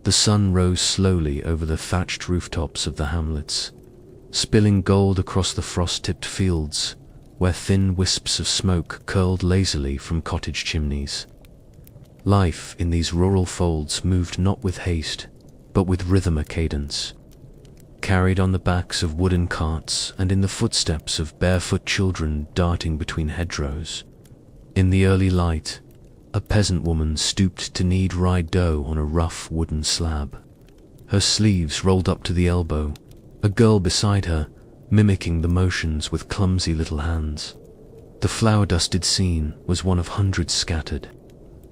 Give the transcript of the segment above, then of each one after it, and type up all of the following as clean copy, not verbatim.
The sun rose slowly over the thatched rooftops of the hamlets, spilling gold across the frost-tipped fields, where thin wisps of smoke curled lazily from cottage chimneys. Life in these rural folds moved not with haste, but with rhythm a cadence, carried on the backs of wooden carts and in the footsteps of barefoot children darting between hedgerows. In the early light, a peasant woman stooped to knead rye dough on a rough wooden slab. Her sleeves rolled up to the elbow, a girl beside her mimicking the motions with clumsy little hands. The flour-dusted scene was one of hundreds scattered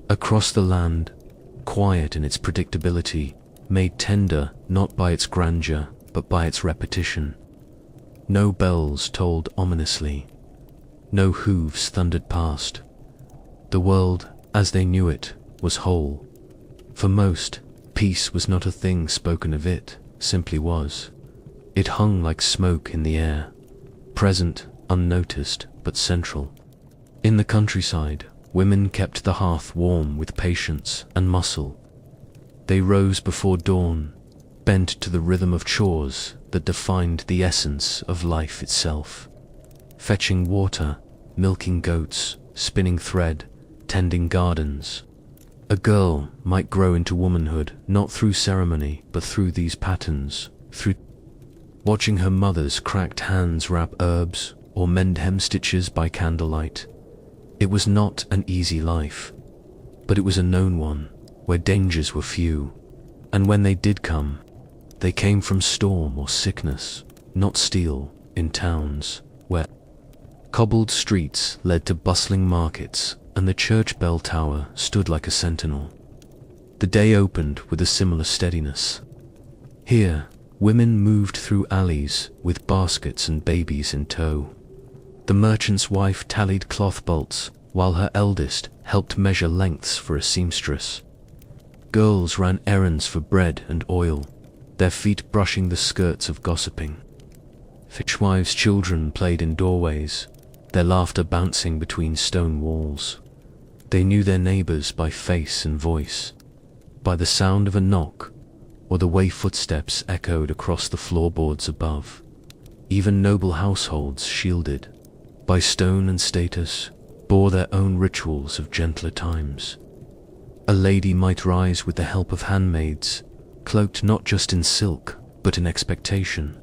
across the land, quiet in its predictability, made tender not by its grandeur but by its repetition. No bells tolled ominously, no hooves thundered past. The world, as they knew it, was whole. For most, peace was not a thing spoken of, it simply was. It hung like smoke in the air, present, unnoticed, but central. In the countryside, women kept the hearth warm with patience and muscle. They rose before dawn, bent to the rhythm of chores that defined the essence of life itself. Fetching water, milking goats, spinning thread, tending gardens. A girl might grow into womanhood not through ceremony but through these patterns, through watching her mother's cracked hands wrap herbs or mend hem-stitches by candlelight. It was not an easy life, but it was a known one, where dangers were few, and when they did come, they came from storm or sickness, not steel, in towns, where cobbled streets led to bustling markets and the church bell tower stood like a sentinel. The day opened with a similar steadiness. Here, women moved through alleys with baskets and babies in tow. The merchant's wife tallied cloth bolts, while her eldest helped measure lengths for a seamstress. Girls ran errands for bread and oil, their feet brushing the skirts of gossiping. Fishwives' children played in doorways, their laughter bouncing between stone walls. They knew their neighbors by face and voice, by the sound of a knock, or the way footsteps echoed across the floorboards above. Even noble households, shielded by stone and status, bore their own rituals of gentler times. A lady might rise with the help of handmaids, cloaked not just in silk, but in expectation.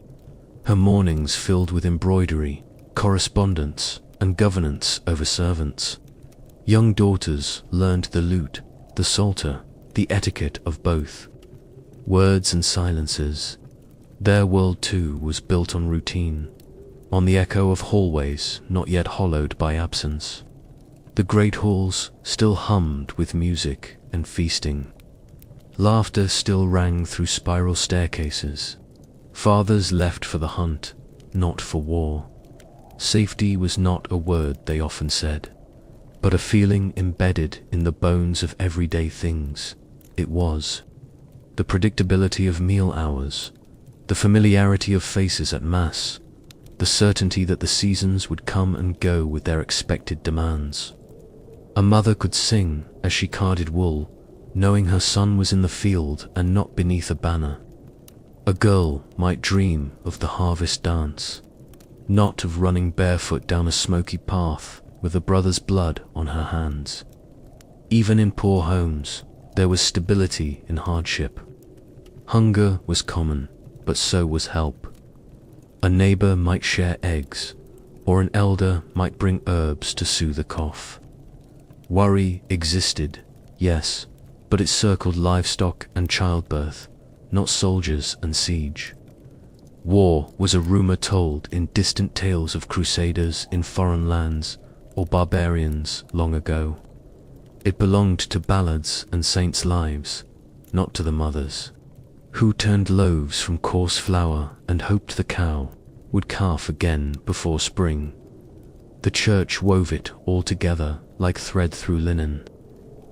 Her mornings filled with embroidery, correspondence, and governance over servants. Young daughters learned the lute, the psalter, the etiquette of both. Words and silences. Their world too was built on routine, on the echo of hallways not yet hollowed by absence. The great halls still hummed with music and feasting. Laughter still rang through spiral staircases. Fathers left for the hunt, not for war. Safety was not a word they often said, but a feeling embedded in the bones of everyday things. It was the predictability of meal hours, the familiarity of faces at Mass, the certainty that the seasons would come and go with their expected demands. A mother could sing as she carded wool, knowing her son was in the field and not beneath a banner. A girl might dream of the harvest dance, not of running barefoot down a smoky path with a brother's blood on her hands. Even in poor homes, there was stability in hardship. Hunger was common, but so was help. A neighbor might share eggs, or an elder might bring herbs to soothe a cough. Worry existed, yes, but it circled livestock and childbirth, not soldiers and siege. War was a rumor told in distant tales of crusaders in foreign lands or barbarians long ago. It belonged to ballads and saints' lives, not to the mothers, who turned loaves from coarse flour and hoped the cow would calf again before spring. The church wove it all together like thread through linen.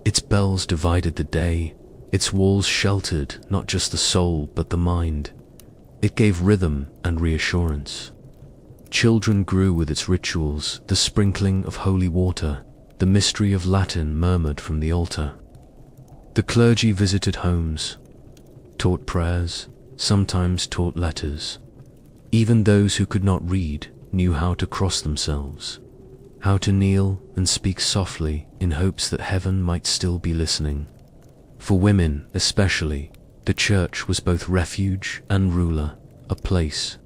Its bells divided the day, its walls sheltered not just the soul but the mind. It gave rhythm and reassurance. Children grew with its rituals, the sprinkling of holy water, the mystery of Latin murmured from the altar. The clergy visited homes, taught prayers, sometimes taught letters. Even those who could not read knew how to cross themselves, how to kneel and speak softly in hopes that heaven might still be listening. For women especially, the church was both refuge and ruler, a place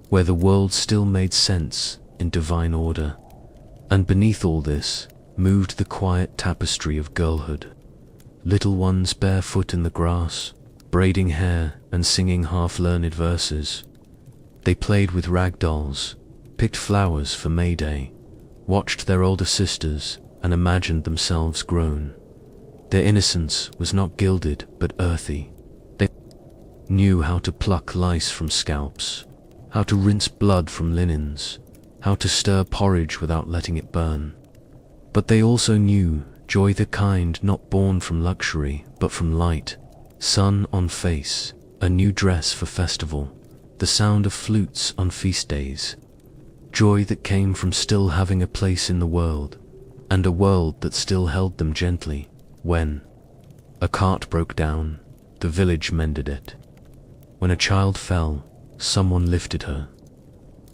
where the world still made sense in divine order. And beneath all this moved the quiet tapestry of girlhood. Little ones barefoot in the grass, braiding hair and singing half-learned verses. They played with rag dolls, picked flowers for May Day, watched their older sisters and imagined themselves grown. Their innocence was not gilded but earthy. They knew how to pluck lice from scalps, how to rinse blood from linens, how to stir porridge without letting it burn. But they also knew joy, the kind not born from luxury but from light, sun on face, a new dress for festival, the sound of flutes on feast days. Joy that came from still having a place in the world, and a world that still held them gently. When a cart broke down, the village mended it. When a child fell, someone lifted her.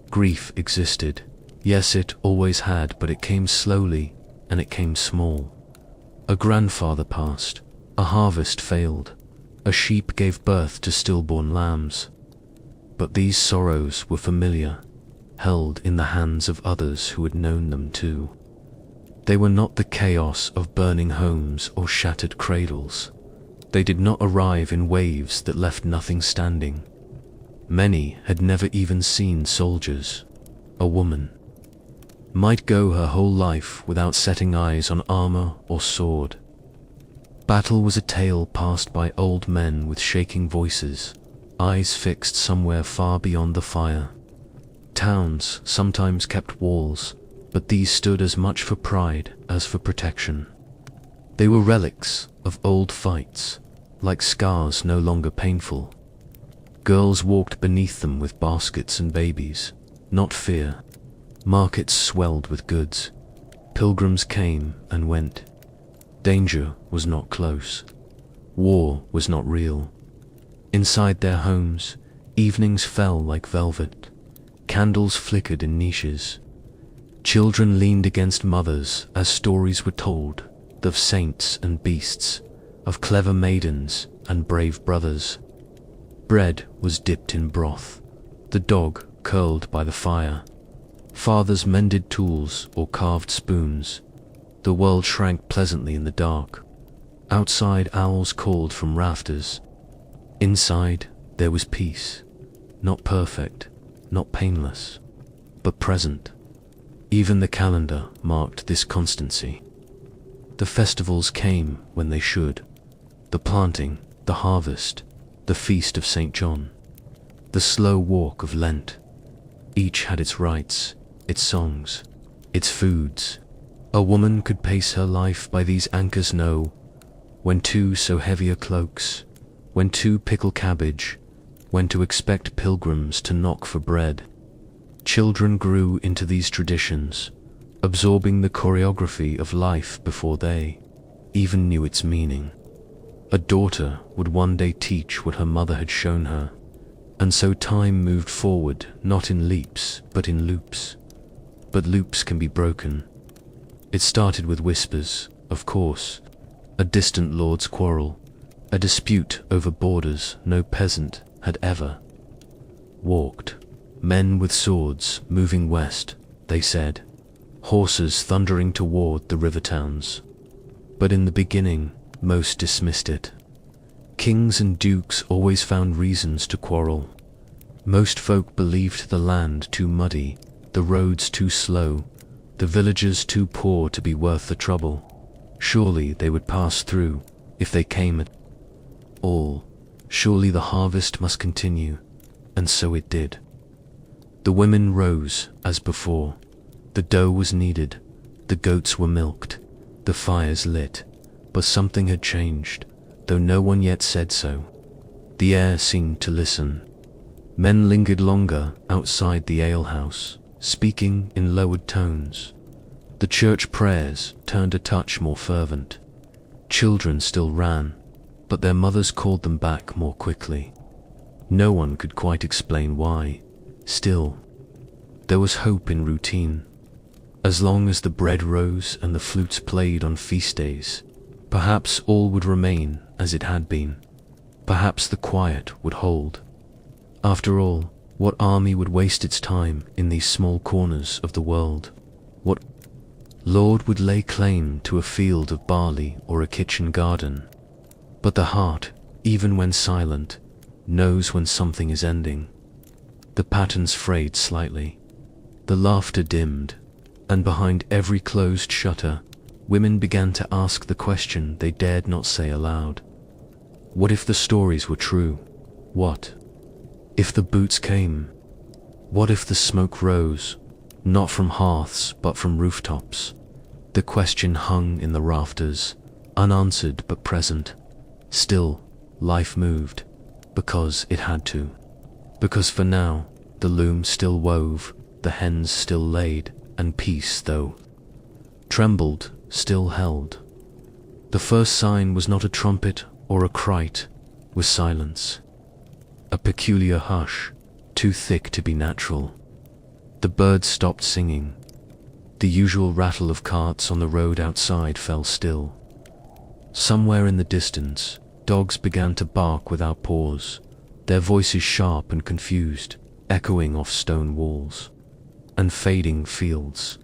Grief existed. Yes, it always had, but it came slowly and it came small. A grandfather passed, a harvest failed, a sheep gave birth to stillborn lambs. But these sorrows were familiar, held in the hands of others who had known them too. They were not the chaos of burning homes or shattered cradles. They did not arrive in waves that left nothing standing. Many had never even seen soldiers. A woman might go her whole life without setting eyes on armor or sword. Battle was a tale passed by old men with shaking voices, eyes fixed somewhere far beyond the fire. Towns sometimes kept walls, but these stood as much for pride as for protection. They were relics of old fights, like scars no longer painful. Girls walked beneath them with baskets and babies, not fear. Markets swelled with goods. Pilgrims came and went. Danger was not close. War was not real. Inside their homes, evenings fell like velvet. Candles flickered in niches. Children leaned against mothers as stories were told of saints and beasts, of clever maidens and brave brothers. Bread was dipped in broth. The dog curled by the fire. Fathers mended tools or carved spoons. The world shrank pleasantly in the dark. Outside, owls called from rafters. Inside, there was peace. Not perfect, not painless, but present. Even the calendar marked this constancy. The festivals came when they should. The planting, the harvest, the feast of St. John, the slow walk of Lent. Each had its rites, its songs, its foods. A woman could pace her life by these anchors, know when to sew heavier cloaks, when to pickle cabbage, when to expect pilgrims to knock for bread. Children grew into these traditions, absorbing the choreography of life before they even knew its meaning. A daughter would one day teach what her mother had shown her, and so time moved forward, not in leaps, but in loops. But loops can be broken. It started with whispers, of course, a distant lord's quarrel, a dispute over borders no peasant had ever walked. Men with swords moving west, they said, horses thundering toward the river towns. But in the beginning, most dismissed it. Kings and dukes always found reasons to quarrel. Most folk believed the land too muddy, the roads too slow, the villagers too poor to be worth the trouble. Surely they would pass through, if they came at all. Surely the harvest must continue, and so it did. The women rose, as before. The dough was kneaded, the goats were milked, the fires lit. But something had changed, though no one yet said so. The air seemed to listen. Men lingered longer outside the alehouse, speaking in lowered tones. The church prayers turned a touch more fervent. Children still ran, but their mothers called them back more quickly. No one could quite explain why. Still, there was hope in routine. As long as the bread rose and the flutes played on feast days, perhaps all would remain as it had been. Perhaps the quiet would hold. After all, what army would waste its time in these small corners of the world? What lord would lay claim to a field of barley or a kitchen garden? But the heart, even when silent, knows when something is ending. The patterns frayed slightly. The laughter dimmed, and behind every closed shutter, women began to ask the question they dared not say aloud. What if the stories were true? What if the boots came? What if the smoke rose, not from hearths but from rooftops? The question hung in the rafters, unanswered but present. Still, life moved, because it had to. Because for now, the loom still wove, the hens still laid, and peace, though trembled, still held. The first sign was not a trumpet or a crite, was silence. A peculiar hush, too thick to be natural. The birds stopped singing. The usual rattle of carts on the road outside fell still. Somewhere in the distance, dogs began to bark without pause, their voices sharp and confused, echoing off stone walls and fading fields.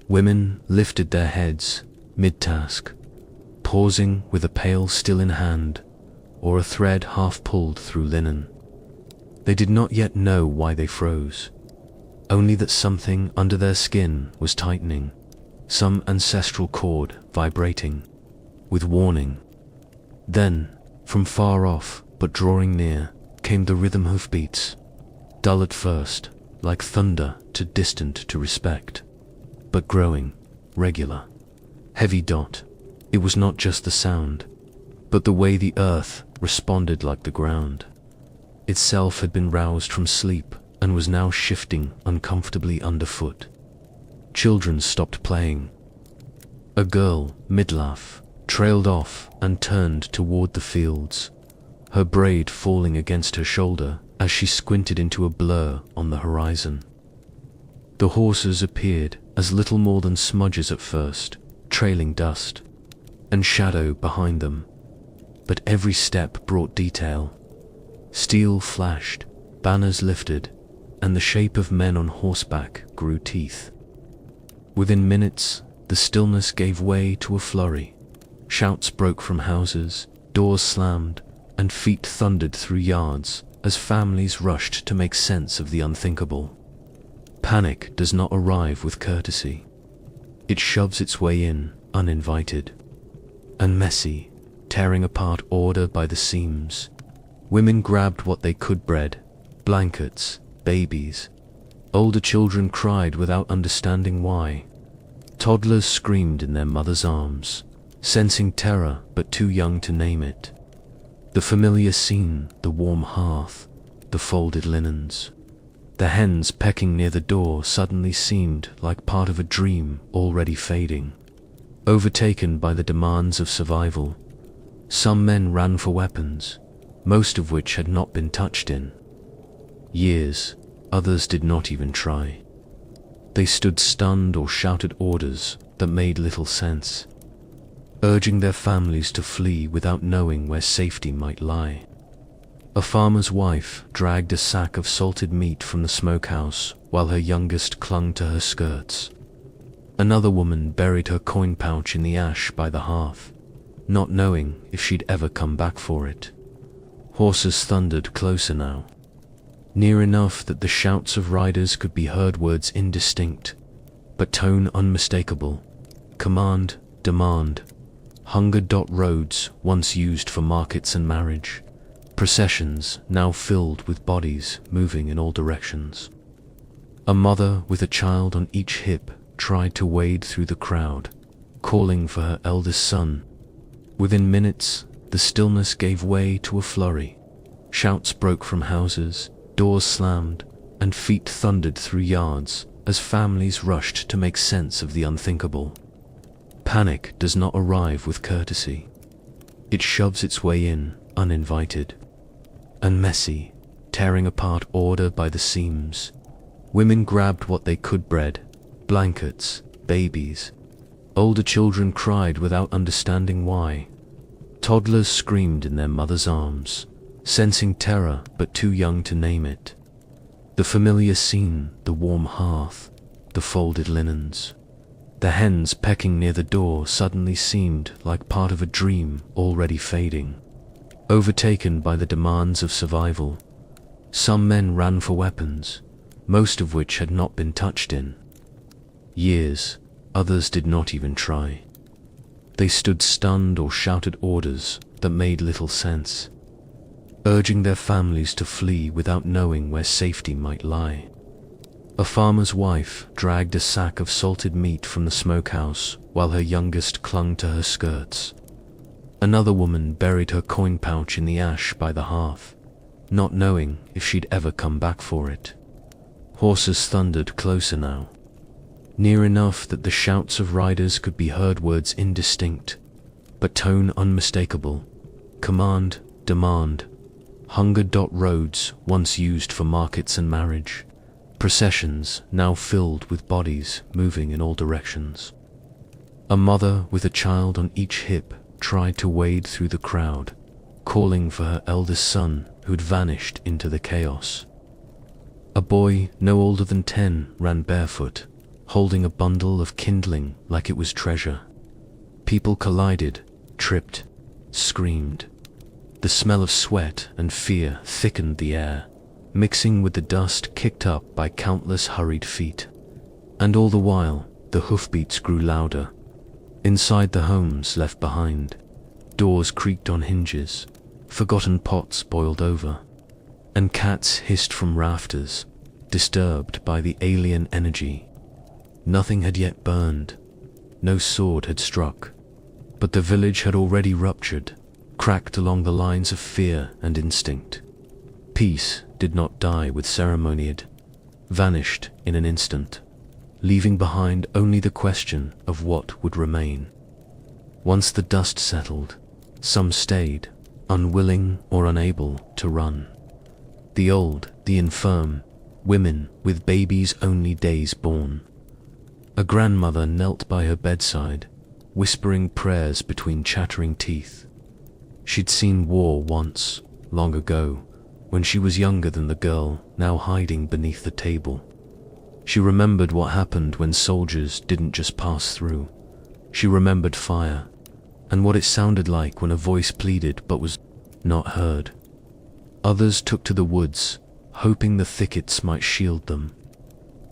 Women lifted their heads, mid-task, pausing with a pail still in hand, or a thread half pulled through linen. They did not yet know why they froze, only that something under their skin was tightening, some ancestral chord vibrating, with warning. Then, from far off, but drawing near, came the rhythm of beats, dull at first, like thunder, to distant to respect, but growing, regular. Heavy dot. It was not just the sound, but the way the earth responded like the ground. Itself had been roused from sleep and was now shifting uncomfortably underfoot. Children stopped playing. A girl, mid-laugh, trailed off and turned toward the fields, her braid falling against her shoulder as she squinted into a blur on the horizon. The horses appeared as little more than smudges at first, trailing dust and shadow behind them, but every step brought detail. Steel flashed, banners lifted, and the shape of men on horseback grew teeth. Within minutes, the stillness gave way to a flurry. Shouts broke from houses, doors slammed, and feet thundered through yards as families rushed to make sense of the unthinkable. Panic does not arrive with courtesy. It shoves its way in, uninvited, and messy, tearing apart order by the seams. Women grabbed what they could: bread, blankets, babies. Older children cried without understanding why. Toddlers screamed in their mother's arms, sensing terror but too young to name it. The familiar scene, the warm hearth, the folded linens, the hens pecking near the door suddenly seemed like part of a dream already fading, overtaken by the demands of survival. Some men ran for weapons, most of which had not been touched in years. Others did not even try. They stood stunned or shouted orders that made little sense, urging their families to flee without knowing where safety might lie. A farmer's wife dragged a sack of salted meat from the smokehouse while her youngest clung to her skirts. Another woman buried her coin pouch in the ash by the hearth, not knowing if she'd ever come back for it. Horses thundered closer now, near enough that the shouts of riders could be heard, words indistinct, but tone unmistakable. Command, demand, hunger. Roads once used for markets and marriage, processions now filled with bodies moving in all directions. A mother with a child on each hip tried to wade through the crowd, calling for her eldest son. Within minutes, the stillness gave way to a flurry. Shouts broke from houses, doors slammed, and feet thundered through yards as families rushed to make sense of the unthinkable. Panic does not arrive with courtesy. It shoves its way in, uninvited. And messy, tearing apart order by the seams. Women grabbed what they could: bread, blankets, babies. Older children cried without understanding why. Toddlers screamed in their mother's arms, sensing terror but too young to name it. The familiar scene, the warm hearth, the folded linens. The hens pecking near the door suddenly seemed like part of a dream already fading, overtaken by the demands of survival. Some men ran for weapons, most of which had not been touched in years. Others did not even try. They stood stunned or shouted orders that made little sense, urging their families to flee without knowing where safety might lie. A farmer's wife dragged a sack of salted meat from the smokehouse while her youngest clung to her skirts. Another woman buried her coin pouch in the ash by the hearth, not knowing if she'd ever come back for it. Horses thundered closer now, near enough that the shouts of riders could be heard, words indistinct, but tone unmistakable. Command, demand, hunger. Roads once used for markets and marriage, processions now filled with bodies moving in all directions. A mother with a child on each hip tried to wade through the crowd, calling for her eldest son who'd vanished into the chaos. A boy no older than 10 ran barefoot, holding a bundle of kindling like it was treasure. People collided, tripped, screamed. The smell of sweat and fear thickened the air, mixing with the dust kicked up by countless hurried feet. And all the while, the hoofbeats grew louder. Inside the homes left behind, doors creaked on hinges, forgotten pots boiled over, and cats hissed from rafters, disturbed by the alien energy. Nothing had yet burned, no sword had struck, but the village had already ruptured, cracked along the lines of fear and instinct. Peace did not die with ceremony, it vanished in an instant, leaving behind only the question of what would remain. Once the dust settled, some stayed, unwilling or unable to run. The old, the infirm, women with babies only days born. A grandmother knelt by her bedside, whispering prayers between chattering teeth. She'd seen war once, long ago, when she was younger than the girl now hiding beneath the table. She remembered what happened when soldiers didn't just pass through. She remembered fire, and what it sounded like when a voice pleaded but was not heard. Others took to the woods, hoping the thickets might shield them.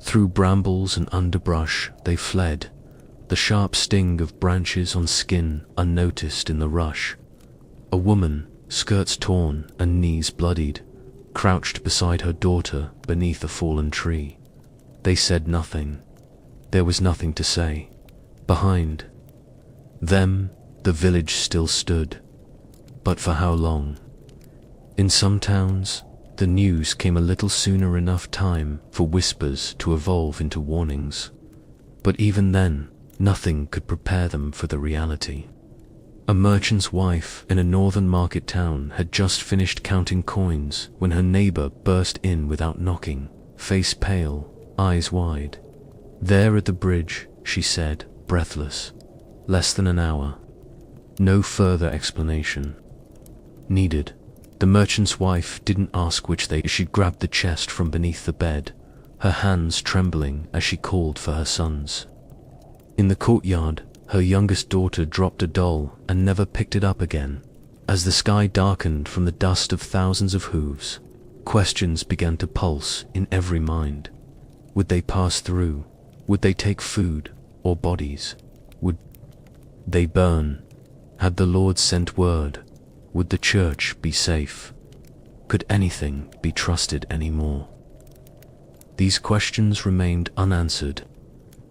Through brambles and underbrush they fled, the sharp sting of branches on skin unnoticed in the rush. A woman, skirts torn and knees bloodied, crouched beside her daughter beneath a fallen tree. They said nothing. There was nothing to say. Behind them, the village still stood. But for how long? In some towns, the news came a little sooner, enough time for whispers to evolve into warnings. But even then, nothing could prepare them for the reality. A merchant's wife in a northern market town had just finished counting coins when her neighbor burst in without knocking, face pale, eyes wide. "There at the bridge," she said, breathless. "Less than an hour." No further explanation needed. The merchant's wife didn't ask which they. She grabbed the chest from beneath the bed, her hands trembling as she called for her sons. In the courtyard, her youngest daughter dropped a doll and never picked it up again. As the sky darkened from the dust of thousands of hooves, questions began to pulse in every mind. Would they pass through? Would they take food or bodies? Would they burn? Had the Lord sent word? Would the church be safe? Could anything be trusted anymore? These questions remained unanswered,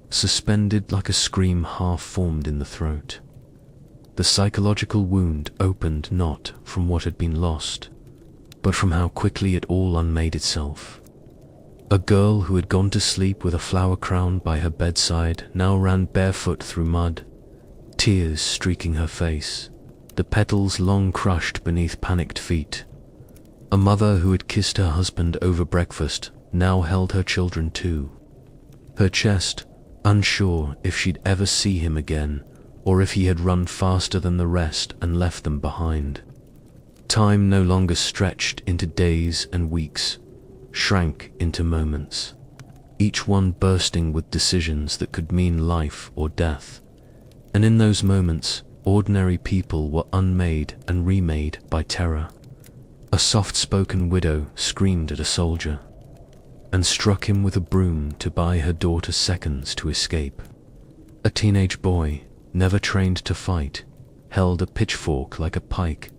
suspended like a scream half-formed in the throat. The psychological wound opened not from what had been lost, but from how quickly it all unmade itself. A girl who had gone to sleep with a flower crown by her bedside now ran barefoot through mud, tears streaking her face. The the petals long crushed beneath panicked feet. A mother who had kissed her husband over breakfast now held her children too. Her chest, unsure if she'd ever see him again, or if he had run faster than the rest and left them behind. Time no longer stretched into days and weeks, shrank into moments, each one bursting with decisions that could mean life or death. And in those moments, ordinary people were unmade and remade by terror. A soft-spoken widow screamed at a soldier and struck him with a broom to buy her daughter seconds to escape. A teenage boy, never trained to fight, held a pitchfork like a pike,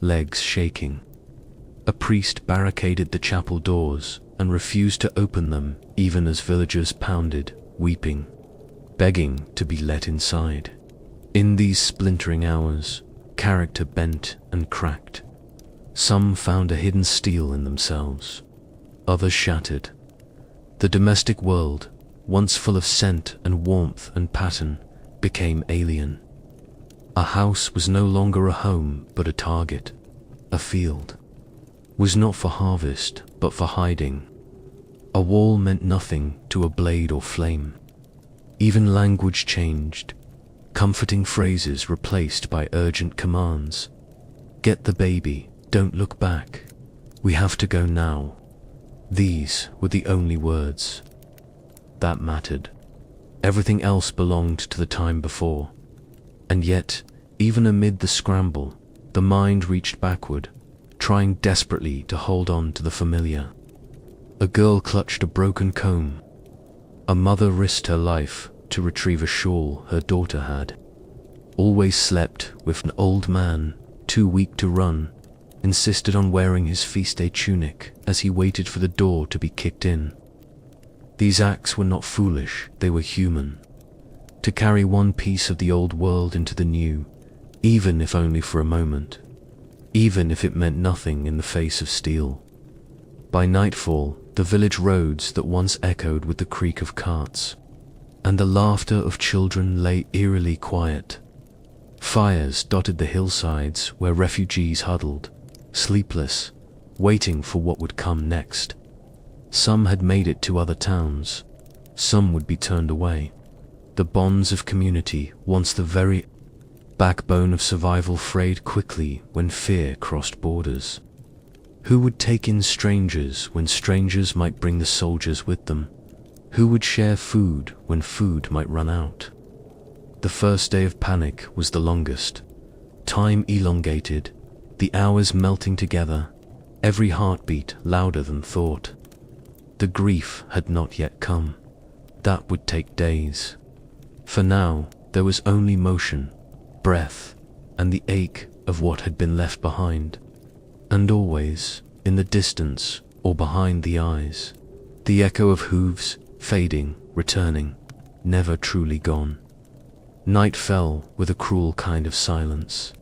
legs shaking. A priest barricaded the chapel doors and refused to open them even as villagers pounded, weeping, begging to be let inside. In these splintering hours, character bent and cracked. Some found a hidden steel in themselves, others shattered. The domestic world, once full of scent and warmth and pattern, became alien. A house was no longer a home but a target. A field was not for harvest but for hiding. A wall meant nothing to a blade or flame. Even language changed, comforting phrases replaced by urgent commands. Get the baby, don't look back. We have to go now. These were the only words that mattered. Everything else belonged to the time before. And yet, even amid the scramble, the mind reached backward, trying desperately to hold on to the familiar. A girl clutched a broken comb. A mother risked her life to retrieve a shawl her daughter had. Always slept with an old man, too weak to run, insisted on wearing his feast-day tunic as he waited for the door to be kicked in. These acts were not foolish, they were human. To carry one piece of the old world into the new, even if only for a moment, even if it meant nothing in the face of steel. By nightfall, the village roads that once echoed with the creak of carts and the laughter of children lay eerily quiet. Fires dotted the hillsides where refugees huddled, sleepless, waiting for what would come next. Some had made it to other towns, some would be turned away. The bonds of community, once the very backbone of survival, frayed quickly when fear crossed borders. Who would take in strangers when strangers might bring the soldiers with them? Who would share food when food might run out? The first day of panic was the longest. Time elongated, the hours melting together, every heartbeat louder than thought. The grief had not yet come. That would take days. For now, there was only motion, breath, and the ache of what had been left behind. And always, in the distance or behind the eyes, the echo of hooves, fading, returning, never truly gone. Night fell with a cruel kind of silence.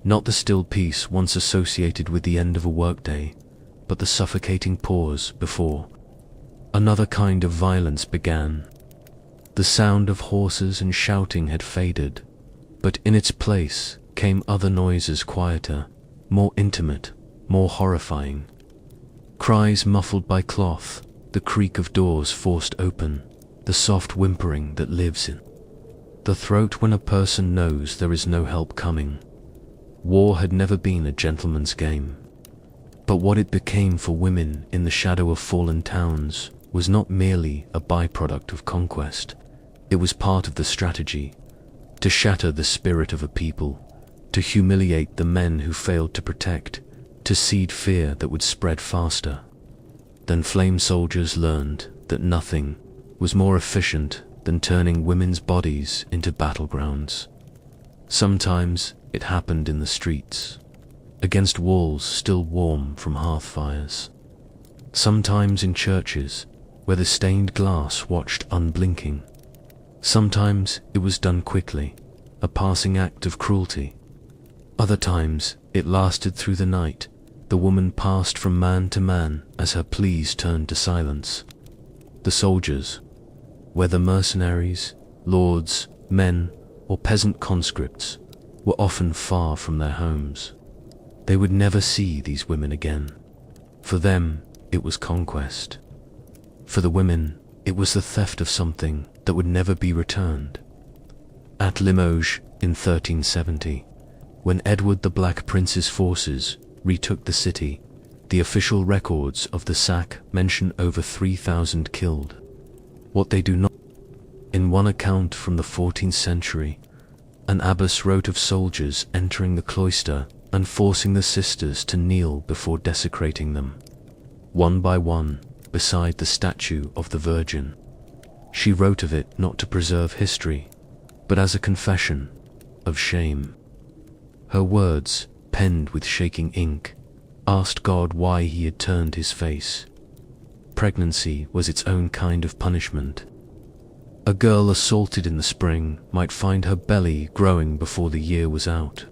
Not the still peace once associated with the end of a workday, but the suffocating pause before another kind of violence began. The sound of horses and shouting had faded, but in its place came other noises, quieter, more intimate, more horrifying. Cries muffled by cloth, the creak of doors forced open, the soft whimpering that lives in the throat when a person knows there is no help coming. War had never been a gentleman's game. But what it became for women in the shadow of fallen towns was not merely a byproduct of conquest. It was part of the strategy, to shatter the spirit of a people, to humiliate the men who failed to protect, to seed fear that would spread faster. Then flame soldiers learned that nothing was more efficient than turning women's bodies into battlegrounds. Sometimes it happened in the streets, against walls still warm from hearth fires. Sometimes in churches, where the stained glass watched unblinking. Sometimes it was done quickly, a passing act of cruelty. Other times it lasted through the night. The woman passed from man to man as her pleas turned to silence. The soldiers, whether mercenaries, lords, men, or peasant conscripts, were often far from their homes. They would never see these women again. For them, it was conquest. For the women, it was the theft of something that would never be returned. At Limoges in 1370, when Edward the Black Prince's forces retook the city, the official records of the sack mention over 3,000 killed. What they do not. In one account from the 14th century, an abbess wrote of soldiers entering the cloister and forcing the sisters to kneel before desecrating them, one by one, beside the statue of the Virgin. She wrote of it not to preserve history, but as a confession of shame. Her words, penned with shaking ink, asked God why he had turned his face. Pregnancy was its own kind of punishment. A girl assaulted in the spring might find her belly growing before the year was out.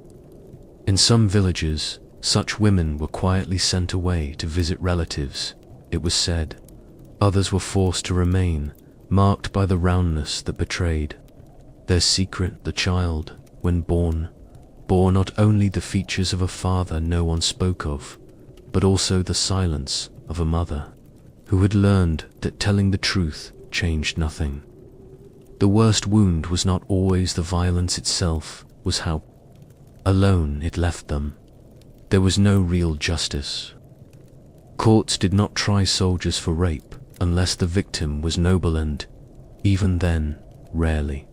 In some villages, such women were quietly sent away to visit relatives, it was said. Others were forced to remain, marked by the roundness that betrayed. Their secret, the child, when born, bore not only the features of a father no one spoke of, but also the silence of a mother, who had learned that telling the truth changed nothing. The worst wound was not always the violence itself, was how alone it left them. There was no real justice. Courts did not try soldiers for rape unless the victim was noble and, even then, rarely.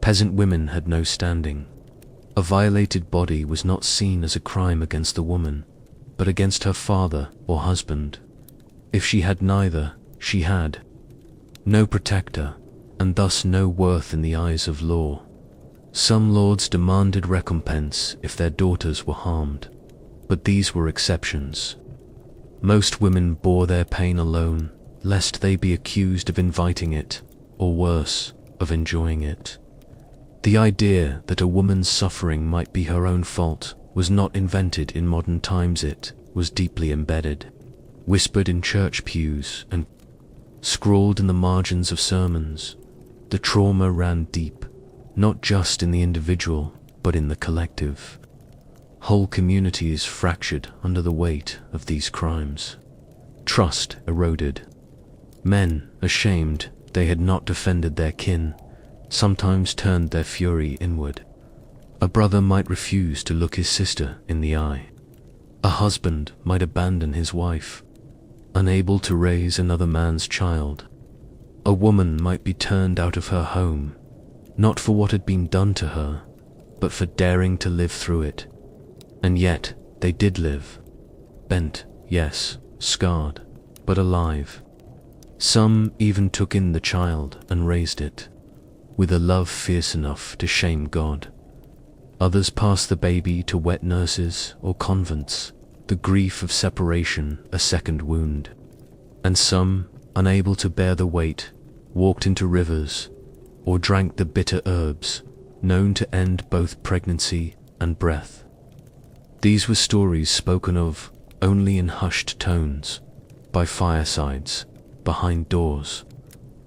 Peasant women had no standing. A violated body was not seen as a crime against the woman, but against her father or husband. If she had neither, she had no protector, and thus no worth in the eyes of law. Some lords demanded recompense if their daughters were harmed, but these were exceptions. Most women bore their pain alone, lest they be accused of inviting it, or worse, of enjoying it. The idea that a woman's suffering might be her own fault was not invented in modern times. It was deeply embedded, whispered in church pews and scrawled in the margins of sermons. The trauma ran deep, not just in the individual, but in the collective. Whole communities fractured under the weight of these crimes. Trust eroded. Men, ashamed they had not defended their kin, sometimes turned their fury inward. A brother might refuse to look his sister in the eye. A husband might abandon his wife, unable to raise another man's child. A woman might be turned out of her home, not for what had been done to her, but for daring to live through it. And yet, they did live. Bent, yes, scarred, but alive. Some even took in the child and raised it, with a love fierce enough to shame God. Others passed the baby to wet nurses or convents, the grief of separation a second wound. And some, unable to bear the weight, walked into rivers, or drank the bitter herbs, known to end both pregnancy and breath. These were stories spoken of only in hushed tones, by firesides, behind doors,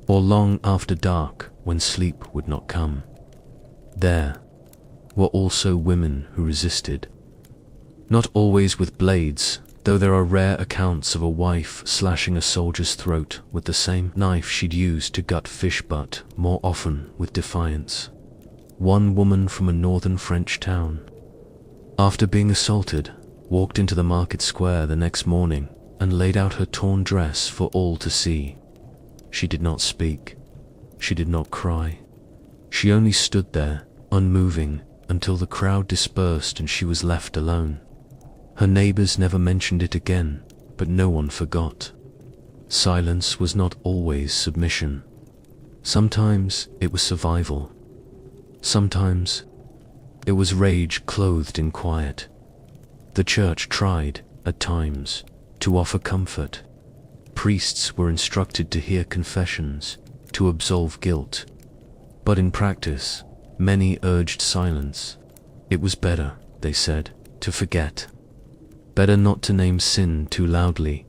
or long after dark when sleep would not come. There were also women who resisted, not always with blades, though there are rare accounts of a wife slashing a soldier's throat with the same knife she'd used to gut fish, but more often with defiance. One woman from a northern French town, after being assaulted, walked into the market square the next morning and laid out her torn dress for all to see. She did not speak. She did not cry. She only stood there, unmoving, until the crowd dispersed and she was left alone. Her neighbors never mentioned it again, but no one forgot. Silence was not always submission. Sometimes it was survival. Sometimes it was rage clothed in quiet. The church tried, at times, to offer comfort. Priests were instructed to hear confessions, to absolve guilt. But in practice, many urged silence. It was better, they said, to forget. Better not to name sin too loudly,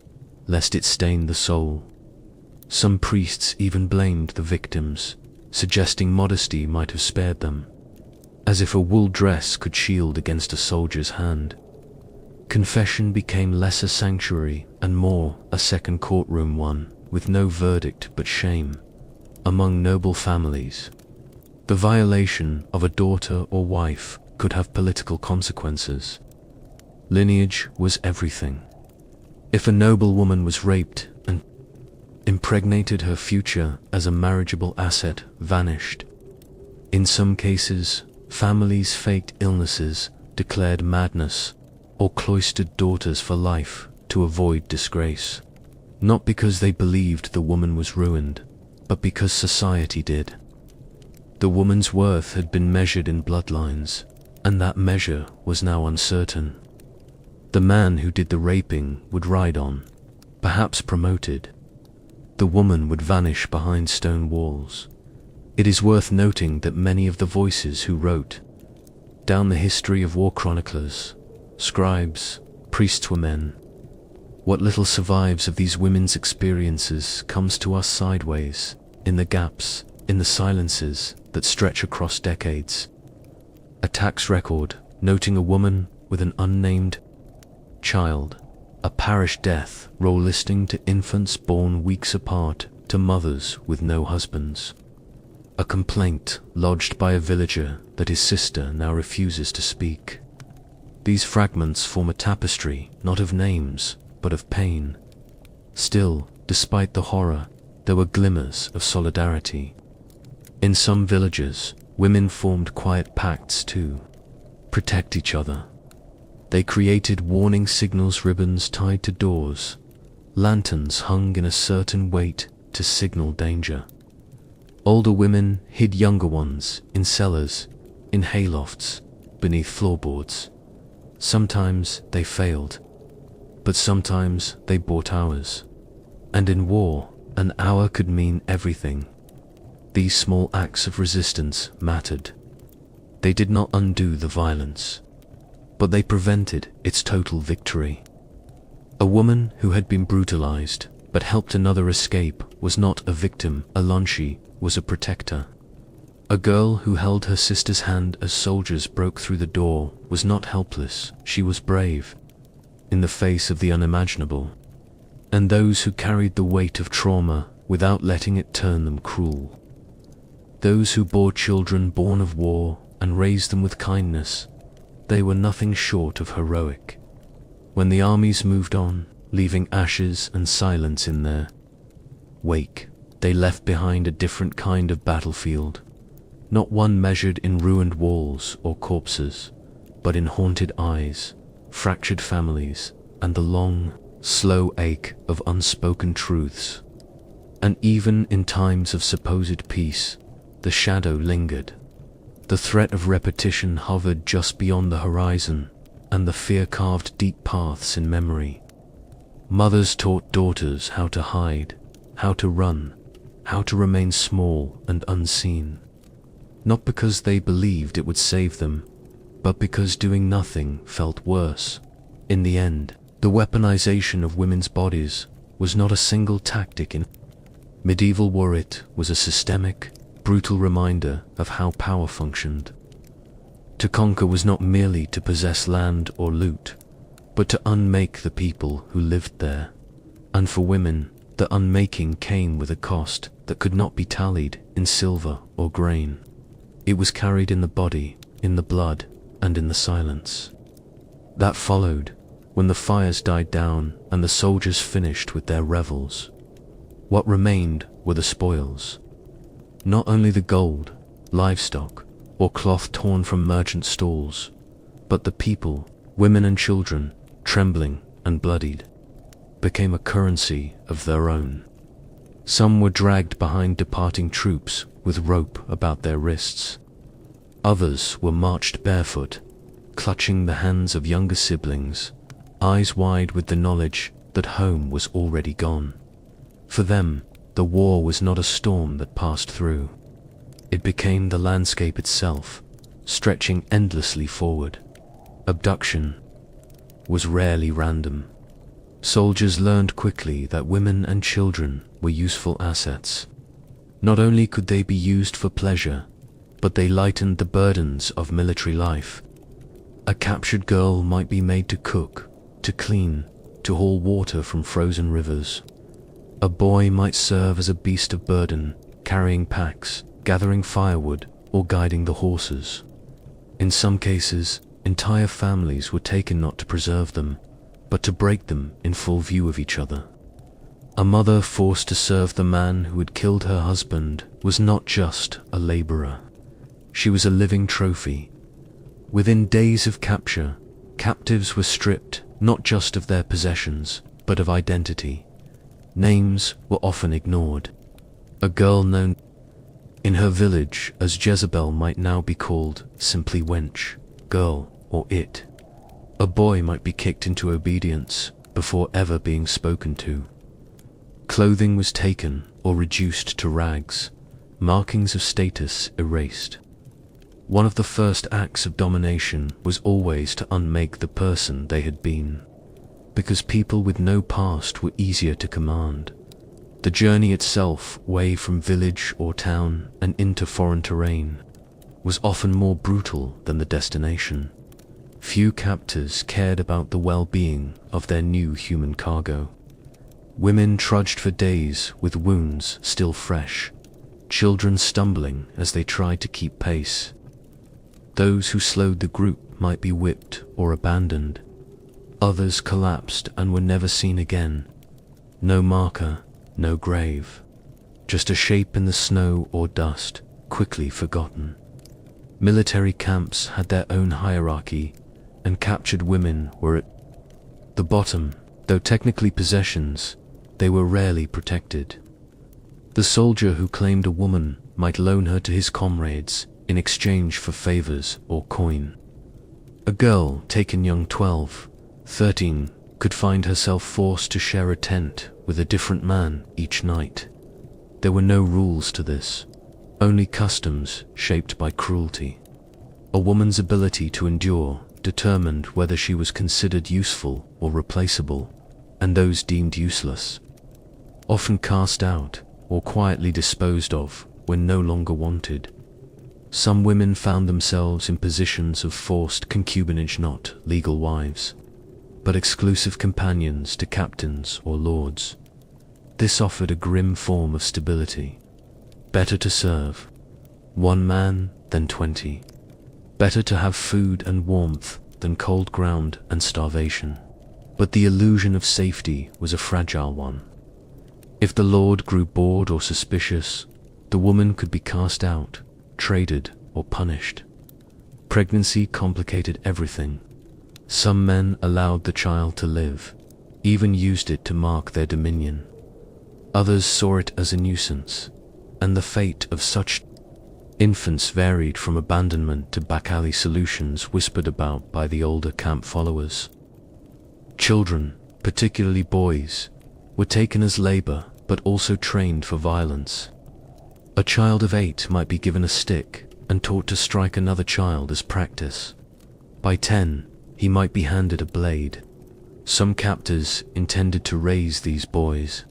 lest it stain the soul. Some priests even blamed the victims, suggesting modesty might have spared them. as if a wool dress could shield against a soldier's hand. Confession became less a sanctuary and more a second courtroom, one with no verdict but shame. Among noble families, the violation of a daughter or wife could have political consequences. Lineage was everything. If a noble woman was raped and impregnated, her future as a marriageable asset vanished. In some cases, families faked illnesses, declared madness, or cloistered daughters for life to avoid disgrace. Not because they believed the woman was ruined, but because society did. The woman's worth had been measured in bloodlines, and that measure was now uncertain. The man who did the raping would ride on, perhaps promoted. The woman would vanish behind stone walls. It is worth noting that many of the voices who wrote down the history of war chroniclers, scribes, priests were men. What little survives of these women's experiences comes to us sideways, in the gaps, in the silences that stretch across decades. A tax record noting a woman with an unnamed child, a parish death roll listing to infants born weeks apart to mothers with no husbands. A complaint lodged by a villager that his sister now refuses to speak. These fragments form a tapestry not of names, but of pain. Still, despite the horror, there were glimmers of solidarity. In some villages, women formed quiet pacts to protect each other. They created warning signals, ribbons tied to doors, lanterns hung in a certain weight to signal danger. Older women hid younger ones in cellars, in haylofts, beneath floorboards. Sometimes they failed, but sometimes they bought hours. And in war, an hour could mean everything. These small acts of resistance mattered. They did not undo the violence, but they prevented its total victory. A woman who had been brutalized but helped another escape was not a victim, Alonshi was a protector. A girl who held her sister's hand as soldiers broke through the door was not helpless, she was brave, in the face of the unimaginable. And those who carried the weight of trauma without letting it turn them cruel. Those who bore children born of war and raised them with kindness, they were nothing short of heroic. When the armies moved on, leaving ashes and silence in their wake, they left behind a different kind of battlefield, not one measured in ruined walls or corpses, but in haunted eyes, fractured families, and the long, slow ache of unspoken truths. And even in times of supposed peace, the shadow lingered. The threat of repetition hovered just beyond the horizon, and the fear carved deep paths in memory. Mothers taught daughters how to hide, how to run, how to remain small and unseen. Not because they believed it would save them, but because doing nothing felt worse. In the end, the weaponization of women's bodies was not a single tactic in medieval war, it was a systemic, brutal reminder of how power functioned. To conquer was not merely to possess land or loot, but to unmake the people who lived there. And for women, the unmaking came with a cost that could not be tallied in silver or grain. It was carried in the body, in the blood, and in the silence. That followed, when the fires died down and the soldiers finished with their revels. What remained were the spoils. Not only the gold, livestock, or cloth torn from merchant stalls, but the people, women and children, trembling and bloodied, became a currency of their own. Some were dragged behind departing troops with rope about their wrists. Others were marched barefoot, clutching the hands of younger siblings, eyes wide with the knowledge that home was already gone. For them, the war was not a storm that passed through. It became the landscape itself, stretching endlessly forward. Abduction was rarely random. Soldiers learned quickly that women and children were useful assets. Not only could they be used for pleasure, but they lightened the burdens of military life. A captured girl might be made to cook, to clean, to haul water from frozen rivers. A boy might serve as a beast of burden, carrying packs, gathering firewood, or guiding the horses. In some cases, entire families were taken not to preserve them, but to break them in full view of each other. A mother forced to serve the man who had killed her husband was not just a laborer. She was a living trophy. Within days of capture, captives were stripped not just of their possessions, but of identity. Names were often ignored. A girl known in her village as Jezebel might now be called simply wench, girl, or it. A boy might be kicked into obedience before ever being spoken to. Clothing was taken or reduced to rags, markings of status erased. One of the first acts of domination was always to unmake the person they had been, because people with no past were easier to command. The journey itself, away from village or town and into foreign terrain, was often more brutal than the destination. Few captors cared about the well-being of their new human cargo. Women trudged for days with wounds still fresh, children stumbling as they tried to keep pace. Those who slowed the group might be whipped or abandoned. Others collapsed and were never seen again. No marker, no grave, just a shape in the snow or dust, quickly forgotten. Military camps had their own hierarchy, and captured women were at the bottom. Though technically possessions, they were rarely protected. The soldier who claimed a woman might loan her to his comrades in exchange for favors or coin. A girl taken young 12, 13, could find herself forced to share a tent with a different man each night. There were no rules to this, only customs shaped by cruelty. A woman's ability to endure determined whether she was considered useful or replaceable, and those deemed useless, often cast out or quietly disposed of when no longer wanted. Some women found themselves in positions of forced concubinage, not legal wives, but exclusive companions to captains or lords. This offered a grim form of stability. Better to serve one man than 20. Better to have food and warmth than cold ground and starvation. But the illusion of safety was a fragile one. If the lord grew bored or suspicious, the woman could be cast out, traded, or punished. Pregnancy complicated everything. Some men allowed the child to live, even used it to mark their dominion. Others saw it as a nuisance, and the fate of such infants varied from abandonment to back-alley solutions whispered about by the older camp followers. Children, particularly boys, were taken as labor but also trained for violence. A child of 8 might be given a stick and taught to strike another child as practice. By 10, he might be handed a blade. Some captors intended to raise these boys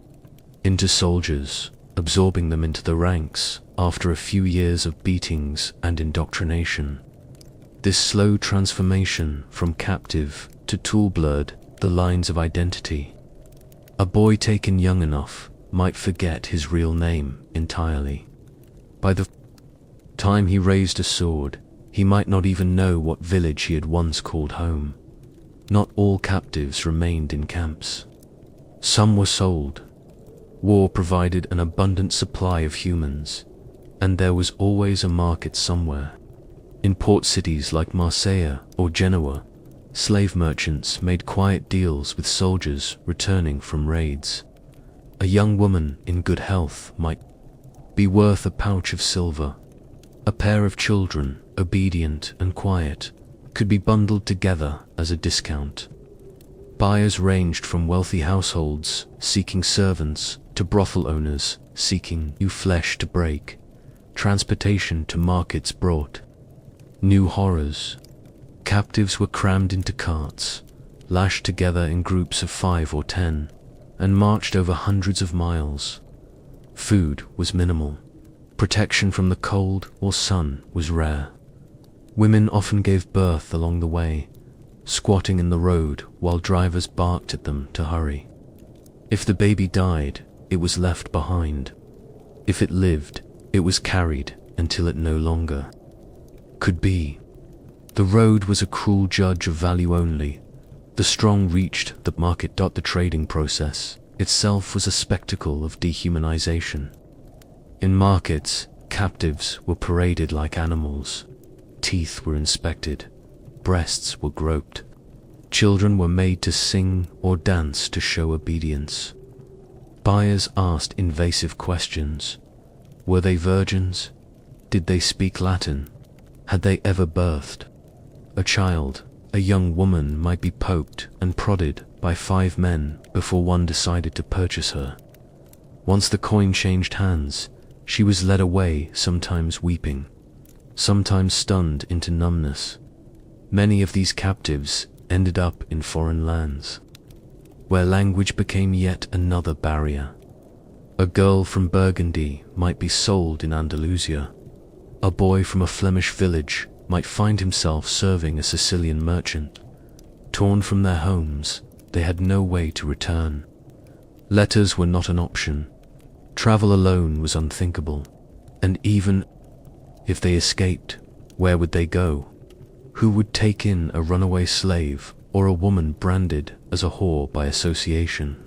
into soldiers, absorbing them into the ranks after a few years of beatings and indoctrination. This slow transformation from captive to tool blurred the lines of identity. A boy taken young enough might forget his real name entirely. By the time he raised a sword, he might not even know what village he had once called home. Not all captives remained in camps. Some were sold. War provided an abundant supply of humans, and there was always a market somewhere. In port cities like Marseille or Genoa, slave merchants made quiet deals with soldiers returning from raids. A young woman in good health might be worth a pouch of silver. A pair of children, obedient and quiet, could be bundled together as a discount. Buyers ranged from wealthy households seeking servants to brothel owners seeking new flesh to break. Transportation to markets brought new horrors. Captives were crammed into carts, lashed together in groups of 5 or 10, and marched over hundreds of miles. Food was minimal. Protection from the cold or sun was rare. Women often gave birth along the way, squatting in the road while drivers barked at them to hurry. If the baby died, it was left behind. If it lived, it was carried until it no longer could be. The road was a cruel judge of value only. The strong reached the market. The trading process itself was a spectacle of dehumanization. In markets, captives were paraded like animals. Teeth were inspected, breasts were groped. Children were made to sing or dance to show obedience. Buyers asked invasive questions. Were they virgins? Did they speak Latin? Had they ever birthed? A child, a young woman, might be poked and prodded by 5 men before one decided to purchase her. Once the coin changed hands, she was led away, sometimes weeping, sometimes stunned into numbness. Many of these captives ended up in foreign lands, where language became yet another barrier. A girl from Burgundy might be sold in Andalusia. A boy from a Flemish village might find himself serving a Sicilian merchant. Torn from their homes, they had no way to return. Letters were not an option. Travel alone was unthinkable. And even if they escaped, where would they go? Who would take in a runaway slave or a woman branded as a whore by association?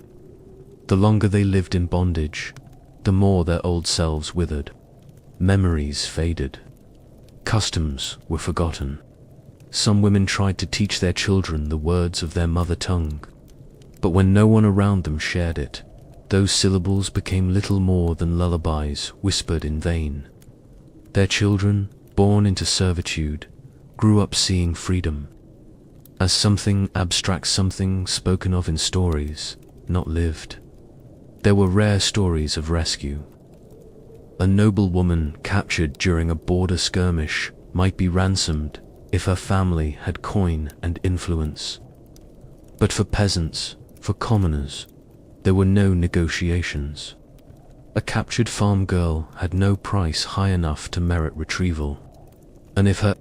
The longer they lived in bondage, the more their old selves withered. Memories faded. Customs were forgotten. Some women tried to teach their children the words of their mother tongue, but when no one around them shared it, those syllables became little more than lullabies whispered in vain. Their children, born into servitude, grew up seeing freedom as something abstract, something spoken of in stories, not lived. There were rare stories of rescue. A noble woman captured during a border skirmish might be ransomed if her family had coin and influence. But for peasants, for commoners, there were no negotiations. A captured farm girl had no price high enough to merit retrieval, and if her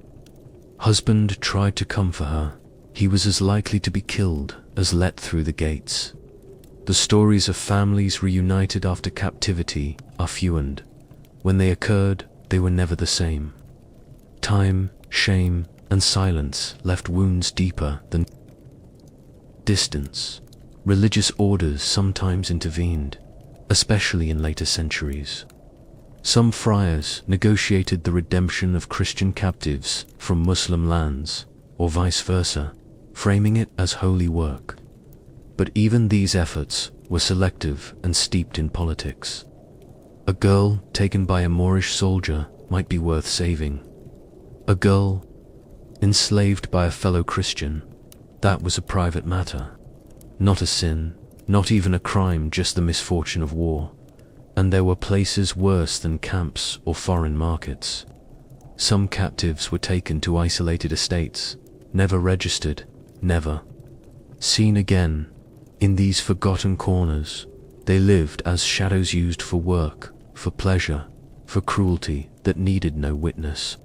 husband tried to come for her, he was as likely to be killed as let through the gates. The stories of families reunited after captivity are few, and when they occurred, they were never the same. Time, shame, and silence left wounds deeper than distance. Religious orders sometimes intervened, especially in later centuries. Some friars negotiated the redemption of Christian captives from Muslim lands, or vice versa, framing it as holy work. But even these efforts were selective and steeped in politics. A girl taken by a Moorish soldier might be worth saving. A girl enslaved by a fellow Christian, that was a private matter. Not a sin, not even a crime, just the misfortune of war. And there were places worse than camps or foreign markets. Some captives were taken to isolated estates, never registered, never seen again. In these forgotten corners, they lived as shadows used for work, for pleasure, for cruelty that needed no witness.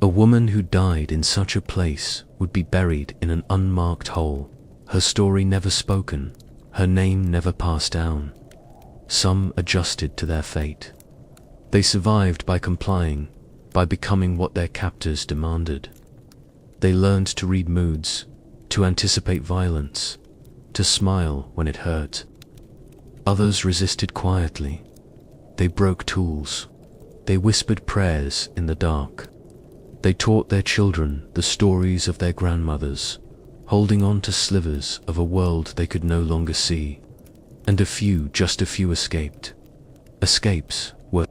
A woman who died in such a place would be buried in an unmarked hole, her story never spoken, her name never passed down. Some adjusted to their fate. They survived by complying, by becoming what their captors demanded. They learned to read moods, to anticipate violence, to smile when it hurt. Others resisted quietly. They broke tools. They whispered prayers in the dark. They taught their children the stories of their grandmothers, holding on to slivers of a world they could no longer see. And just a few escaped. Escapes were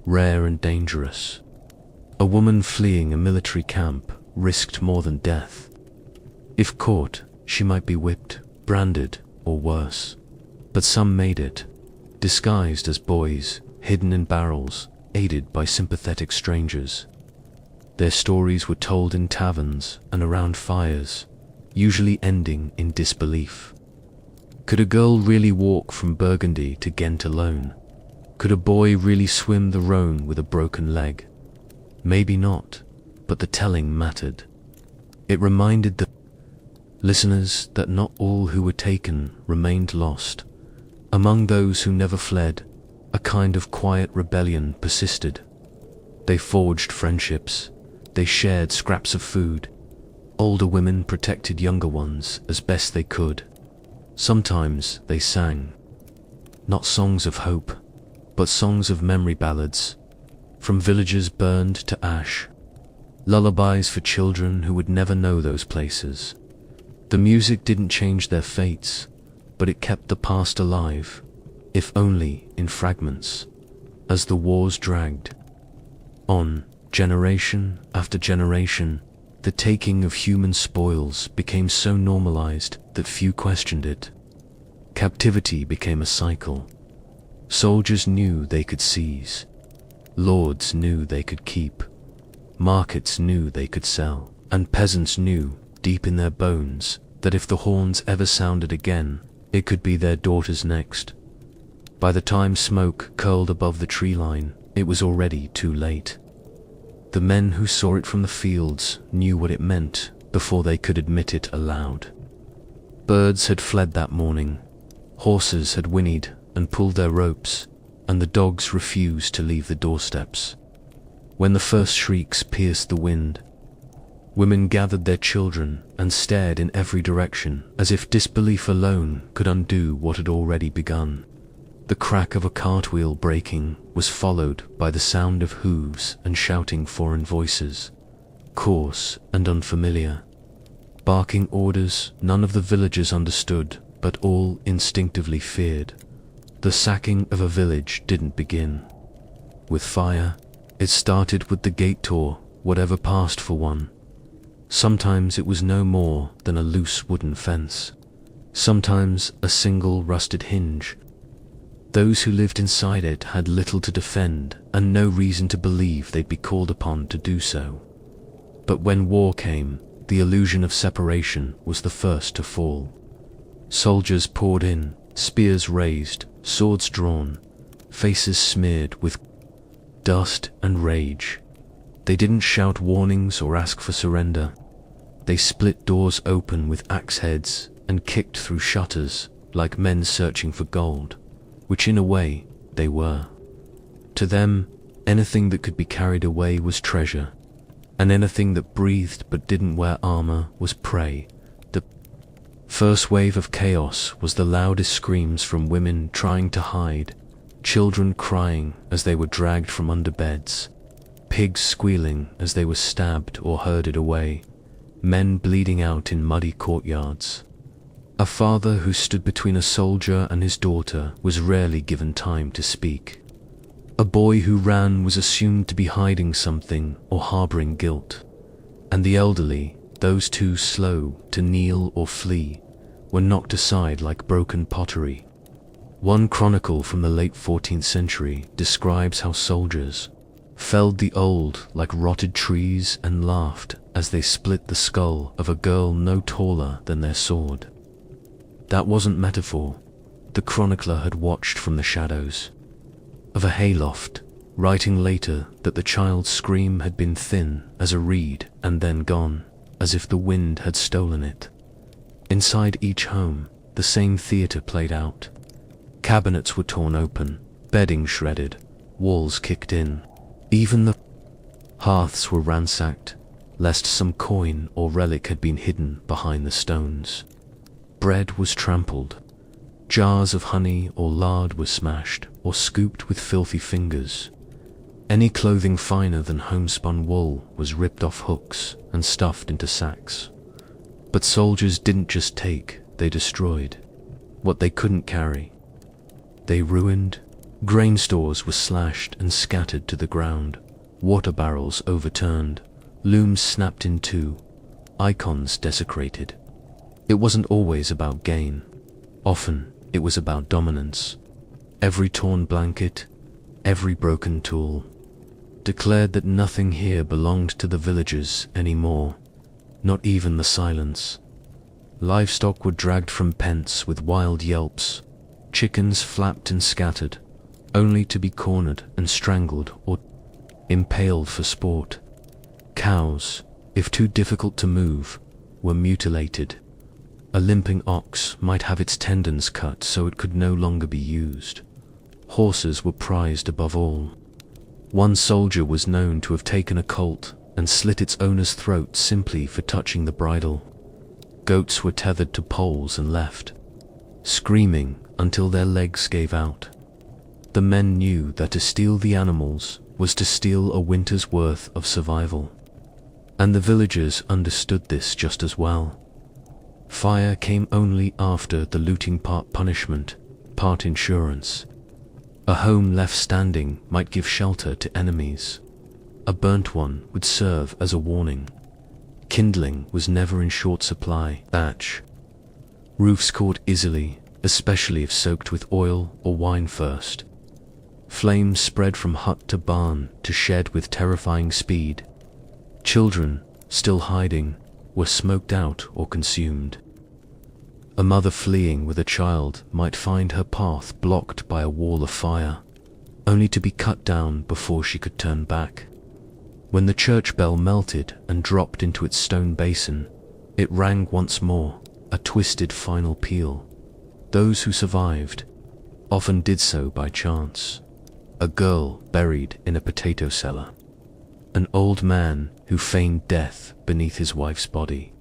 rare and dangerous. A woman fleeing a military camp risked more than death. If caught, she might be whipped, branded, or worse. But some made it, disguised as boys, hidden in barrels, aided by sympathetic strangers. Their stories were told in taverns and around fires, usually ending in disbelief. Could a girl really walk from Burgundy to Ghent alone? Could a boy really swim the Rhone with a broken leg? Maybe not, but the telling mattered. It reminded the listeners that not all who were taken remained lost. Among those who never fled, a kind of quiet rebellion persisted. They forged friendships, they shared scraps of food. Older women protected younger ones as best they could. Sometimes they sang, not songs of hope, but songs of memory ballads, from villages burned to ash, lullabies for children who would never know those places. The music didn't change their fates, but it kept the past alive, if only in fragments, as the wars dragged on. Generation after generation, the taking of human spoils became so normalized that few questioned it. Captivity became a cycle. Soldiers knew they could seize. Lords knew they could keep. Markets knew they could sell. And peasants knew, deep in their bones, that if the horns ever sounded again, it could be their daughters next. By the time smoke curled above the tree line, it was already too late. The men who saw it from the fields knew what it meant before they could admit it aloud. Birds had fled that morning, horses had whinnied and pulled their ropes, and the dogs refused to leave the doorsteps. When the first shrieks pierced the wind, women gathered their children and stared in every direction as if disbelief alone could undo what had already begun. The crack of a cartwheel breaking was followed by the sound of hooves and shouting foreign voices, coarse and unfamiliar. Barking orders none of the villagers understood, but all instinctively feared. The sacking of a village didn't begin with fire. It started with the gate tour, whatever passed for one. Sometimes it was no more than a loose wooden fence. Sometimes a single rusted hinge. Those who lived inside it had little to defend and no reason to believe they'd be called upon to do so. But when war came, the illusion of separation was the first to fall. Soldiers poured in, spears raised, swords drawn, faces smeared with dust and rage. They didn't shout warnings or ask for surrender. They split doors open with axe heads and kicked through shutters like men searching for gold, which in a way they were. To them, anything that could be carried away was treasure, and anything that breathed but didn't wear armor was prey. The first wave of chaos was the loudest screams from women trying to hide, children crying as they were dragged from under beds, pigs squealing as they were stabbed or herded away, men bleeding out in muddy courtyards. A father who stood between a soldier and his daughter was rarely given time to speak. A boy who ran was assumed to be hiding something or harboring guilt, and the elderly, those too slow to kneel or flee, were knocked aside like broken pottery. One chronicle from the late 14th century describes how soldiers felled the old like rotted trees and laughed as they split the skull of a girl no taller than their sword. That wasn't metaphor. The chronicler had watched from the shadows of a hayloft, writing later that the child's scream had been thin as a reed and then gone, as if the wind had stolen it. Inside each home, the same theater played out. Cabinets were torn open, bedding shredded, walls kicked in. Even the hearths were ransacked, lest some coin or relic had been hidden behind the stones. Bread was trampled. Jars of honey or lard were smashed or scooped with filthy fingers. Any clothing finer than homespun wool was ripped off hooks and stuffed into sacks. But soldiers didn't just take, they destroyed what they couldn't carry. They ruined. Grain stores were slashed and scattered to the ground, water barrels overturned, looms snapped in two, icons desecrated. It wasn't always about gain. Often, it was about dominance. Every torn blanket, every broken tool, declared that nothing here belonged to the villagers anymore, not even the silence. Livestock were dragged from pens with wild yelps. Chickens flapped and scattered. only to be cornered and strangled or impaled for sport. Cows, if too difficult to move, were mutilated. A limping ox might have its tendons cut so it could no longer be used. Horses were prized above all. One soldier was known to have taken a colt and slit its owner's throat simply for touching the bridle. Goats were tethered to poles and left, screaming until their legs gave out. The men knew that to steal the animals was to steal a winter's worth of survival, and the villagers understood this just as well. Fire came only after the looting, part punishment, part insurance. A home left standing might give shelter to enemies. A burnt one would serve as a warning. Kindling was never in short supply. Thatch. Roofs caught easily, especially if soaked with oil or wine first. Flames spread from hut to barn to shed with terrifying speed. Children, still hiding, were smoked out or consumed. A mother fleeing with a child might find her path blocked by a wall of fire, only to be cut down before she could turn back. When the church bell melted and dropped into its stone basin, it rang once more, a twisted final peal. Those who survived often did so by chance. A girl buried in a potato cellar. An old man who feigned death beneath his wife's body.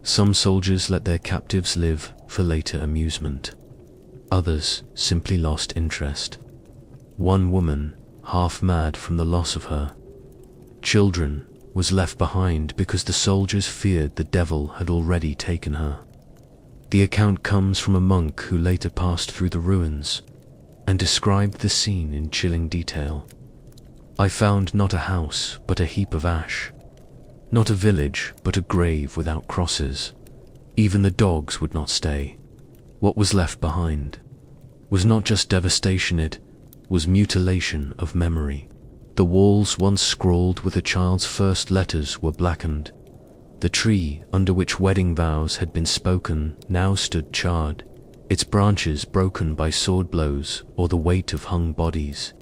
Some soldiers let their captives live for later amusement. Others simply lost interest. One woman, half mad from the loss of her children, was left behind because the soldiers feared the devil had already taken her. The account comes from a monk who later passed through the ruins and described the scene in chilling detail. I found not a house, but a heap of ash. Not a village, but a grave without crosses. Even the dogs would not stay. What was left behind was not just devastation, it was mutilation of memory. The walls once scrawled with a child's first letters were blackened. The tree under which wedding vows had been spoken now stood charred, its branches broken by sword blows or the weight of hung bodies.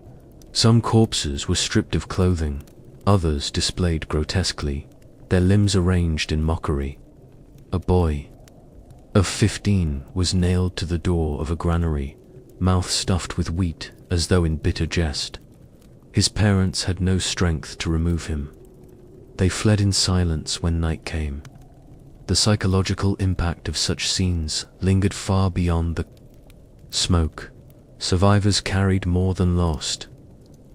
Some corpses were stripped of clothing, others displayed grotesquely, their limbs arranged in mockery. A boy of 15 was nailed to the door of a granary, mouth stuffed with wheat as though in bitter jest. His parents had no strength to remove him. They fled in silence when night came. The psychological impact of such scenes lingered far beyond the smoke. Survivors carried more than lost.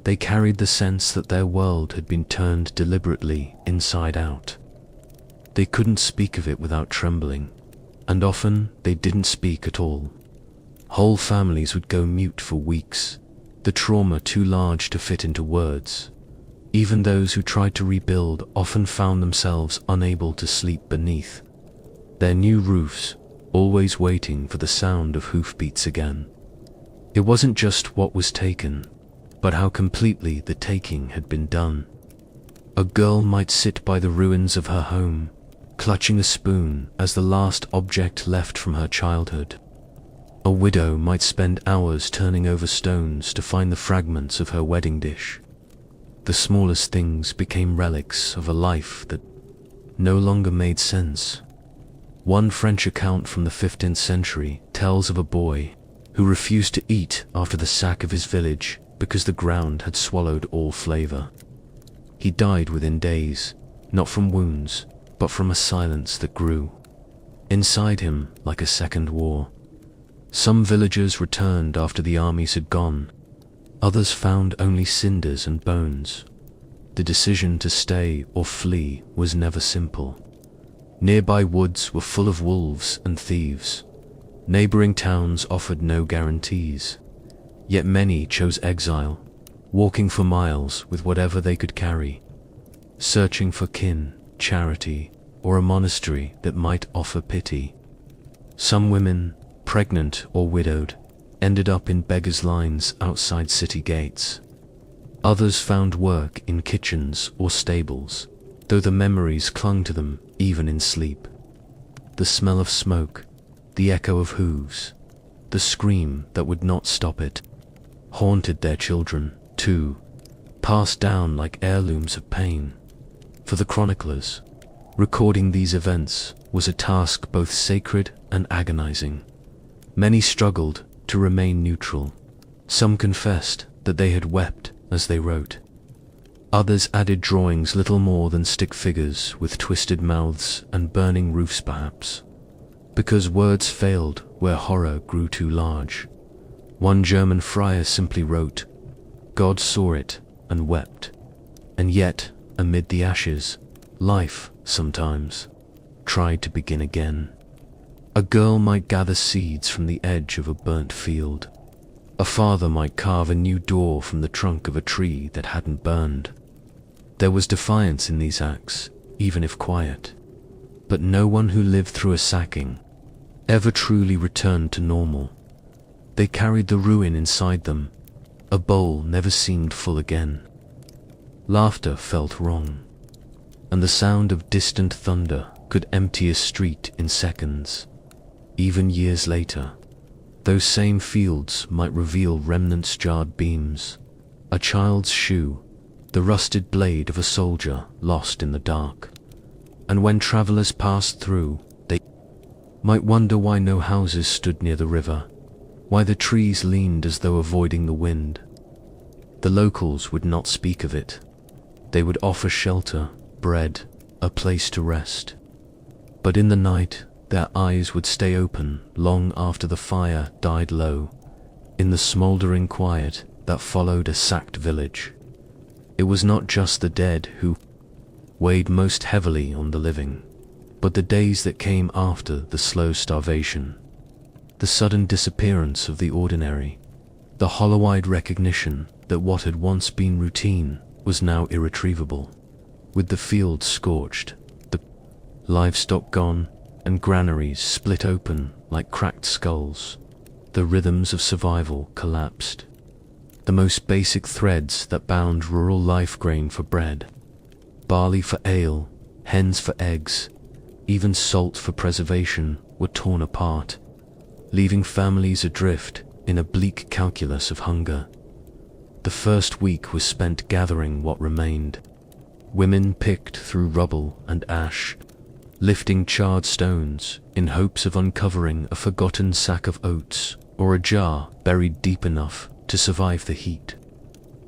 They carried the sense that their world had been turned deliberately inside out. They couldn't speak of it without trembling, and often they didn't speak at all. Whole families would go mute for weeks, the trauma too large to fit into words. Even those who tried to rebuild often found themselves unable to sleep beneath their new roofs, always waiting for the sound of hoofbeats again. It wasn't just what was taken, but how completely the taking had been done. A girl might sit by the ruins of her home, clutching a spoon as the last object left from her childhood. A widow might spend hours turning over stones to find the fragments of her wedding dish. The smallest things became relics of a life that no longer made sense. One French account from the 15th century tells of a boy who refused to eat after the sack of his village because the ground had swallowed all flavor. He died within days, not from wounds, but from a silence that grew inside him like a second war. Some villagers returned after the armies had gone. Others found only cinders and bones. The decision to stay or flee was never simple. Nearby woods were full of wolves and thieves. Neighboring towns offered no guarantees. Yet many chose exile, walking for miles with whatever they could carry, searching for kin, charity, or a monastery that might offer pity. Some women, pregnant or widowed, ended up in beggars' lines outside city gates. Others found work in kitchens or stables, though the memories clung to them even in sleep. The smell of smoke, the echo of hooves, the scream that would not stop it. haunted their children, too, passed down like heirlooms of pain. For the chroniclers, recording these events was a task both sacred and agonizing. Many struggled to remain neutral. Some confessed that they had wept as they wrote. Others added drawings little more than stick figures with twisted mouths and burning roofs perhaps, because words failed where horror grew too large. One German friar simply wrote, "God saw it and wept." And yet, amid the ashes, life, sometimes, tried to begin again. A girl might gather seeds from the edge of a burnt field. A father might carve a new door from the trunk of a tree that hadn't burned. There was defiance in these acts, even if quiet. But no one who lived through a sacking ever truly returned to normal. They carried the ruin inside them. A bowl never seemed full again. Laughter felt wrong, and the sound of distant thunder could empty a street in seconds. Even years later, those same fields might reveal remnants, jarred beams, a child's shoe, the rusted blade of a soldier lost in the dark. And when travelers passed through, they might wonder why no houses stood near the river, why the trees leaned as though avoiding the wind. The locals would not speak of it. They would offer shelter, bread, a place to rest. But in the night, their eyes would stay open long after the fire died low, in the smouldering quiet that followed a sacked village. It was not just the dead who weighed most heavily on the living, but the days that came after the slow starvation, the sudden disappearance of the ordinary, the hollow-eyed recognition that what had once been routine was now irretrievable. With the fields scorched, the livestock gone, and granaries split open like cracked skulls, the rhythms of survival collapsed. The most basic threads that bound rural life, grain for bread, barley for ale, hens for eggs, even salt for preservation, were torn apart, leaving families adrift in a bleak calculus of hunger. The first week was spent gathering what remained. Women picked through rubble and ash, lifting charred stones in hopes of uncovering a forgotten sack of oats or a jar buried deep enough to survive the heat.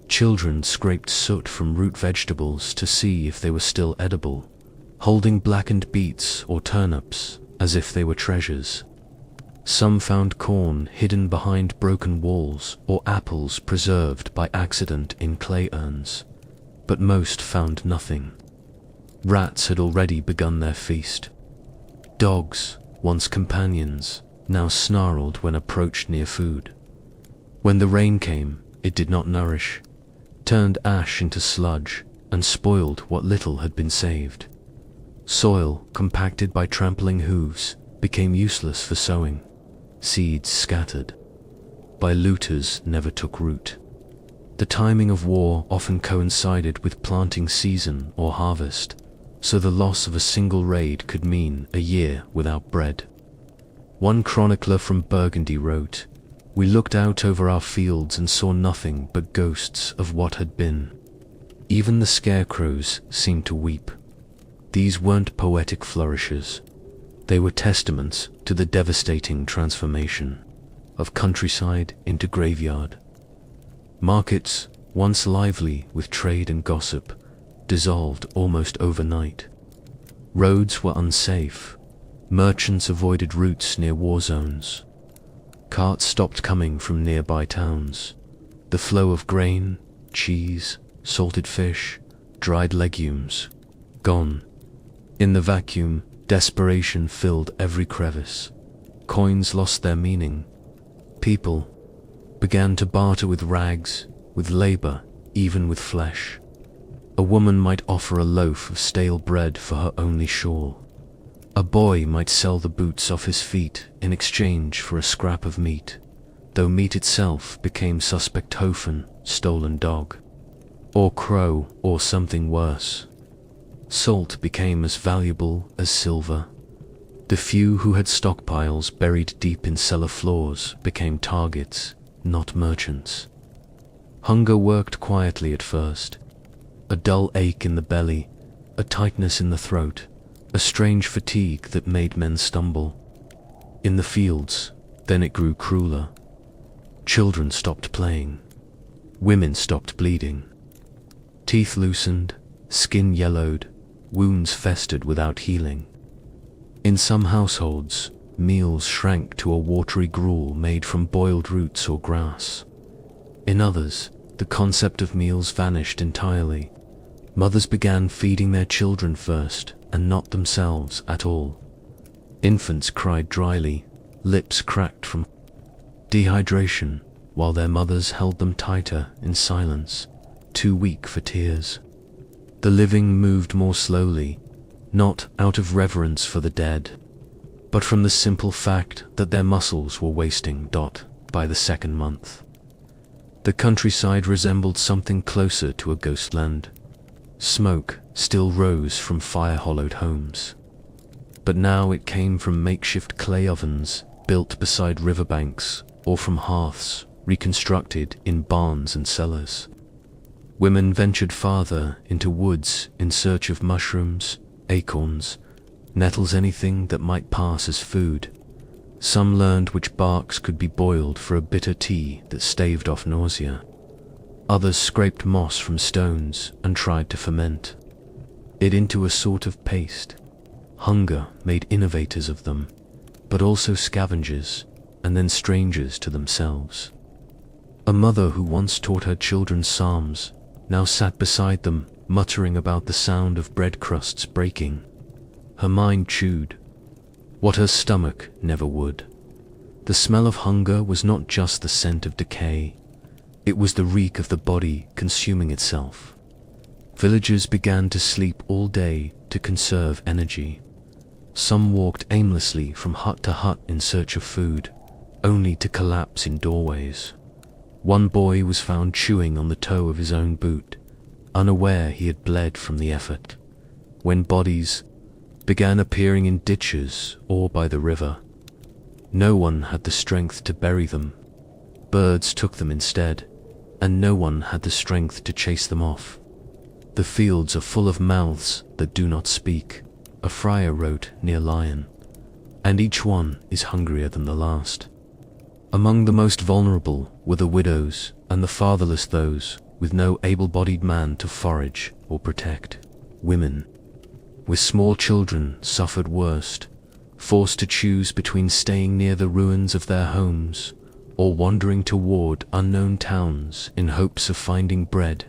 Children scraped soot from root vegetables to see if they were still edible, holding blackened beets or turnips as if they were treasures. Some found corn hidden behind broken walls or apples preserved by accident in clay urns, but most found nothing. Rats had already begun their feast. Dogs, once companions, now snarled when approached near food. When the rain came, it did not nourish, turned ash into sludge, and spoiled what little had been saved. Soil, compacted by trampling hooves, became useless for sowing. Seeds scattered by looters never took root. The timing of war often coincided with planting season or harvest, so the loss of a single raid could mean a year without bread. One chronicler from Burgundy wrote, "We looked out over our fields and saw nothing but ghosts of what had been. Even the scarecrows seemed to weep." These weren't poetic flourishes. They were testaments to the devastating transformation of countryside into graveyard. Markets, once lively with trade and gossip, dissolved almost overnight. Roads were unsafe. Merchants avoided routes near war zones. Carts stopped coming from nearby towns. The flow of grain, cheese, salted fish, dried legumes, gone. In the vacuum, desperation filled every crevice. Coins lost their meaning. People began to barter with rags, with labor, even with flesh. A woman might offer a loaf of stale bread for her only shawl. A boy might sell the boots off his feet in exchange for a scrap of meat, though meat itself became suspect tofu, stolen dog, or crow, or something worse. Salt became as valuable as silver. The few who had stockpiles buried deep in cellar floors became targets, not merchants. Hunger worked quietly at first. A dull ache in the belly, a tightness in the throat, a strange fatigue that made men stumble. In the fields, then it grew crueler. Children stopped playing. Women stopped bleeding. Teeth loosened, skin yellowed, wounds festered without healing. In some households, meals shrank to a watery gruel made from boiled roots or grass. In others, the concept of meals vanished entirely. Mothers began feeding their children first, and not themselves at all. Infants cried dryly, lips cracked from dehydration, while their mothers held them tighter in silence, too weak for tears. The living moved more slowly, not out of reverence for the dead, but from the simple fact that their muscles were wasting. By the second month, the countryside resembled something closer to a ghost land. Smoke still rose from fire-hollowed homes, but now it came from makeshift clay ovens built beside riverbanks or from hearths reconstructed in barns and cellars. Women ventured farther into woods in search of mushrooms, acorns, nettles, anything that might pass as food. Some learned which barks could be boiled for a bitter tea that staved off nausea. Others scraped moss from stones and tried to ferment it into a sort of paste. Hunger made innovators of them, but also scavengers, and then strangers to themselves. A mother who once taught her children psalms now sat beside them, muttering about the sound of bread crusts breaking. Her mind chewed what her stomach never would. The smell of hunger was not just the scent of decay, it was the reek of the body consuming itself. Villagers began to sleep all day to conserve energy. Some walked aimlessly from hut to hut in search of food, only to collapse in doorways. One boy was found chewing on the toe of his own boot, unaware he had bled from the effort. When bodies began appearing in ditches or by the river, no one had the strength to bury them. Birds took them instead, and no one had the strength to chase them off. The fields are full of mouths that do not speak, a friar wrote near Lyon, and each one is hungrier than the last. Among the most vulnerable were the widows and the fatherless, those with no able-bodied man to forage or protect. Women with small children suffered worst, forced to choose between staying near the ruins of their homes or wandering toward unknown towns in hopes of finding bread.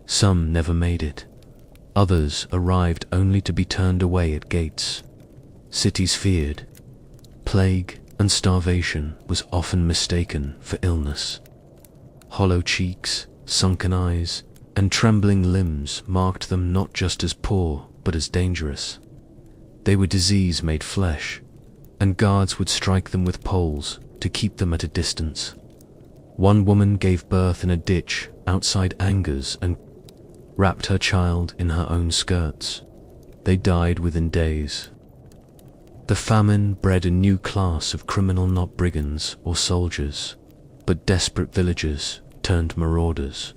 Some never made it. Others arrived only to be turned away at gates. Cities feared. Plague and starvation was often mistaken for illness. Hollow cheeks, sunken eyes, and trembling limbs marked them not just as poor, but as dangerous. They were disease made flesh, and guards would strike them with poles to keep them at a distance. One woman gave birth in a ditch outside Angers and wrapped her child in her own skirts. They died within days. The famine bred a new class of criminal, not brigands or soldiers, but desperate villagers turned marauders.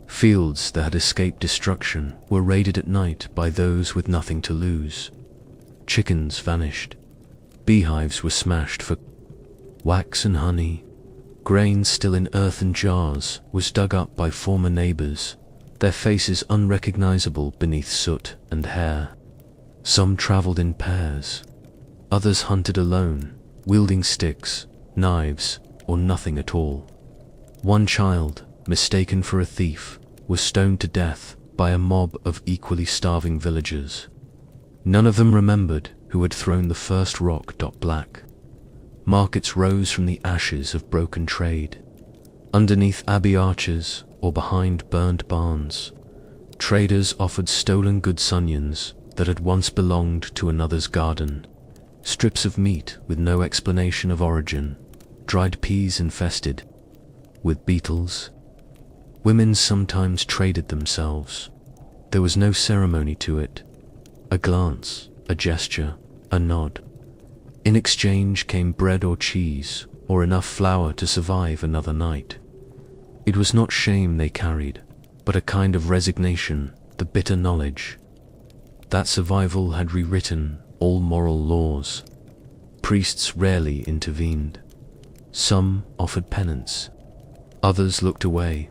Fields that had escaped destruction were raided at night by those with nothing to lose. Chickens vanished. Beehives were smashed for wax and honey. Grain still in earthen jars was dug up by former neighbors, their faces unrecognizable beneath soot and hair. Some traveled in pairs. Others hunted alone, wielding sticks, knives, or nothing at all. One child, mistaken for a thief, was stoned to death by a mob of equally starving villagers. None of them remembered who had thrown the first rock. Black markets rose from the ashes of broken trade. Underneath abbey arches or behind burned barns, traders offered stolen goods, onions that had once belonged to another's garden, strips of meat with no explanation of origin, dried peas infested with beetles. Women sometimes traded themselves. There was no ceremony to it. A glance, a gesture, a nod. In exchange came bread or cheese, or enough flour to survive another night. It was not shame they carried, but a kind of resignation, the bitter knowledge that survival had rewritten all moral laws. Priests rarely intervened. Some offered penance. Others looked away.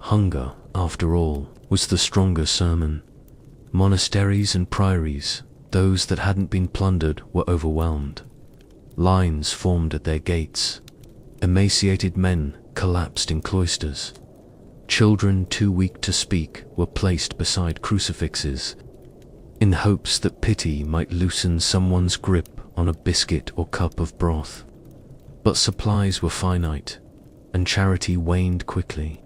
Hunger, after all, was the stronger sermon. Monasteries and priories, those that hadn't been plundered, were overwhelmed. Lines formed at their gates. Emaciated men collapsed in cloisters. Children too weak to speak were placed beside crucifixes, in hopes that pity might loosen someone's grip on a biscuit or cup of broth. But supplies were finite, and charity waned quickly.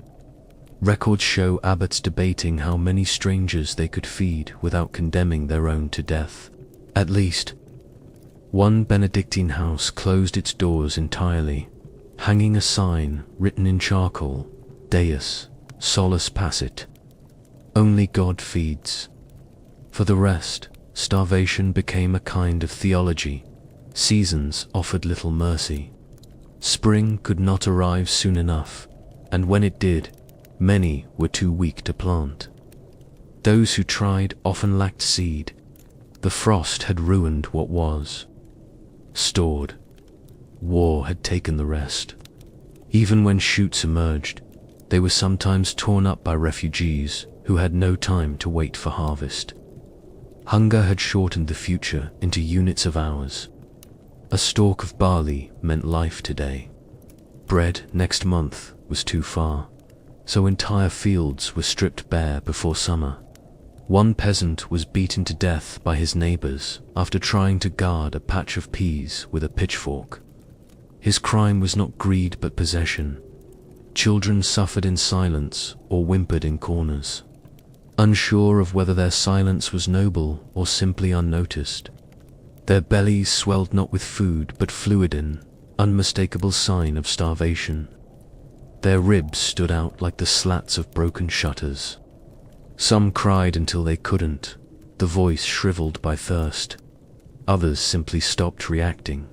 Records show abbots debating how many strangers they could feed without condemning their own to death. At least, one Benedictine house closed its doors entirely, hanging a sign written in charcoal, Deus, solus passit. Only God feeds. For the rest, starvation became a kind of theology. Seasons offered little mercy. Spring could not arrive soon enough, and when it did, many were too weak to plant. Those who tried often lacked seed. The frost had ruined what was stored. War had taken the rest. Even when shoots emerged, they were sometimes torn up by refugees who had no time to wait for harvest. Hunger had shortened the future into units of hours. A stalk of barley meant life today. Bread next month was too far, so entire fields were stripped bare before summer. One peasant was beaten to death by his neighbors after trying to guard a patch of peas with a pitchfork. His crime was not greed but possession. Children suffered in silence or whimpered in corners, unsure of whether their silence was noble or simply unnoticed. Their bellies swelled not with food but fluidin, unmistakable sign of starvation. Their ribs stood out like the slats of broken shutters. Some cried until they couldn't, the voice shriveled by thirst. Others simply stopped reacting.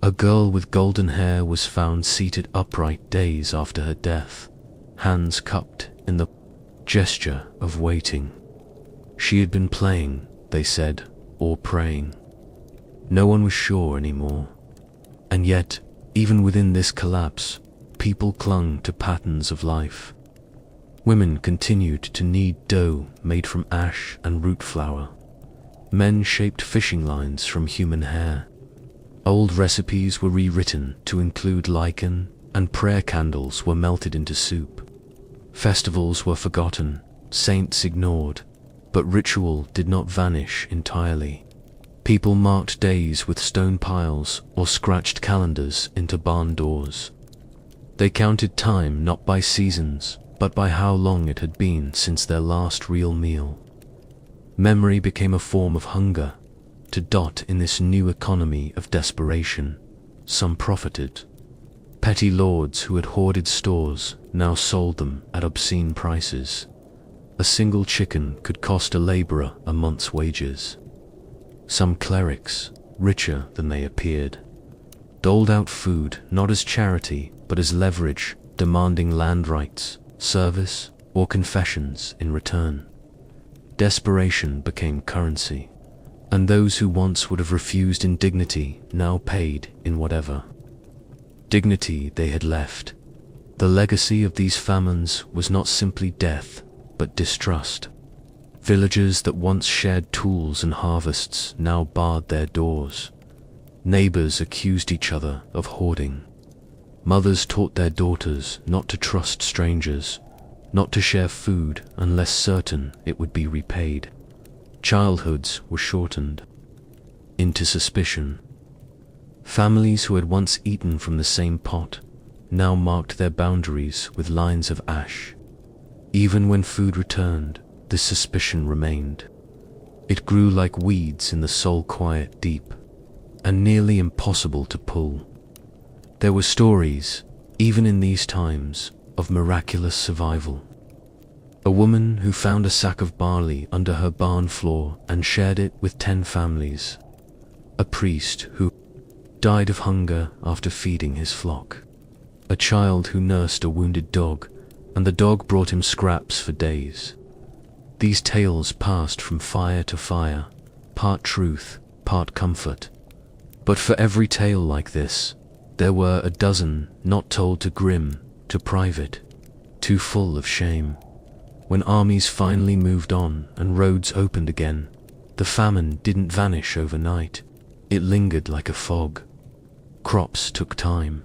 A girl with golden hair was found seated upright days after her death, hands cupped in the gesture of waiting. She had been playing, they said, or praying. No one was sure anymore. And yet, even within this collapse, people clung to patterns of life. Women continued to knead dough made from ash and root flour. Men shaped fishing lines from human hair. Old recipes were rewritten to include lichen, and prayer candles were melted into soup. Festivals were forgotten, saints ignored, but ritual did not vanish entirely. People marked days with stone piles or scratched calendars into barn doors. They counted time not by seasons, but by how long it had been since their last real meal. Memory became a form of hunger, to dot in this new economy of desperation. Some profited. Petty lords who had hoarded stores now sold them at obscene prices. A single chicken could cost a laborer a month's wages. Some clerics, richer than they appeared, doled out food not as charity but as leverage, demanding land rights, service, or confessions in return. Desperation became currency, and those who once would have refused in dignity now paid in whatever dignity they had left. The legacy of these famines was not simply death, but distrust. Villagers that once shared tools and harvests now barred their doors. Neighbors accused each other of hoarding. Mothers taught their daughters not to trust strangers, not to share food unless certain it would be repaid. Childhoods were shortened into suspicion. Families who had once eaten from the same pot now marked their boundaries with lines of ash. Even when food returned, this suspicion remained. It grew like weeds in the soul-quiet deep, and nearly impossible to pull. There were stories, even in these times, of miraculous survival. A woman who found a sack of barley under her barn floor and shared it with 10 families. A priest who died of hunger after feeding his flock. a child who nursed a wounded dog, and the dog brought him scraps for days. These tales passed from fire to fire, part truth, part comfort. But for every tale like this, there were a dozen not told too grim, too private, too full of shame. When armies finally moved on and roads opened again, the famine didn't vanish overnight. It lingered like a fog. Crops took time.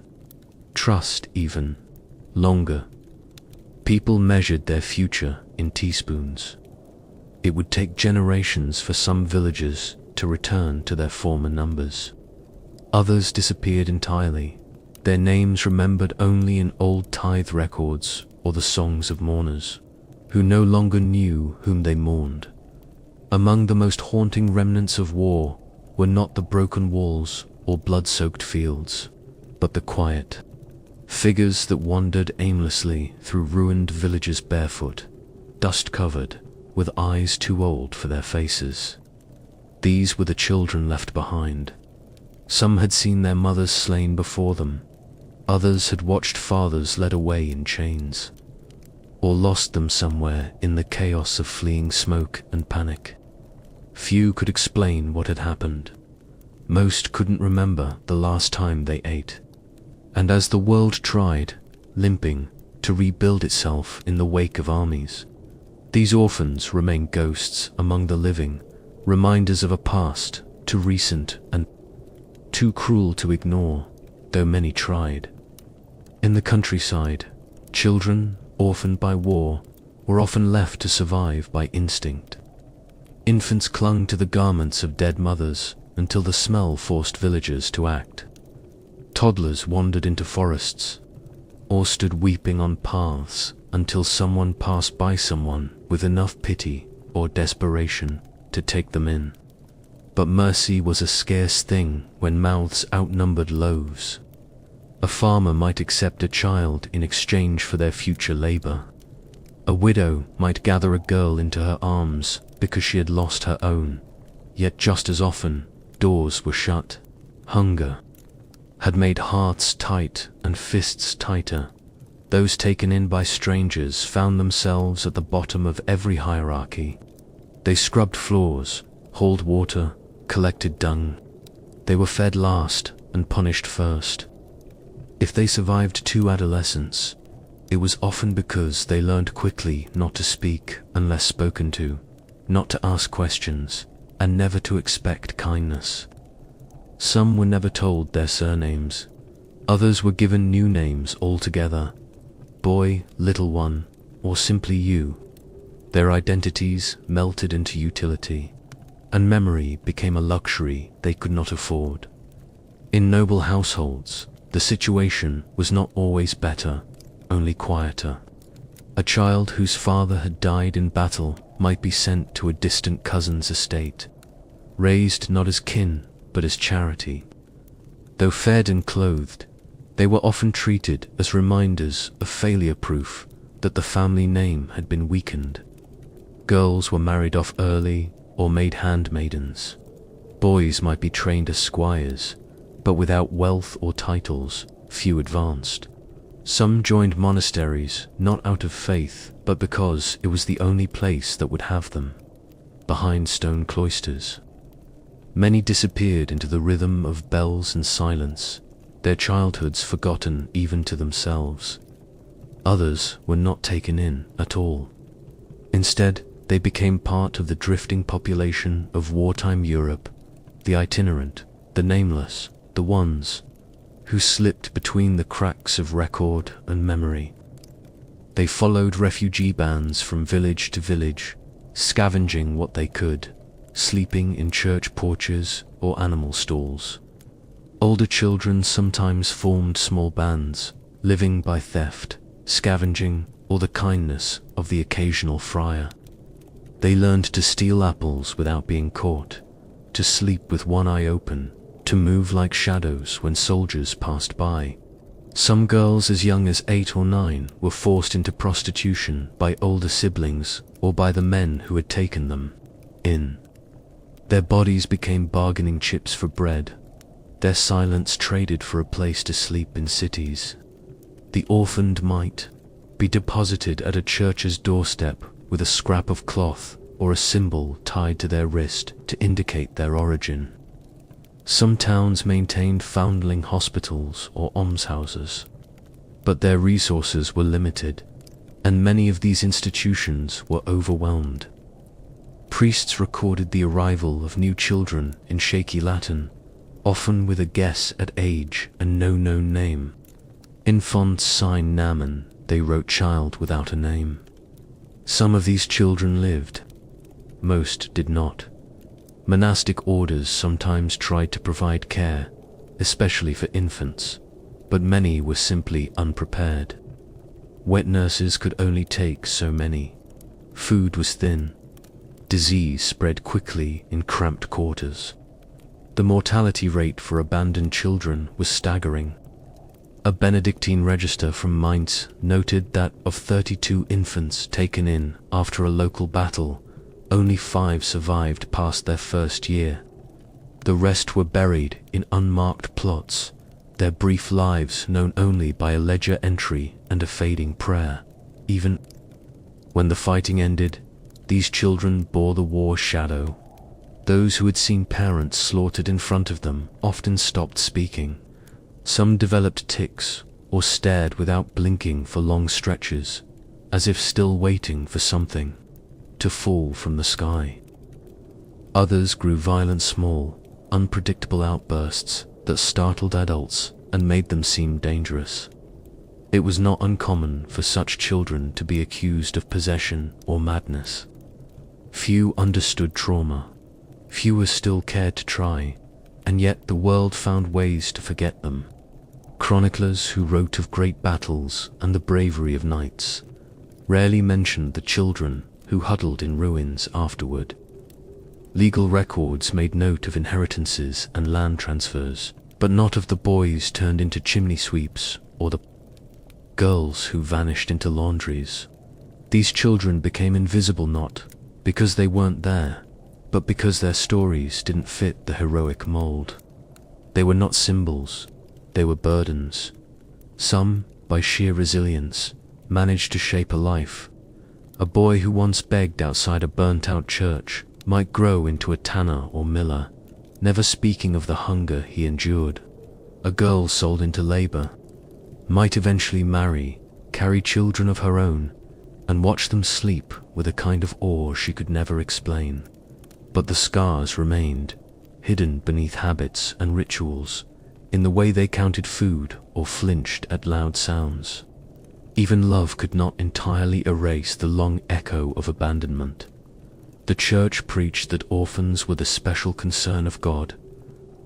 Trust even longer. People measured their future in teaspoons. It would take generations for some villagers to return to their former numbers. Others disappeared entirely, their names remembered only in old tithe records or the songs of mourners, who no longer knew whom they mourned. Among the most haunting remnants of war were not the broken walls or blood-soaked fields, but the quiet figures that wandered aimlessly through ruined villages barefoot, dust-covered, with eyes too old for their faces. These were the children left behind. Some had seen their mothers slain before them. Others had watched fathers led away in chains, or lost them somewhere in the chaos of fleeing smoke and panic. Few could explain what had happened. Most couldn't remember the last time they ate. And as the world tried, limping, to rebuild itself in the wake of armies, these orphans remained ghosts among the living, reminders of a past too recent and too cruel to ignore, though many tried. In the countryside, children, orphaned by war, were often left to survive by instinct. Infants clung to the garments of dead mothers until the smell forced villagers to act. Toddlers wandered into forests, or stood weeping on paths until someone passed by someone with enough pity or desperation to take them in. But mercy was a scarce thing when mouths outnumbered loaves. A farmer might accept a child in exchange for their future labor. A widow might gather a girl into her arms because she had lost her own. Yet just as often, doors were shut. Hunger had made hearts tight and fists tighter. Those taken in by strangers found themselves at the bottom of every hierarchy. They scrubbed floors, hauled water, collected dung. They were fed last and punished first. If they survived 2 adolescents, it was often because they learned quickly not to speak unless spoken to, not to ask questions, and never to expect kindness. Some were never told their surnames. Others were given new names altogether: boy, little one, or simply you. Their identities melted into utility, and memory became a luxury they could not afford. In noble households, the situation was not always better, only quieter. A child whose father had died in battle might be sent to a distant cousin's estate, raised not as kin, but as charity. Though fed and clothed, they were often treated as reminders of failure proof that the family name had been weakened. Girls were married off early or made handmaidens. Boys might be trained as squires, but without wealth or titles, few advanced. Some joined monasteries not out of faith, but because it was the only place that would have them, behind stone cloisters. Many disappeared into the rhythm of bells and silence, their childhoods forgotten even to themselves. Others were not taken in at all. Instead, they became part of the drifting population of wartime Europe, the itinerant, the nameless, the ones who slipped between the cracks of record and memory. They followed refugee bands from village to village, scavenging what they could, sleeping in church porches or animal stalls. Older children sometimes formed small bands, living by theft, scavenging, or the kindness of the occasional friar. They learned to steal apples without being caught, to sleep with one eye open, to move like shadows when soldiers passed by. Some girls as young as 8 or 9 were forced into prostitution by older siblings or by the men who had taken them in. Their bodies became bargaining chips for bread, their silence traded for a place to sleep in cities. The orphaned might be deposited at a church's doorstep with a scrap of cloth or a symbol tied to their wrist to indicate their origin. Some towns maintained foundling hospitals or almshouses, but their resources were limited, and many of these institutions were overwhelmed. Priests recorded the arrival of new children in shaky Latin, often with a guess at age and no known name. Infant sine nomen, they wrote child without a name. Some of these children lived. Most did not. Monastic orders sometimes tried to provide care, especially for infants, but many were simply unprepared. Wet nurses could only take so many. Food was thin. Disease spread quickly in cramped quarters. The mortality rate for abandoned children was staggering. A Benedictine register from Mainz noted that of 32 infants taken in after a local battle, only 5 survived past their first year. The rest were buried in unmarked plots, their brief lives known only by a ledger entry and a fading prayer. Even when the fighting ended, these children bore the war's shadow. Those who had seen parents slaughtered in front of them often stopped speaking. Some developed tics or stared without blinking for long stretches, as if still waiting for something to fall from the sky. Others grew violent, small, unpredictable outbursts that startled adults and made them seem dangerous. It was not uncommon for such children to be accused of possession or madness. Few understood trauma. Fewer still cared to try, and yet the world found ways to forget them. Chroniclers who wrote of great battles and the bravery of knights rarely mentioned the children who huddled in ruins afterward. Legal records made note of inheritances and land transfers, but not of the boys turned into chimney sweeps or the girls who vanished into laundries. These children became invisible not because they weren't there, but because their stories didn't fit the heroic mold. They were not symbols, they were burdens. Some, by sheer resilience, managed to shape a life. A boy who once begged outside a burnt-out church might grow into a tanner or miller, never speaking of the hunger he endured. A girl sold into labor might eventually marry, carry children of her own, and watch them sleep with a kind of awe she could never explain. But the scars remained, hidden beneath habits and rituals, in the way they counted food or flinched at loud sounds. Even love could not entirely erase the long echo of abandonment. The church preached that orphans were the special concern of God.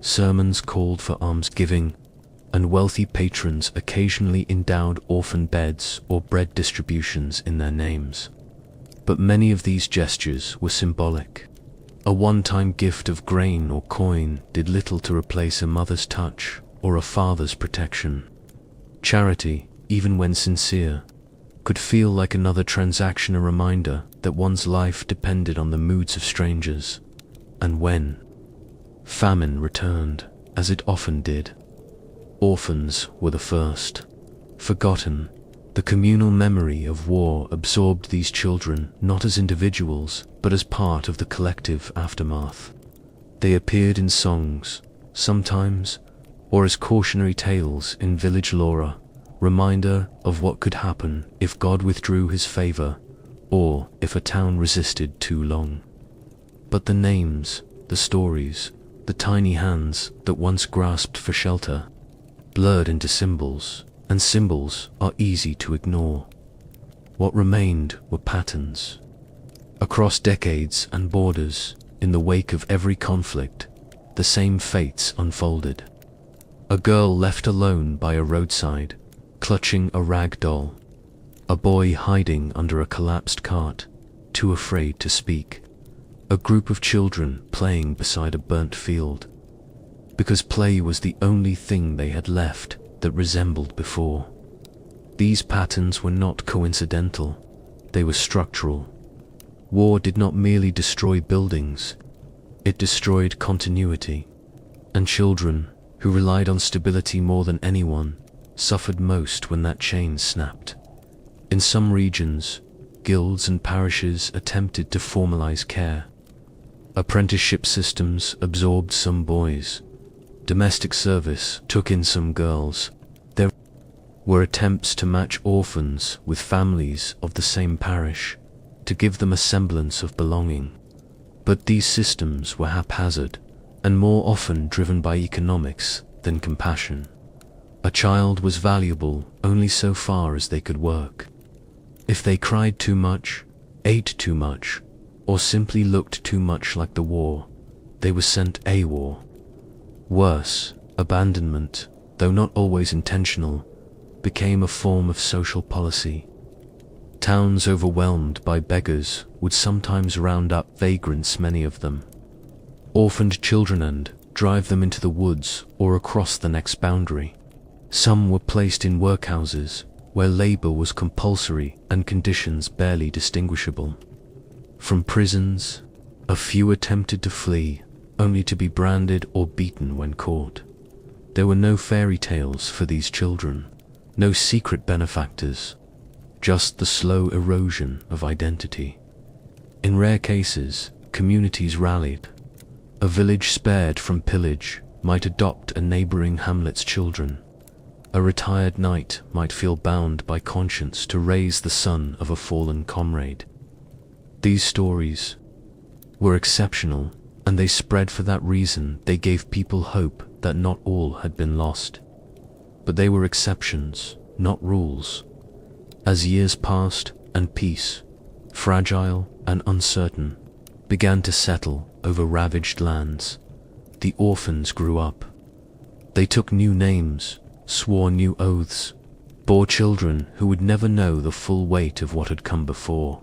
Sermons called for almsgiving, and wealthy patrons occasionally endowed orphan beds or bread distributions in their names. But many of these gestures were symbolic. A one-time gift of grain or coin did little to replace a mother's touch or a father's protection. Charity, even when sincere, could feel like another transaction, a reminder that one's life depended on the moods of strangers. And when famine returned, as it often did, orphans were the first. Forgotten, the communal memory of war absorbed these children not as individuals, but as part of the collective aftermath. They appeared in songs, sometimes, or as cautionary tales in village lore, reminder of what could happen if God withdrew his favor, or if a town resisted too long. But the names, the stories, the tiny hands that once grasped for shelter, blurred into symbols, and symbols are easy to ignore. What remained were patterns. Across decades and borders, in the wake of every conflict, the same fates unfolded. A girl left alone by a roadside, clutching a rag doll. A boy hiding under a collapsed cart, too afraid to speak. A group of children playing beside a burnt field, because play was the only thing they had left that resembled before. These patterns were not coincidental, they were structural. War did not merely destroy buildings, it destroyed continuity, and children, who relied on stability more than anyone, suffered most when that chain snapped. In some regions, guilds and parishes attempted to formalize care. Apprenticeship systems absorbed some boys. Domestic service took in some girls. There were attempts to match orphans with families of the same parish, to give them a semblance of belonging. But these systems were haphazard, and more often driven by economics than compassion. A child was valuable only so far as they could work. If they cried too much, ate too much, or simply looked too much like the war, they were sent AWOL. Worse, abandonment, though not always intentional, became a form of social policy. Towns overwhelmed by beggars would sometimes round up vagrants, many of them, orphaned children, and drive them into the woods or across the next boundary. Some were placed in workhouses where labor was compulsory and conditions barely distinguishable. From prisons, a few attempted to flee, only to be branded or beaten when caught. There were no fairy tales for these children, no secret benefactors, just the slow erosion of identity. In rare cases, communities rallied. A village spared from pillage might adopt a neighboring hamlet's children. A retired knight might feel bound by conscience to raise the son of a fallen comrade. These stories were exceptional, and they spread for that reason. They gave people hope that not all had been lost. But they were exceptions, not rules. As years passed and peace, fragile and uncertain, began to settle over ravaged lands, the orphans grew up. They took new names, swore new oaths, bore children who would never know the full weight of what had come before.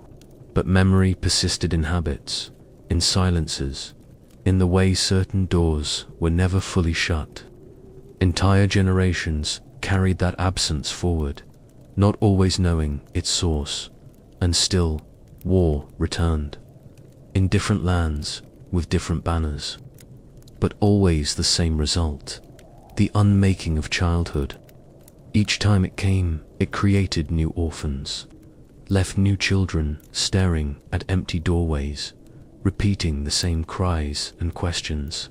But memory persisted in habits, in silences, in the way certain doors were never fully shut. Entire generations carried that absence forward, not always knowing its source, and still, war returned. In different lands, with different banners. But always the same result, the unmaking of childhood. Each time it came, it created new orphans, left new children staring at empty doorways, repeating the same cries and questions.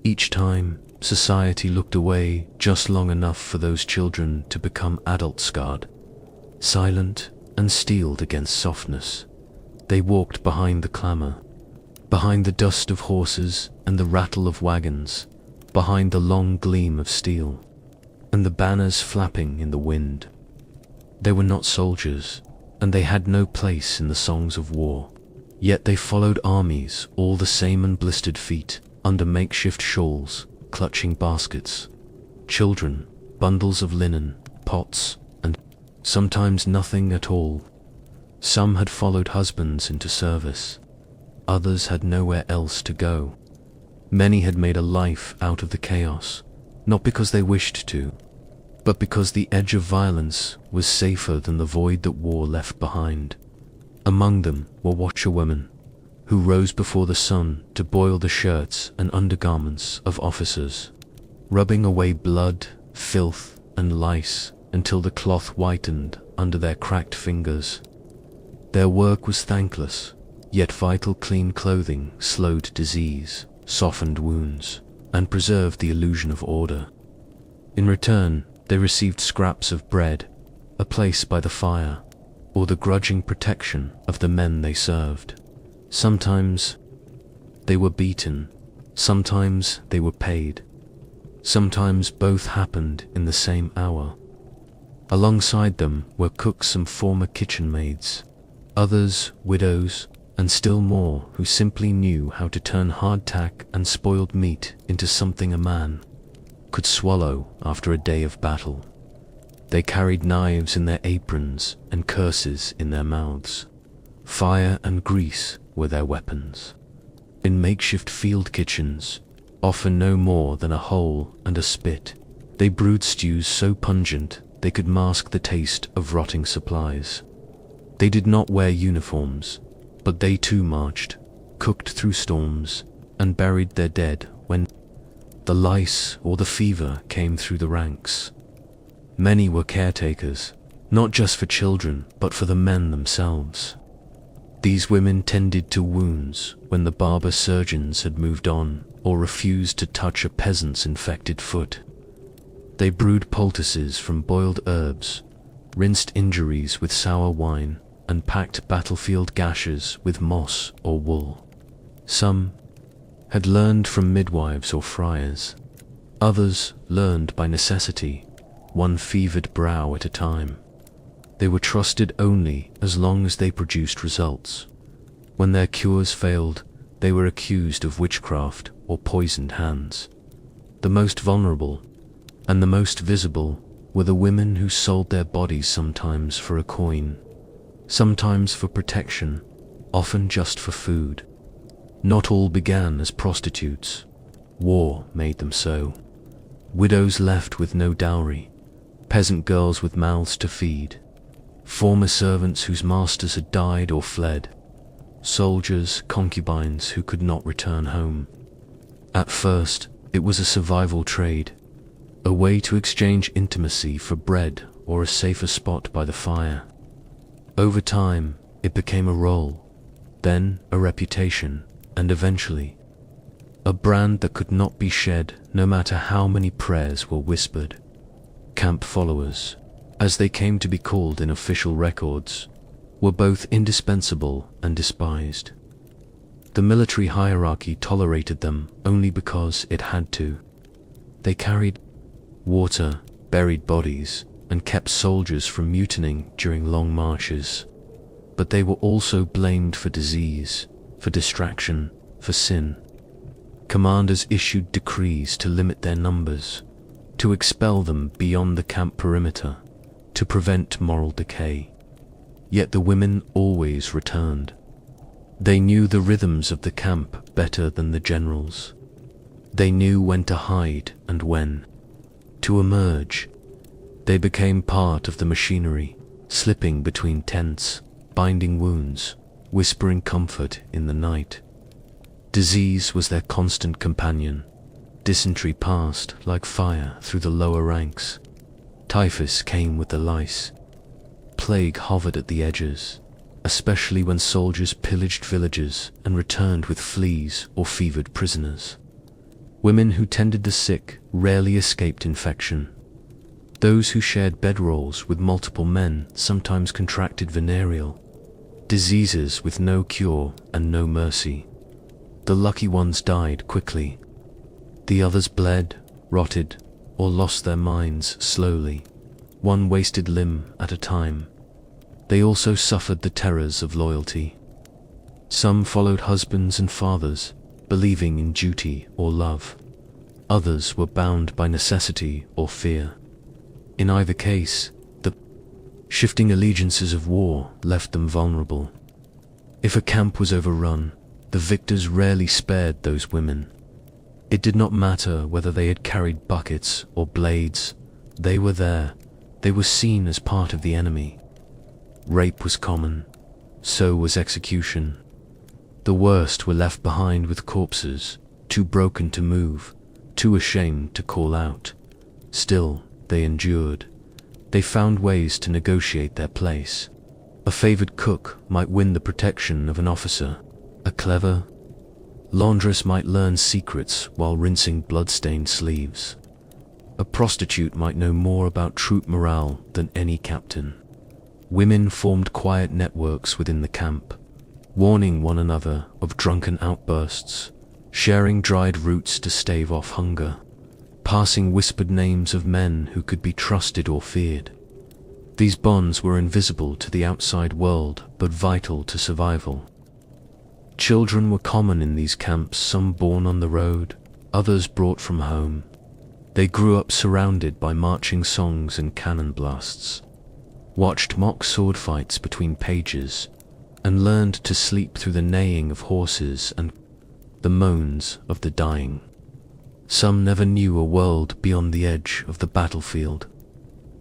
Each time, society looked away just long enough for those children to become adult-scarred, silent and steeled against softness. They walked behind the clamor, behind the dust of horses and the rattle of wagons, behind the long gleam of steel, and the banners flapping in the wind. They were not soldiers, and they had no place in the songs of war. Yet they followed armies, all the same, and blistered feet, under makeshift shawls, clutching baskets. Children, bundles of linen, pots, and sometimes nothing at all. Some had followed husbands into service. Others had nowhere else to go. Many had made a life out of the chaos, not because they wished to, but because the edge of violence was safer than the void that war left behind. Among them were watcherwomen, who rose before the sun to boil the shirts and undergarments of officers, rubbing away blood, filth, and lice until the cloth whitened under their cracked fingers. Their work was thankless, yet vital. Clean clothing slowed disease, softened wounds, and preserved the illusion of order. In return, they received scraps of bread, a place by the fire, or the grudging protection of the men they served. Sometimes they were beaten, sometimes they were paid, sometimes both happened in the same hour. Alongside them were cooks and former kitchen maids, others widows, and still more who simply knew how to turn hardtack and spoiled meat into something a man could swallow after a day of battle. They carried knives in their aprons and curses in their mouths. Fire and grease were their weapons. In makeshift field kitchens, often no more than a hole and a spit, they brewed stews so pungent they could mask the taste of rotting supplies. They did not wear uniforms, but they too marched, cooked through storms, and buried their dead when the lice or the fever came through the ranks. Many were caretakers, not just for children, but for the men themselves. These women tended to wounds when the barber surgeons had moved on or refused to touch a peasant's infected foot. They brewed poultices from boiled herbs, rinsed injuries with sour wine, and packed battlefield gashes with moss or wool. Some had learned from midwives or friars. Others learned by necessity, one fevered brow at a time. They were trusted only as long as they produced results. When their cures failed, they were accused of witchcraft or poisoned hands. The most vulnerable and the most visible were the women who sold their bodies, sometimes for a coin, sometimes for protection, often just for food. Not all began as prostitutes. War made them so. Widows left with no dowry, peasant girls with mouths to feed, former servants whose masters had died or fled, soldiers, concubines who could not return home. At first, it was a survival trade, a way to exchange intimacy for bread or a safer spot by the fire. Over time, it became a role, then a reputation, and eventually, a brand that could not be shed no matter how many prayers were whispered. Camp followers, as they came to be called in official records, were both indispensable and despised. The military hierarchy tolerated them only because it had to. They carried water, buried bodies, and kept soldiers from mutinying during long marches. But they were also blamed for disease, for distraction, for sin. Commanders issued decrees to limit their numbers, to expel them beyond the camp perimeter, to prevent moral decay. Yet the women always returned. They knew the rhythms of the camp better than the generals. They knew when to hide and when to emerge. They became part of the machinery, slipping between tents, binding wounds, whispering comfort in the night. Disease was their constant companion. Dysentery passed like fire through the lower ranks. Typhus came with the lice. Plague hovered at the edges, especially when soldiers pillaged villages and returned with fleas or fevered prisoners. Women who tended the sick rarely escaped infection. Those who shared bedrolls with multiple men sometimes contracted venereal diseases with no cure and no mercy. The lucky ones died quickly. The others bled, rotted, or lost their minds slowly, one wasted limb at a time. They also suffered the terrors of loyalty. Some followed husbands and fathers, believing in duty or love. Others were bound by necessity or fear. In either case, the shifting allegiances of war left them vulnerable. If a camp was overrun, the victors rarely spared those women. It did not matter whether they had carried buckets or blades. They were there. They were seen as part of the enemy. Rape was common. So was execution. The worst were left behind with corpses, too broken to move, too ashamed to call out. Still, they endured. They found ways to negotiate their place. A favored cook might win the protection of an officer. A clever laundress might learn secrets while rinsing blood-stained sleeves. A prostitute might know more about troop morale than any captain. Women formed quiet networks within the camp, warning one another of drunken outbursts, sharing dried roots to stave off hunger, passing whispered names of men who could be trusted or feared. These bonds were invisible to the outside world, but vital to survival. Children were common in these camps, some born on the road, others brought from home. They grew up surrounded by marching songs and cannon blasts, watched mock sword fights between pages, and learned to sleep through the neighing of horses and the moans of the dying. Some never knew a world beyond the edge of the battlefield.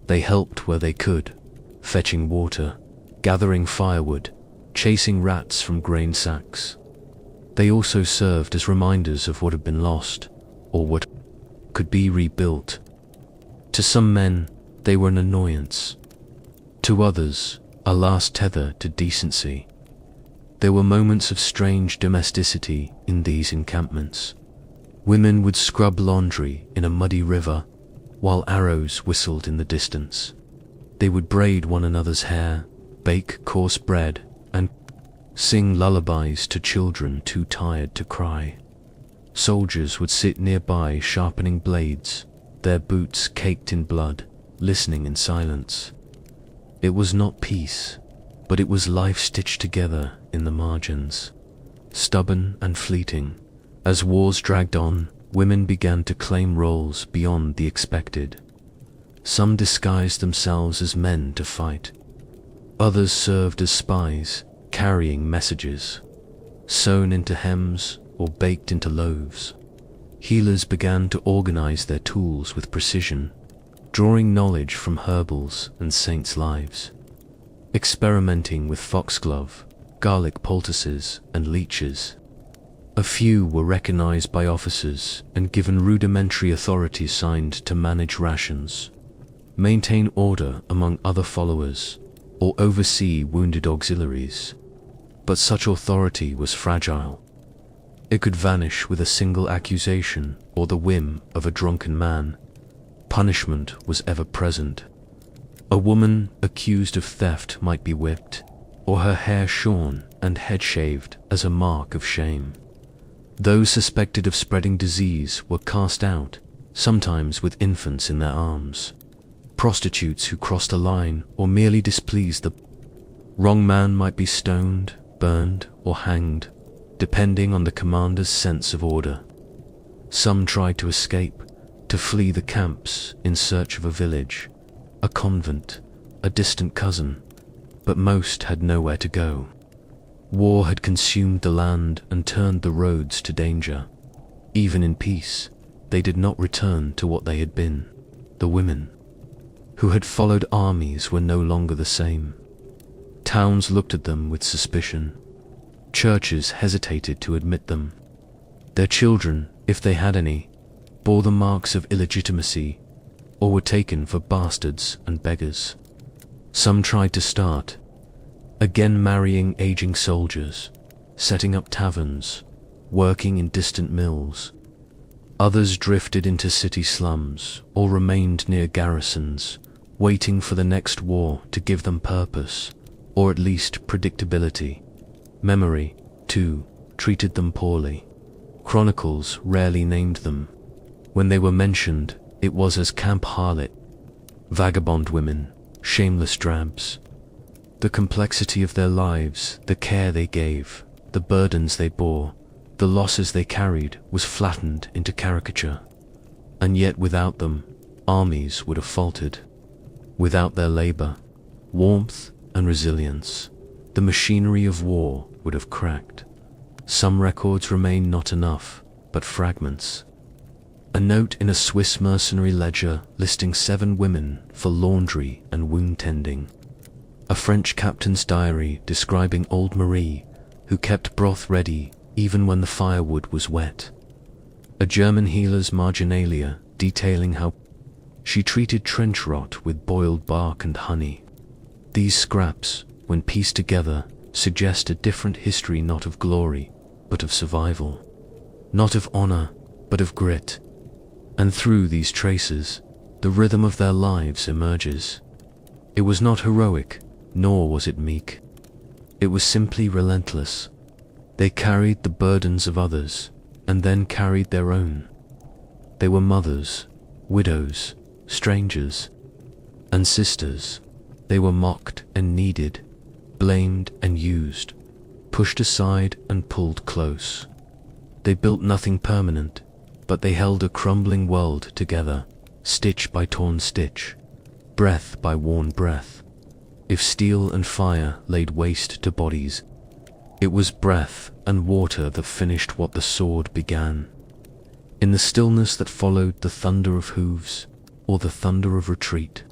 They helped where they could, fetching water, gathering firewood, chasing rats from grain sacks. They also served as reminders of what had been lost, or what could be rebuilt. To some men, They were an annoyance. To others, a last tether to decency. There were moments of strange domesticity in these encampments. Women would scrub laundry in a muddy river, while arrows whistled in the distance. They would braid one another's hair, bake coarse bread, and sing lullabies to children too tired to cry. Soldiers would sit nearby sharpening blades, their boots caked in blood, listening in silence. It was not peace, but it was life stitched together in the margins, stubborn and fleeting. As wars dragged on, women began to claim roles beyond the expected. Some disguised themselves as men to fight. Others served as spies, carrying messages, sewn into hems or baked into loaves. Healers began to organize their tools with precision, drawing knowledge from herbals and saints' lives, experimenting with foxglove, garlic poultices, and leeches. A few were recognized by officers and given rudimentary authority assigned to manage rations, maintain order among other followers, or oversee wounded auxiliaries. But such authority was fragile. It could vanish with a single accusation or the whim of a drunken man. Punishment was ever present. A woman accused of theft might be whipped, or her hair shorn and head shaved as a mark of shame. Those suspected of spreading disease were cast out, sometimes with infants in their arms. Prostitutes who crossed a line or merely displeased the wrong man might be stoned, burned, or hanged, depending on the commander's sense of order. Some tried to escape, to flee the camps in search of a village, a convent, a distant cousin, but most had nowhere to go. War had consumed the land and turned the roads to danger. Even in peace, they did not return to what they had been. The women who had followed armies were no longer the same. Towns looked at them with suspicion. Churches hesitated to admit them. Their children, if they had any, bore the marks of illegitimacy or were taken for bastards and beggars. Some tried to start, again marrying aging soldiers, setting up taverns, working in distant mills. Others drifted into city slums or remained near garrisons, waiting for the next war to give them purpose, or at least predictability. Memory, too, treated them poorly. Chronicles rarely named them. When they were mentioned, it was as camp harlot, vagabond women, shameless drabs. The complexity of their lives, the care they gave, the burdens they bore, the losses they carried was flattened into caricature. And yet without them, armies would have faltered. Without their labor, warmth, and resilience, the machinery of war would have cracked. Some records remain not enough, but fragments. A note in a Swiss mercenary ledger listing 7 women for laundry and wound tending. A French captain's diary describing old Marie, who kept broth ready even when the firewood was wet. A German healer's marginalia detailing how she treated trench rot with boiled bark and honey. These scraps, when pieced together, suggest a different history, not of glory, but of survival. Not of honor, but of grit. And through these traces, the rhythm of their lives emerges. It was not heroic, nor was it meek. It was simply relentless. They carried the burdens of others, and then carried their own. They were mothers, widows, strangers, and sisters. They were mocked and needed, blamed and used, pushed aside and pulled close. They built nothing permanent, but they held a crumbling world together, stitch by torn stitch, breath by worn breath. If steel and fire laid waste to bodies, it was breath and water that finished what the sword began. In the stillness that followed the thunder of hooves, or the thunder of retreat,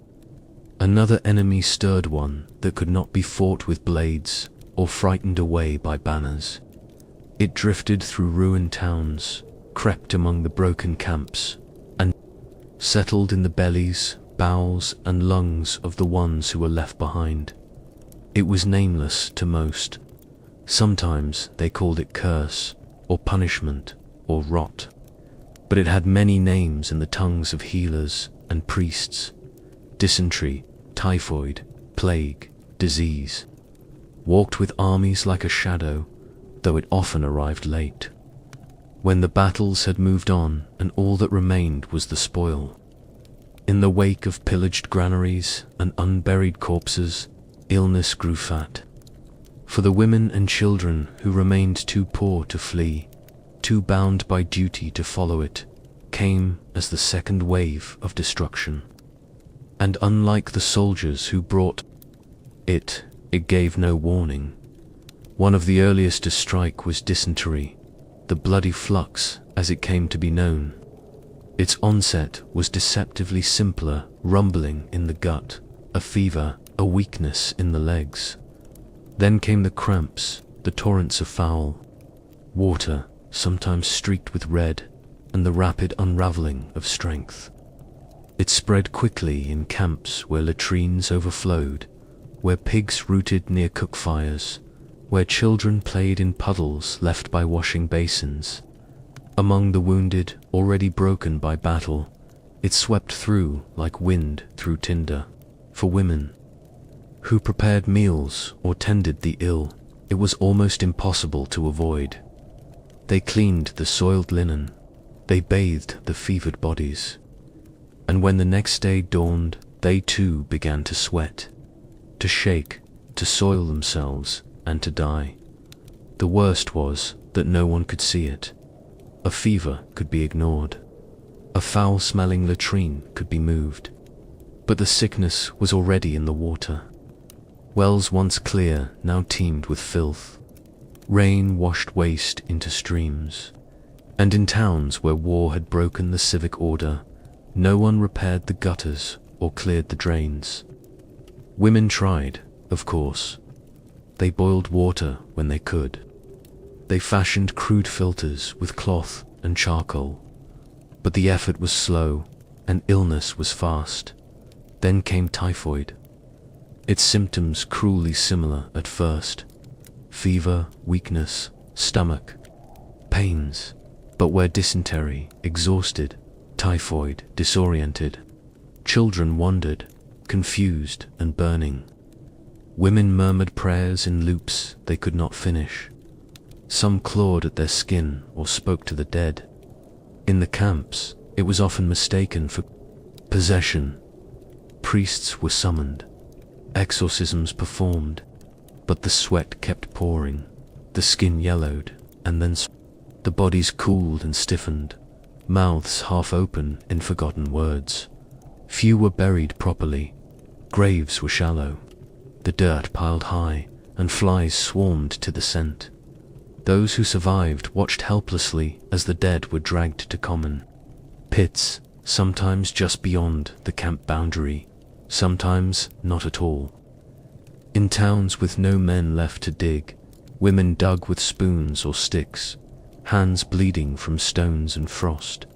another enemy stirred, one that could not be fought with blades or frightened away by banners. It drifted through ruined towns, crept among the broken camps, and settled in the bellies, bowels and lungs of the ones who were left behind. It was nameless to most. Sometimes they called it curse, or punishment, or rot. But it had many names in the tongues of healers and priests: dysentery, typhoid, plague, disease. Walked with armies like a shadow, though it often arrived late. When the battles had moved on and all that remained was the spoil. In the wake of pillaged granaries and unburied corpses, illness grew fat. For the women and children who remained too poor to flee, too bound by duty to follow it, came as the second wave of destruction. And unlike the soldiers who brought it gave no warning. One of the earliest to strike was dysentery, the bloody flux as it came to be known. Its onset was deceptively simpler, rumbling in the gut, a fever, a weakness in the legs. Then came the cramps, the torrents of foul water, sometimes streaked with red, and the rapid unraveling of strength. It spread quickly in camps where latrines overflowed, where pigs rooted near cook fires, where children played in puddles left by washing basins. Among the wounded, already broken by battle, it swept through like wind through tinder. For women who prepared meals or tended the ill, it was almost impossible to avoid. They cleaned the soiled linen, they bathed the fevered bodies. And when the next day dawned, they too began to sweat, to shake, to soil themselves, and to die. The worst was that no one could see it. A fever could be ignored. A foul-smelling latrine could be moved. But the sickness was already in the water. Wells once clear now teemed with filth. Rain washed waste into streams. And in towns where war had broken the civic order, no one repaired the gutters or cleared the drains. Women tried, of course. They boiled water when they could. They fashioned crude filters with cloth and charcoal. But the effort was slow, and illness was fast. Then came typhoid. Its symptoms cruelly similar at first: fever, weakness, stomach, pains. But where dysentery, exhausted; typhoid, disoriented. Children wandered, confused and burning. Women murmured prayers in loops they could not finish. Some clawed at their skin or spoke to the dead. In the camps, it was often mistaken for possession. Priests were summoned, exorcisms performed, but the sweat kept pouring, the skin yellowed, and then the bodies cooled and stiffened, mouths half open in forgotten words. Few were buried properly, graves were shallow, the dirt piled high, and flies swarmed to the scent. Those who survived watched helplessly as the dead were dragged to common pits, sometimes just beyond the camp boundary, sometimes not at all. In towns with no men left to dig, women dug with spoons or sticks, hands bleeding from stones and frost.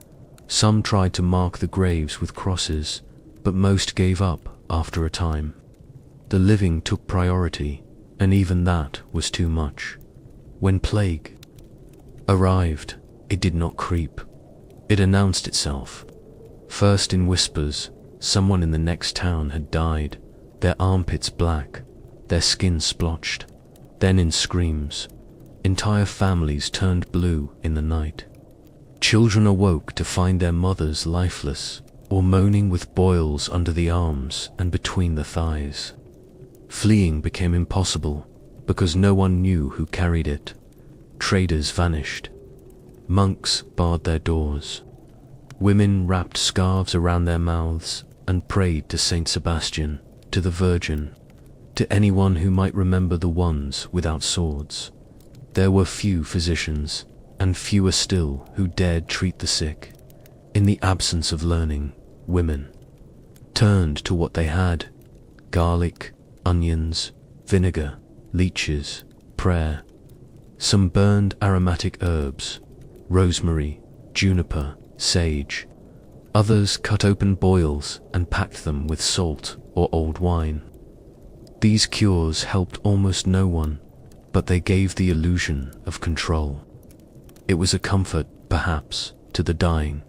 Some tried to mark the graves with crosses, but most gave up after a time. The living took priority, and even that was too much. When plague arrived, it did not creep. It announced itself. First in whispers, someone in the next town had died, their armpits black, their skin splotched. Then in screams, entire families turned blue in the night. Children awoke to find their mothers lifeless, or moaning with boils under the arms and between the thighs. Fleeing became impossible, because no one knew who carried it. Traders vanished. Monks barred their doors. Women wrapped scarves around their mouths and prayed to Saint Sebastian, to the Virgin, to anyone who might remember the ones without swords. There were few physicians, and fewer still who dared treat the sick. In the absence of learning, women turned to what they had: garlic, onions, vinegar, leeches, prayer. Some burned aromatic herbs: rosemary, juniper, sage. Others cut open boils and packed them with salt or old wine. These cures helped almost no one, but they gave the illusion of control. It was a comfort, perhaps, to the dying.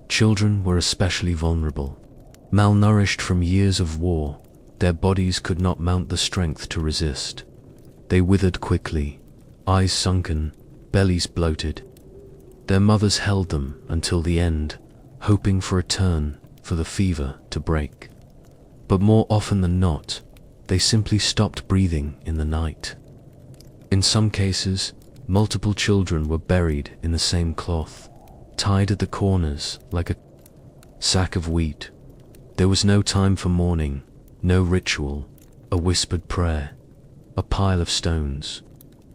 Children were especially vulnerable. Malnourished from years of war, their bodies could not mount the strength to resist. They withered quickly, eyes sunken, bellies bloated. Their mothers held them until the end, hoping for a turn for the fever to break. But more often than not, they simply stopped breathing in the night. In some cases, multiple children were buried in the same cloth, tied at the corners like a sack of wheat. There was no time for mourning, no ritual, a whispered prayer, a pile of stones,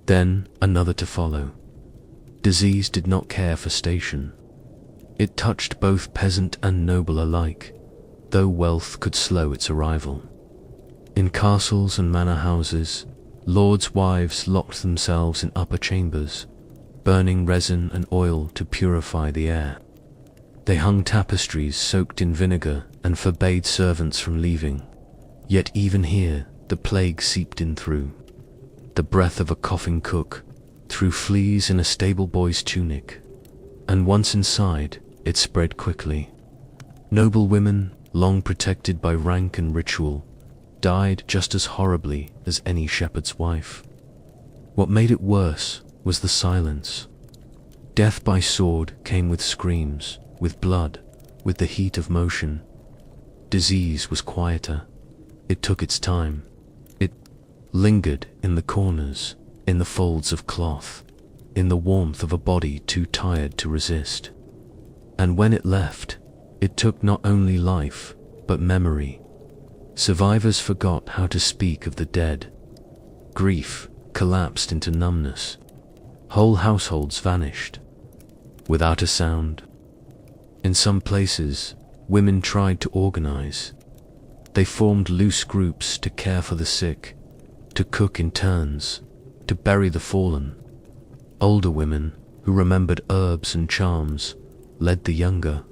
then another to follow. Disease did not care for station. It touched both peasant and noble alike, though wealth could slow its arrival. In castles and manor houses, lords' wives locked themselves in upper chambers, burning resin and oil to purify the air. They hung tapestries soaked in vinegar and forbade servants from leaving. Yet even here, the plague seeped in through the breath of a coughing cook, through fleas in a stable boy's tunic. And once inside, it spread quickly. Noble women, long protected by rank and ritual, died just as horribly as any shepherd's wife. What made it worse was the silence. Death by sword came with screams, with blood, with the heat of motion. Disease was quieter. It took its time. It lingered in the corners, in the folds of cloth, in the warmth of a body too tired to resist. And when it left, it took not only life, but memory. Survivors forgot how to speak of the dead. Grief collapsed into numbness. Whole households vanished, without a sound. In some places, women tried to organize. They formed loose groups to care for the sick, to cook in turns, to bury the fallen. Older women, who remembered herbs and charms, led the younger.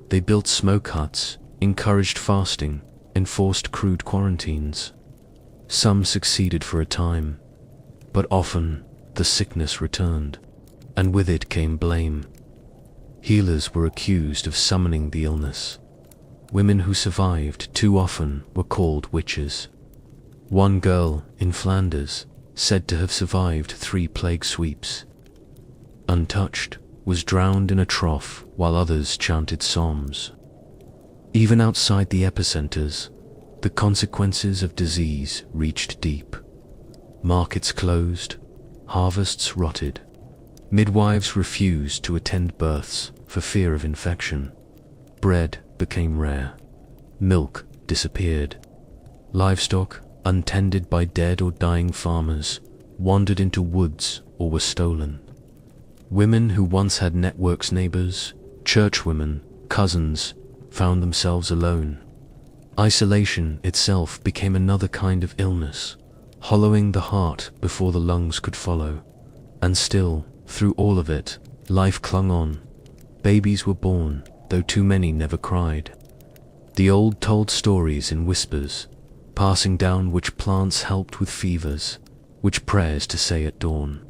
They built smoke huts, encouraged fasting, enforced crude quarantines. Some succeeded for a time, but often the sickness returned, and with it came blame. Healers were accused of summoning the illness. Women who survived too often were called witches. One girl in Flanders, said to have survived 3 plague sweeps, untouched, was drowned in a trough while others chanted psalms. Even outside the epicenters, the consequences of disease reached deep. Markets closed, harvests rotted. Midwives refused to attend births for fear of infection. Bread became rare. Milk disappeared. Livestock, untended by dead or dying farmers, wandered into woods or were stolen. Women who once had networks, neighbors, churchwomen, cousins, found themselves alone. Isolation itself became another kind of illness, hollowing the heart before the lungs could follow. And still, through all of it, life clung on. Babies were born, though too many never cried. The old told stories in whispers, passing down which plants helped with fevers, which prayers to say at dawn.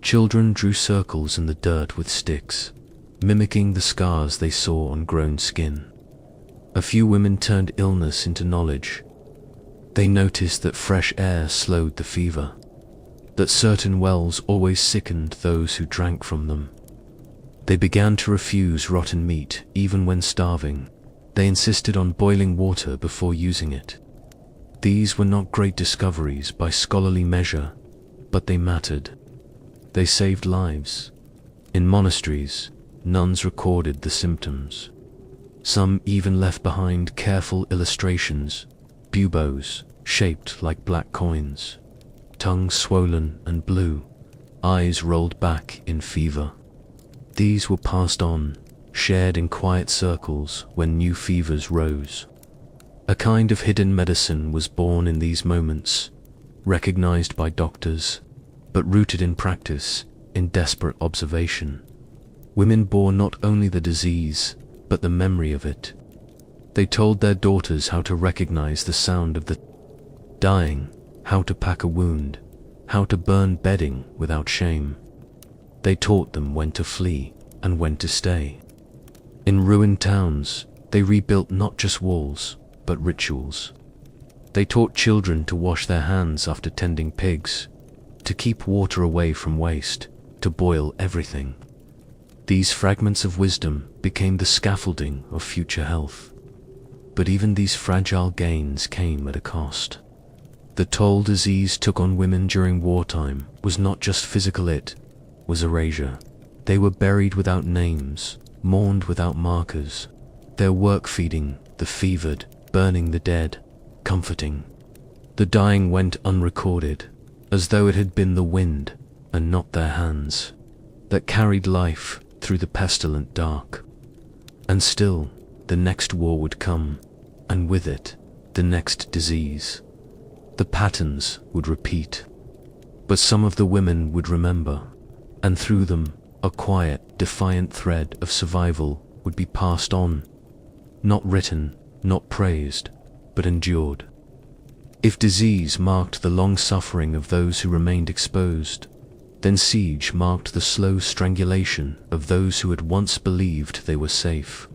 Children drew circles in the dirt with sticks, mimicking the scars they saw on grown skin. A few women turned illness into knowledge. They noticed that fresh air slowed the fever, that certain wells always sickened those who drank from them. They began to refuse rotten meat even when starving. They insisted on boiling water before using it. These were not great discoveries by scholarly measure, but they mattered. They saved lives. In monasteries, nuns recorded the symptoms. Some even left behind careful illustrations, buboes shaped like black coins, tongues swollen and blue, eyes rolled back in fever. These were passed on, shared in quiet circles when new fevers rose. A kind of hidden medicine was born in these moments, recognized by doctors, but rooted in practice, in desperate observation. Women bore not only the disease, but the memory of it. They told their daughters how to recognize the sound of the dying, how to pack a wound, how to burn bedding without shame. They taught them when to flee and when to stay. In ruined towns, they rebuilt not just walls, but rituals. They taught children to wash their hands after tending pigs, to keep water away from waste, to boil everything. These fragments of wisdom became the scaffolding of future health. But even these fragile gains came at a cost. The toll disease took on women during wartime was not just physical, it was erasure. They were buried without names, mourned without markers, their work feeding the fevered, burning the dead, comforting. The dying went unrecorded, as though it had been the wind, and not their hands, that carried life through the pestilent dark. And still, the next war would come, and with it, the next disease. The patterns would repeat, but some of the women would remember, and through them, a quiet, defiant thread of survival would be passed on, not written, not praised, but endured. If disease marked the long suffering of those who remained exposed, then siege marked the slow strangulation of those who had once believed they were safe.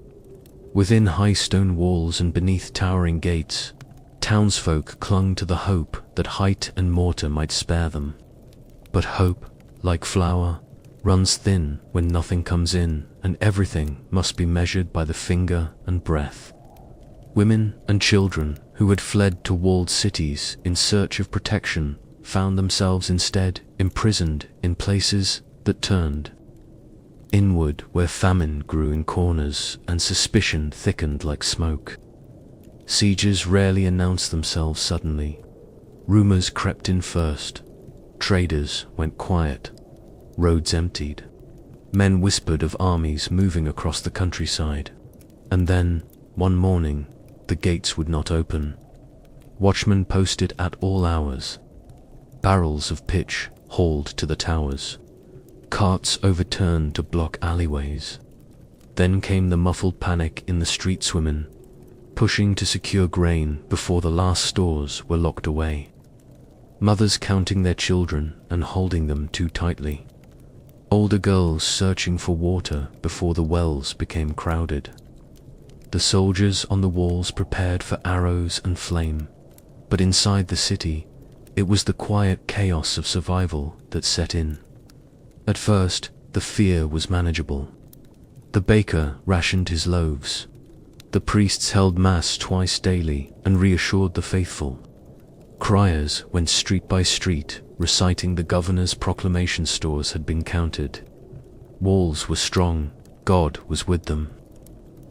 Within high stone walls and beneath towering gates, townsfolk clung to the hope that height and mortar might spare them. But hope, like flour, runs thin when nothing comes in, and everything must be measured by the finger and breath. Women and children who had fled to walled cities in search of protection found themselves instead imprisoned in places that turned inward, where famine grew in corners and suspicion thickened like smoke. Sieges rarely announced themselves suddenly. Rumors crept in first. Traders went quiet. Roads emptied. Men whispered of armies moving across the countryside. And then, one morning, the gates would not open. Watchmen posted at all hours. Barrels of pitch hauled to the towers. Carts overturned to block alleyways. Then came the muffled panic in the streets, women pushing to secure grain before the last stores were locked away. Mothers counting their children and holding them too tightly. Older girls searching for water before the wells became crowded. The soldiers on the walls prepared for arrows and flame, but inside the city, it was the quiet chaos of survival that set in. At first, the fear was manageable. The baker rationed his loaves. The priests held mass twice daily and reassured the faithful. Criers went street by street, reciting the governor's proclamation. Stores had been counted. Walls were strong, God was with them.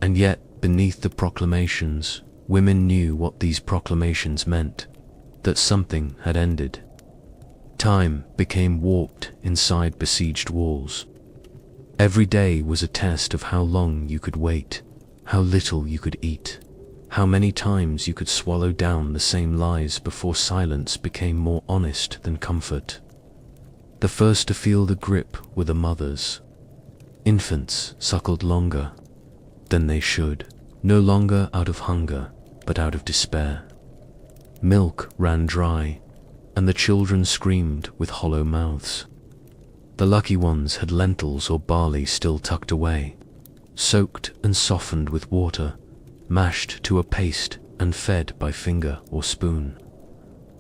And yet, beneath the proclamations, women knew what these proclamations meant, that something had ended. Time became warped inside besieged walls. Every day was a test of how long you could wait, how little you could eat, how many times you could swallow down the same lies before silence became more honest than comfort. The first to feel the grip were the mothers. Infants suckled longer than they should, no longer out of hunger, but out of despair. Milk ran dry, and the children screamed with hollow mouths. The lucky ones had lentils or barley still tucked away, soaked and softened with water, mashed to a paste and fed by finger or spoon.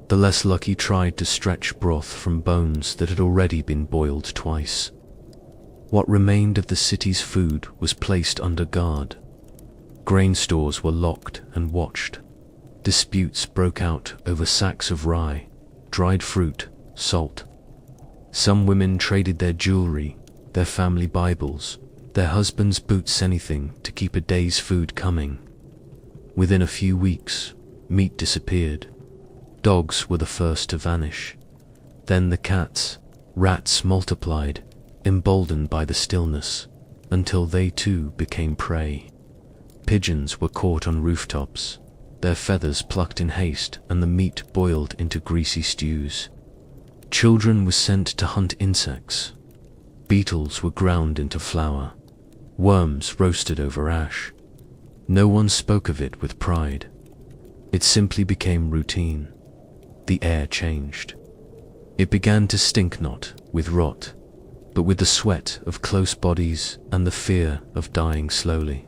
The less lucky tried to stretch broth from bones that had already been boiled twice. What remained of the city's food was placed under guard. Grain stores were locked and watched. Disputes broke out over sacks of rye, dried fruit, salt. Some women traded their jewelry, their family Bibles, their husbands' boots, anything to keep a day's food coming. Within a few weeks, meat disappeared. Dogs were the first to vanish. Then the cats, rats multiplied, emboldened by the stillness, until they too became prey. Pigeons were caught on rooftops, their feathers plucked in haste and the meat boiled into greasy stews. Children were sent to hunt insects. Beetles were ground into flour. Worms roasted over ash. No one spoke of it with pride. It simply became routine. The air changed. It began to stink not with rot, but with the sweat of close bodies and the fear of dying slowly.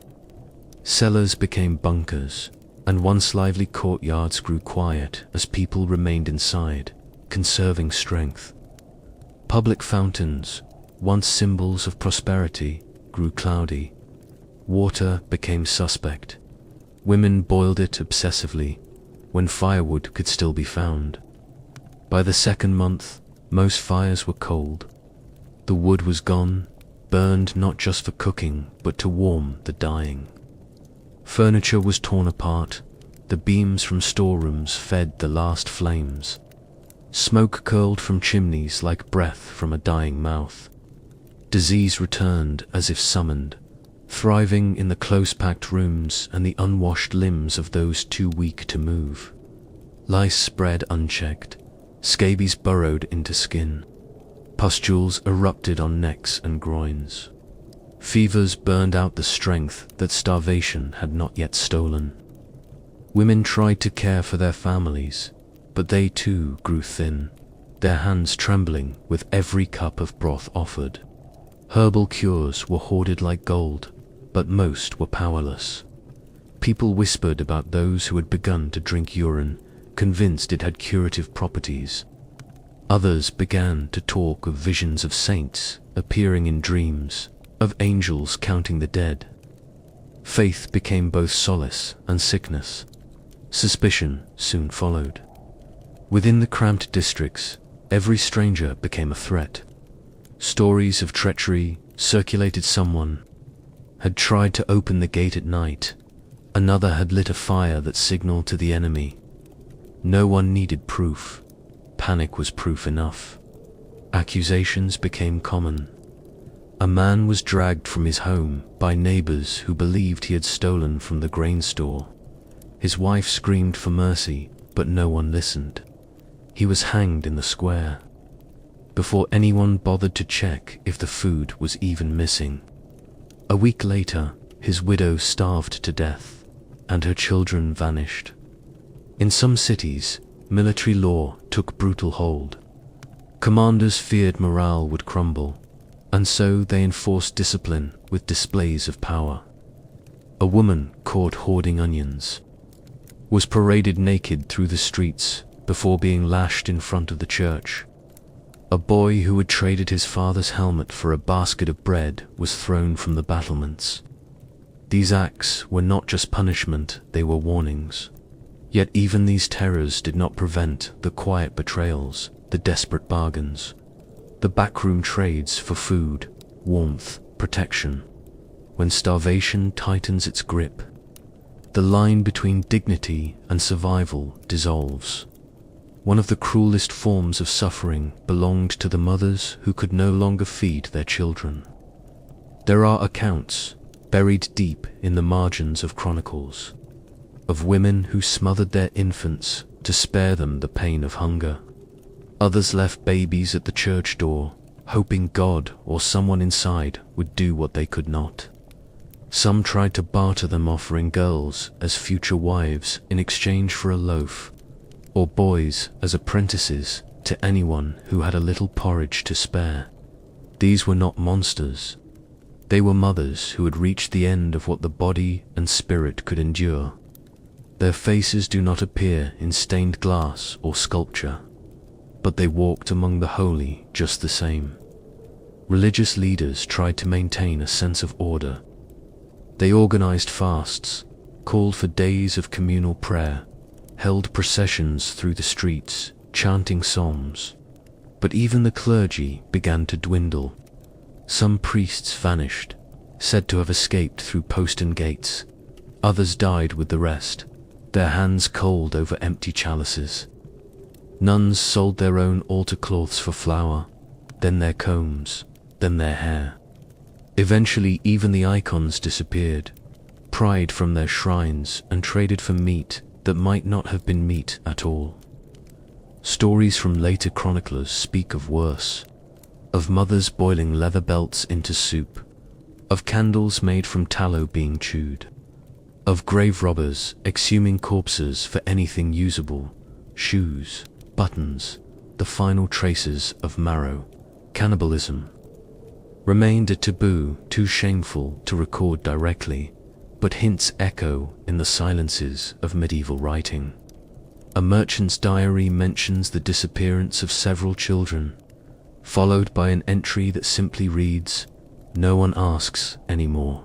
Cellars became bunkers, and once lively courtyards grew quiet as people remained inside, conserving strength. Public fountains, once symbols of prosperity, grew cloudy. Water became suspect. Women boiled it obsessively, when firewood could still be found. By the second month, most fires were cold. The wood was gone, burned not just for cooking, but to warm the dying. Furniture was torn apart. The beams from storerooms fed the last flames. Smoke curled from chimneys like breath from a dying mouth. Disease returned as if summoned, thriving in the close-packed rooms and the unwashed limbs of those too weak to move. Lice spread unchecked. Scabies burrowed into skin. Pustules erupted on necks and groins. Fevers burned out the strength that starvation had not yet stolen. Women tried to care for their families, but they too grew thin, their hands trembling with every cup of broth offered. Herbal cures were hoarded like gold, but most were powerless. People whispered about those who had begun to drink urine, convinced it had curative properties. Others began to talk of visions of saints appearing in dreams, of angels counting the dead. Faith became both solace and sickness. Suspicion soon followed. Within the cramped districts, every stranger became a threat. Stories of treachery circulated. Someone had tried to open the gate at night. Another had lit a fire that signaled to the enemy. No one needed proof. Panic was proof enough. Accusations became common. A man was dragged from his home by neighbors who believed he had stolen from the grain store. His wife screamed for mercy, but no one listened. He was hanged in the square, before anyone bothered to check if the food was even missing. A week later, his widow starved to death, and her children vanished. In some cities, military law took brutal hold. Commanders feared morale would crumble, and so they enforced discipline with displays of power. A woman caught hoarding onions was paraded naked through the streets before being lashed in front of the church. A boy who had traded his father's helmet for a basket of bread was thrown from the battlements. These acts were not just punishment, they were warnings. Yet even these terrors did not prevent the quiet betrayals, the desperate bargains, the backroom trades for food, warmth, protection. When starvation tightens its grip, the line between dignity and survival dissolves. One of the cruelest forms of suffering belonged to the mothers who could no longer feed their children. There are accounts, buried deep in the margins of chronicles, of women who smothered their infants to spare them the pain of hunger. Others left babies at the church door, hoping God or someone inside would do what they could not. Some tried to barter them, offering girls as future wives in exchange for a loaf, or boys as apprentices to anyone who had a little porridge to spare. These were not monsters. They were mothers who had reached the end of what the body and spirit could endure. Their faces do not appear in stained glass or sculpture, but they walked among the holy just the same. Religious leaders tried to maintain a sense of order. They organized fasts, called for days of communal prayer, held processions through the streets, chanting psalms. But even the clergy began to dwindle. Some priests vanished, said to have escaped through postern gates. Others died with the rest, their hands cold over empty chalices. Nuns sold their own altar cloths for flour, then their combs, then their hair. Eventually even the icons disappeared, pried from their shrines and traded for meat that might not have been meat at all. Stories from later chroniclers speak of worse, of mothers boiling leather belts into soup, of candles made from tallow being chewed, of grave robbers exhuming corpses for anything usable, shoes, buttons, the final traces of marrow. Cannibalism remained a taboo too shameful to record directly, but hints echo in the silences of medieval writing. A merchant's diary mentions the disappearance of several children, followed by an entry that simply reads, "No one asks anymore."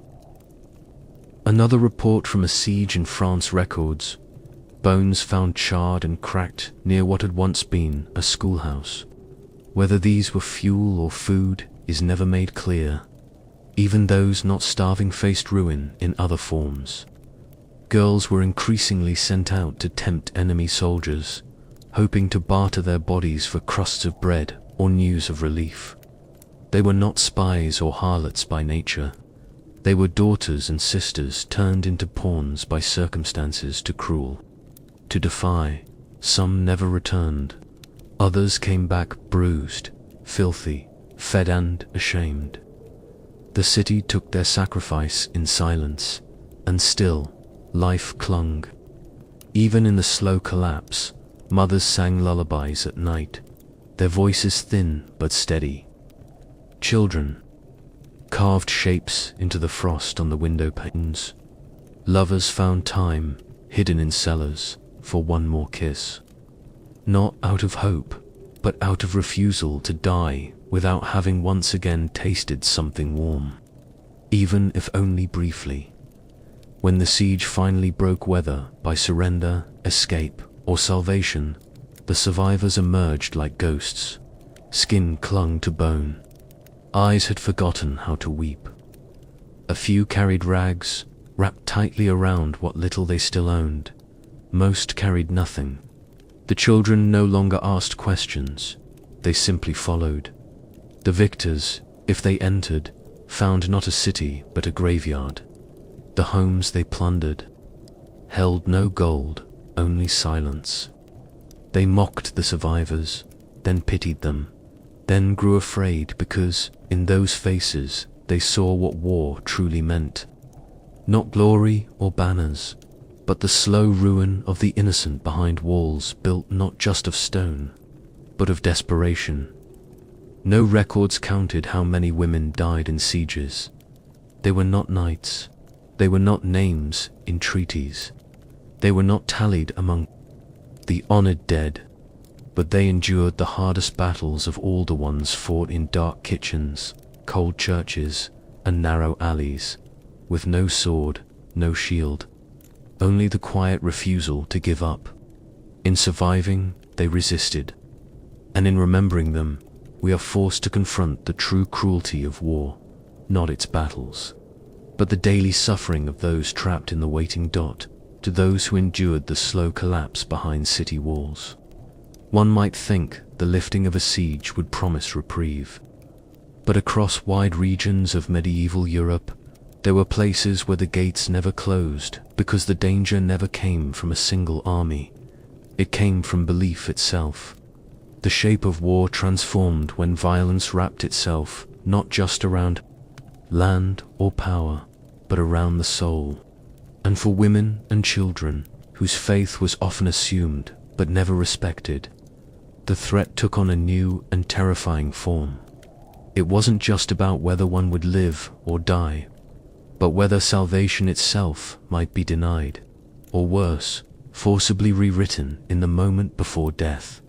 Another report from a siege in France records bones found charred and cracked near what had once been a schoolhouse. Whether these were fuel or food is never made clear. Even those not starving faced ruin in other forms. Girls were increasingly sent out to tempt enemy soldiers, hoping to barter their bodies for crusts of bread or news of relief. They were not spies or harlots by nature. They were daughters and sisters turned into pawns by circumstances too cruel to defy. Some never returned. Others came back bruised, filthy, fed and ashamed. The city took their sacrifice in silence, and still, life clung. Even in the slow collapse, mothers sang lullabies at night, their voices thin but steady. Children carved shapes into the frost on the window panes. Lovers found time, hidden in cellars, for one more kiss. Not out of hope, but out of refusal to die without having once again tasted something warm, even if only briefly. When the siege finally broke, whether by surrender, escape, or salvation, the survivors emerged like ghosts. Skin clung to bone. Eyes had forgotten how to weep. A few carried rags, wrapped tightly around what little they still owned. Most carried nothing. The children no longer asked questions. They simply followed. The victors, if they entered, found not a city but a graveyard. The homes they plundered held no gold, only silence. They mocked the survivors, then pitied them, then grew afraid because, in those faces, they saw what war truly meant. Not glory or banners, but the slow ruin of the innocent behind walls built not just of stone, but of desperation. No records counted how many women died in sieges. They were not knights. They were not names in treaties. They were not tallied among the honored dead, but they endured the hardest battles of all, the ones fought in dark kitchens, cold churches, and narrow alleys, with no sword, no shield, only the quiet refusal to give up. In surviving, they resisted, and in remembering them, we are forced to confront the true cruelty of war, not its battles, but the daily suffering of those trapped in the waiting dot, to those who endured the slow collapse behind city walls. One might think the lifting of a siege would promise reprieve, but across wide regions of medieval Europe, there were places where the gates never closed because the danger never came from a single army. It came from belief itself. The shape of war transformed when violence wrapped itself not just around land or power, but around the soul. And for women and children, whose faith was often assumed but never respected, the threat took on a new and terrifying form. It wasn't just about whether one would live or die, but whether salvation itself might be denied, or worse, forcibly rewritten in the moment before death.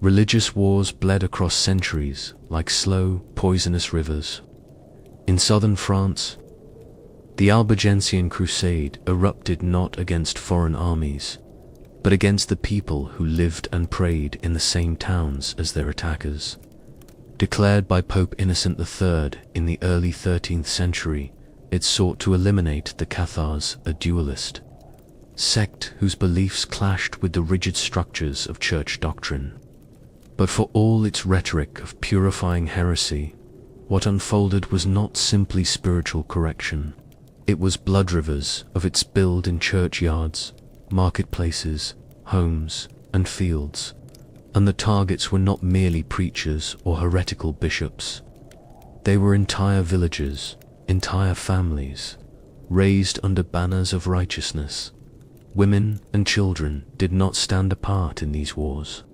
Religious wars bled across centuries like slow, poisonous rivers. In southern France, the Albigensian Crusade erupted not against foreign armies, but against the people who lived and prayed in the same towns as their attackers. Declared by Pope Innocent III in the early 13th century, it sought to eliminate the Cathars, a dualist sect whose beliefs clashed with the rigid structures of church doctrine. But for all its rhetoric of purifying heresy, what unfolded was not simply spiritual correction. It was blood rivers of its build in churchyards, marketplaces, homes, and fields, and the targets were not merely preachers or heretical bishops. They were entire villages, entire families, raised under banners of righteousness. Women and children did not stand apart in these wars.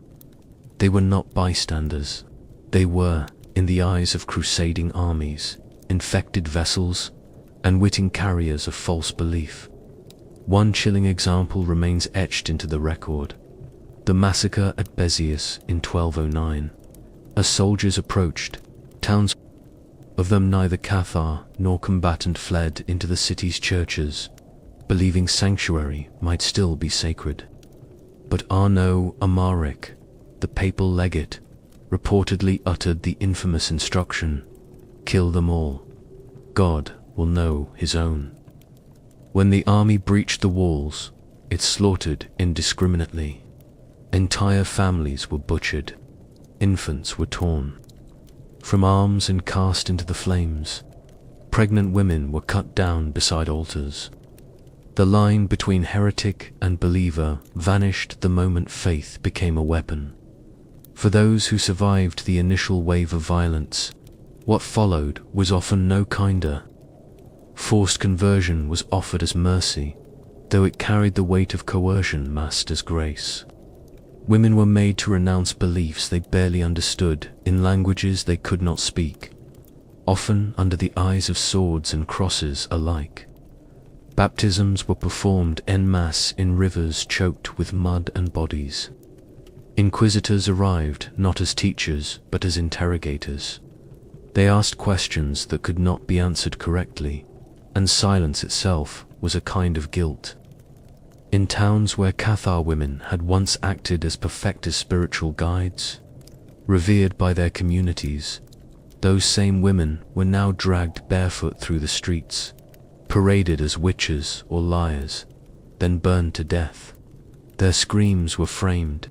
They were not bystanders. They were, in the eyes of crusading armies, infected vessels, and witting carriers of false belief. One chilling example remains etched into the record: the massacre at Béziers in 1209. As soldiers approached, towns of them neither Cathar nor combatant fled into the city's churches, believing sanctuary might still be sacred. But Arnaud Amalric, the papal legate, reportedly uttered the infamous instruction, "Kill them all. God will know his own." When the army breached the walls, it slaughtered indiscriminately. Entire families were butchered. Infants were torn from arms and cast into the flames. Pregnant women were cut down beside altars. The line between heretic and believer vanished the moment faith became a weapon. For those who survived the initial wave of violence, what followed was often no kinder. Forced conversion was offered as mercy, though it carried the weight of coercion masked as grace. Women were made to renounce beliefs they barely understood in languages they could not speak, often under the eyes of swords and crosses alike. Baptisms were performed en masse in rivers choked with mud and bodies. Inquisitors arrived not as teachers but as interrogators. They asked questions that could not be answered correctly, and silence itself was a kind of guilt. In towns where Cathar women had once acted as perfected spiritual guides, revered by their communities, those same women were now dragged barefoot through the streets, paraded as witches or liars, then burned to death. Their screams were framed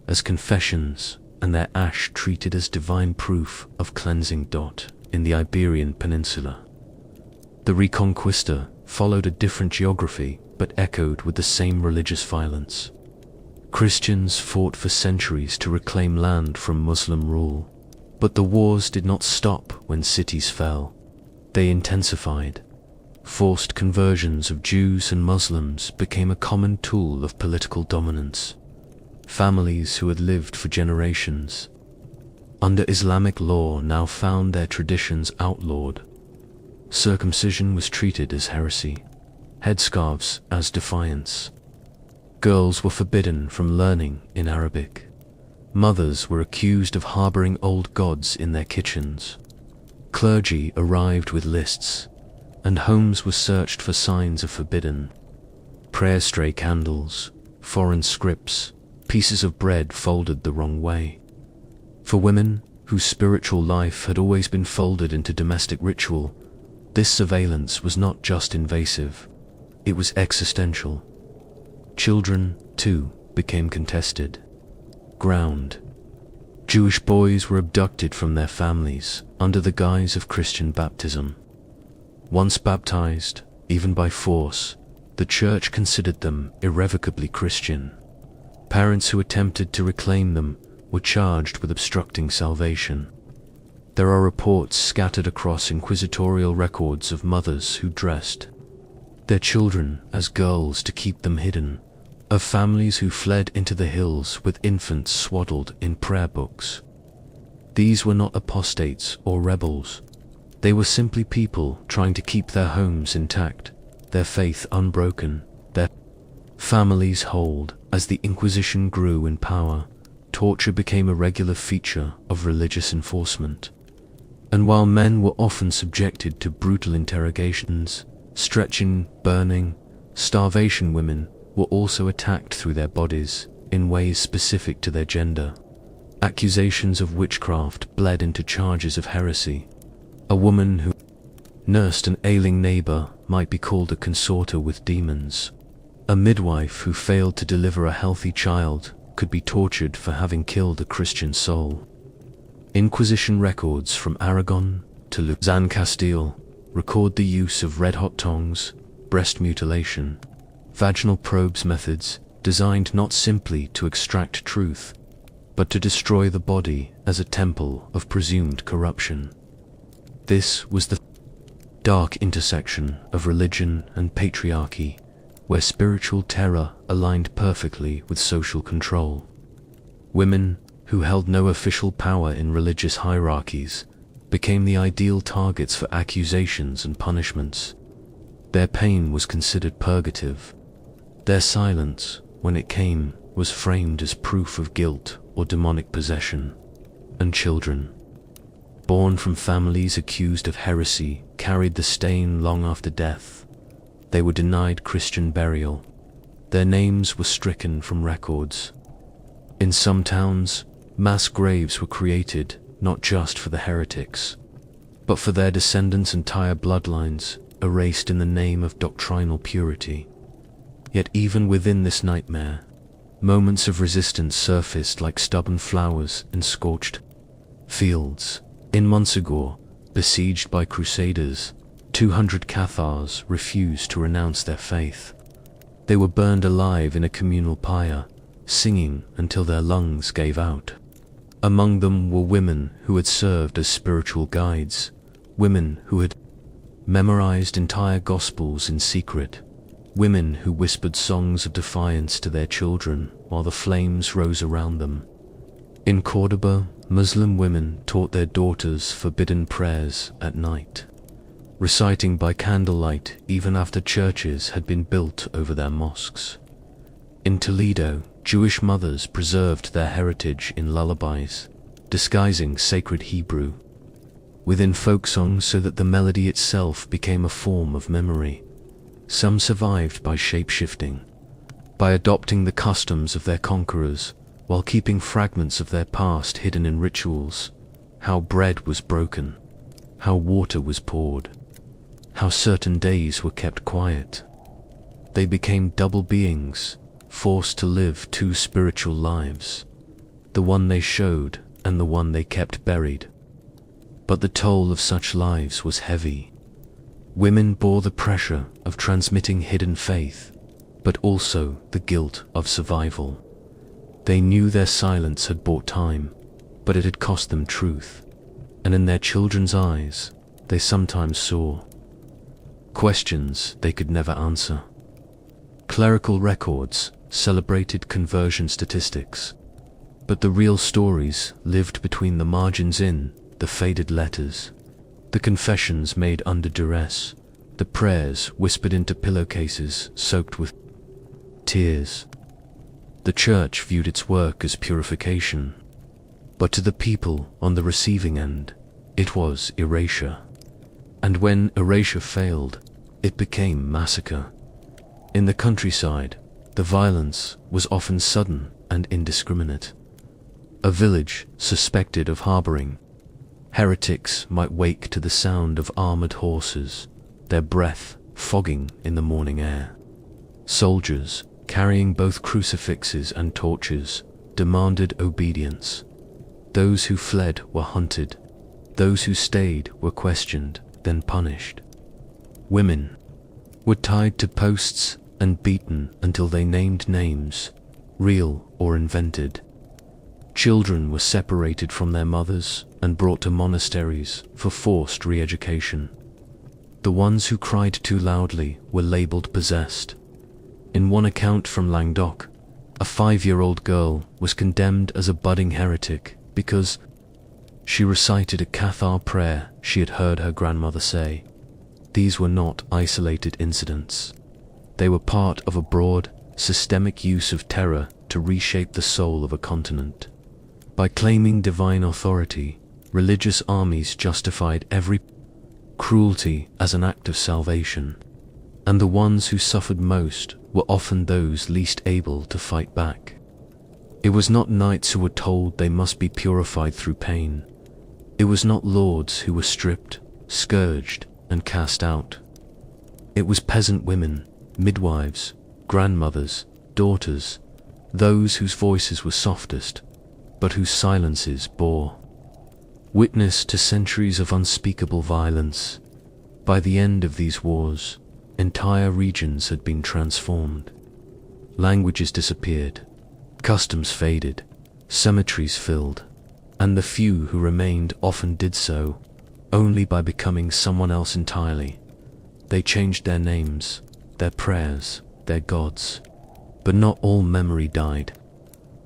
as confessions and their ash treated as divine proof of cleansing. In the Iberian Peninsula, the Reconquista followed a different geography but echoed with the same religious violence. Christians fought for centuries to reclaim land from Muslim rule, but the wars did not stop when cities fell. They intensified. Forced conversions of Jews and Muslims became a common tool of political dominance. Families who had lived for generations under Islamic law now found their traditions outlawed. Circumcision was treated as heresy, headscarves as defiance. Girls were forbidden from learning in Arabic. Mothers were accused of harboring old gods in their kitchens. Clergy arrived with lists, and homes were searched for signs of forbidden. Prayer stray candles, foreign scripts, pieces of bread folded the wrong way. For women, whose spiritual life had always been folded into domestic ritual, this surveillance was not just invasive, it was existential. Children, too, became contested. Ground. Jewish boys were abducted from their families under the guise of Christian baptism. Once baptized, even by force, the church considered them irrevocably Christian. Parents who attempted to reclaim them were charged with obstructing salvation. There are reports scattered across inquisitorial records of mothers who dressed their children as girls to keep them hidden, of families who fled into the hills with infants swaddled in prayer books. These were not apostates or rebels. They were simply people trying to keep their homes intact, their faith unbroken, their families whole. As the Inquisition grew in power, torture became a regular feature of religious enforcement. And while men were often subjected to brutal interrogations, stretching, burning, starvation, women were also attacked through their bodies in ways specific to their gender. Accusations of witchcraft bled into charges of heresy. A woman who nursed an ailing neighbor might be called a consorter with demons. A midwife who failed to deliver a healthy child could be tortured for having killed a Christian soul. Inquisition records from Aragon to Luzon, Castile, record the use of red-hot tongs, breast mutilation, vaginal probes, methods designed not simply to extract truth, but to destroy the body as a temple of presumed corruption. This was the dark intersection of religion and patriarchy, where spiritual terror aligned perfectly with social control. Women, who held no official power in religious hierarchies, became the ideal targets for accusations and punishments. Their pain was considered purgative. Their silence, when it came, was framed as proof of guilt or demonic possession. And children, born from families accused of heresy, carried the stain long after death. They were denied Christian burial. Their names were stricken from records. In some towns, mass graves were created not just for the heretics, but for their descendants' entire bloodlines, erased in the name of doctrinal purity. Yet even within this nightmare, moments of resistance surfaced like stubborn flowers in scorched fields. In Montsegur, besieged by crusaders, 200 Cathars refused to renounce their faith. They were burned alive in a communal pyre, singing until their lungs gave out. Among them were women who had served as spiritual guides, women who had memorized entire gospels in secret, women who whispered songs of defiance to their children while the flames rose around them. In Cordoba, Muslim women taught their daughters forbidden prayers at night, reciting by candlelight even after churches had been built over their mosques. In Toledo, Jewish mothers preserved their heritage in lullabies, disguising sacred Hebrew within folk songs so that the melody itself became a form of memory. Some survived by shape-shifting, by adopting the customs of their conquerors while keeping fragments of their past hidden in rituals. How bread was broken, how water was poured, how certain days were kept quiet. They became double beings, forced to live two spiritual lives, the one they showed and the one they kept buried. But the toll of such lives was heavy. Women bore the pressure of transmitting hidden faith, but also the guilt of survival. They knew their silence had bought time, but it had cost them truth, and in their children's eyes, they sometimes saw questions they could never answer. Clerical records celebrated conversion statistics, but the real stories lived between the margins, in the faded letters, the confessions made under duress, the prayers whispered into pillowcases soaked with tears. The church viewed its work as purification, but to the people on the receiving end, it was erasure. And when erasure failed, it became massacre. In the countryside, the violence was often sudden and indiscriminate. A village suspected of harboring heretics might wake to the sound of armored horses, their breath fogging in the morning air. Soldiers, carrying both crucifixes and torches, demanded obedience. Those who fled were hunted. Those who stayed were questioned, then punished. Women were tied to posts and beaten until they named names, real or invented. Children were separated from their mothers and brought to monasteries for forced re-education. The ones who cried too loudly were labeled possessed. In one account from Languedoc, a 5-year-old girl was condemned as a budding heretic because she recited a Cathar prayer she had heard her grandmother say. These were not isolated incidents. They were part of a broad, systemic use of terror to reshape the soul of a continent. By claiming divine authority, religious armies justified every cruelty as an act of salvation, and the ones who suffered most were often those least able to fight back. It was not knights who were told they must be purified through pain. It was not lords who were stripped, scourged, and cast out. It was peasant women, midwives, grandmothers, daughters, those whose voices were softest, but whose silences bore witness to centuries of unspeakable violence. By the end of these wars, entire regions had been transformed. Languages disappeared, customs faded, cemeteries filled, and the few who remained often did so only by becoming someone else entirely. They changed their names, their prayers, their gods, but not all memory died.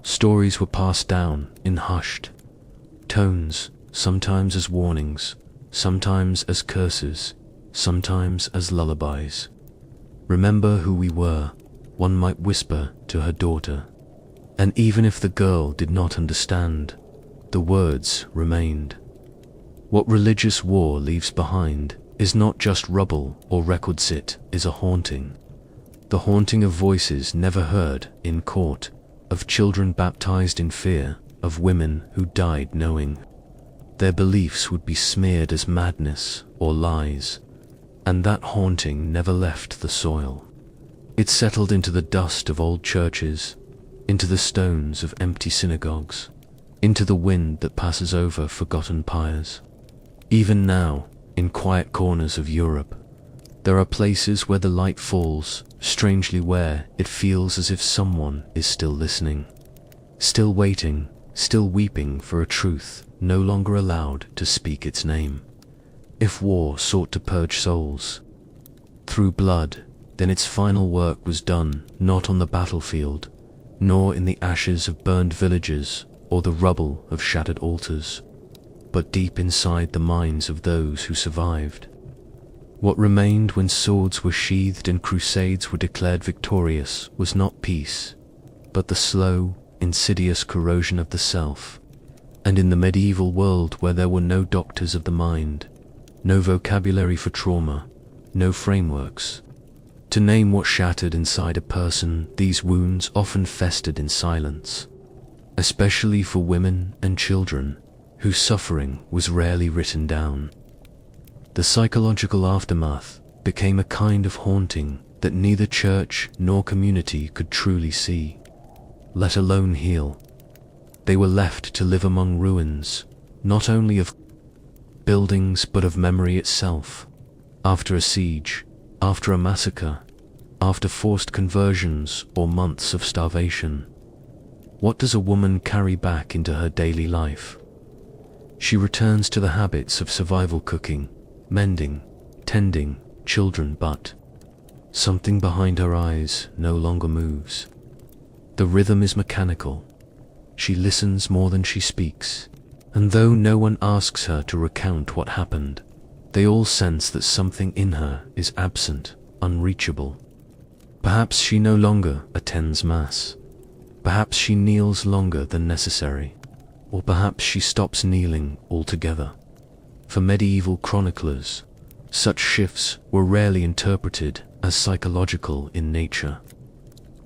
Stories were passed down in hushed tones, sometimes as warnings, sometimes as curses, sometimes as lullabies. "Remember who we were," one might whisper to her daughter. And even if the girl did not understand, the words remained. What religious war leaves behind is not just rubble or records, it is a haunting. The haunting of voices never heard in court, of children baptized in fear, of women who died knowing their beliefs would be smeared as madness or lies, and that haunting never left the soil. It settled into the dust of old churches, into the stones of empty synagogues, into the wind that passes over forgotten pyres. Even now, in quiet corners of Europe, there are places where the light falls, strangely where it feels as if someone is still listening, still waiting, still weeping for a truth no longer allowed to speak its name. If war sought to purge souls through blood, then its final work was done not on the battlefield, nor in the ashes of burned villages or the rubble of shattered altars, but deep inside the minds of those who survived. What remained when swords were sheathed and crusades were declared victorious was not peace, but the slow, insidious corrosion of the self. And in the medieval world where there were no doctors of the mind, no vocabulary for trauma, no frameworks to name what shattered inside a person, these wounds often festered in silence, especially for women and children whose suffering was rarely written down. The psychological aftermath became a kind of haunting that neither church nor community could truly see, let alone heal. They were left to live among ruins, not only of buildings but of memory itself. After a siege, after a massacre, after forced conversions or months of starvation, what does a woman carry back into her daily life? She returns to the habits of survival, cooking, mending, tending children, but something behind her eyes no longer moves. The rhythm is mechanical. She listens more than she speaks, and though no one asks her to recount what happened, they all sense that something in her is absent, unreachable. Perhaps she no longer attends Mass. Perhaps she kneels longer than necessary, or perhaps she stops kneeling altogether. For medieval chroniclers, such shifts were rarely interpreted as psychological in nature.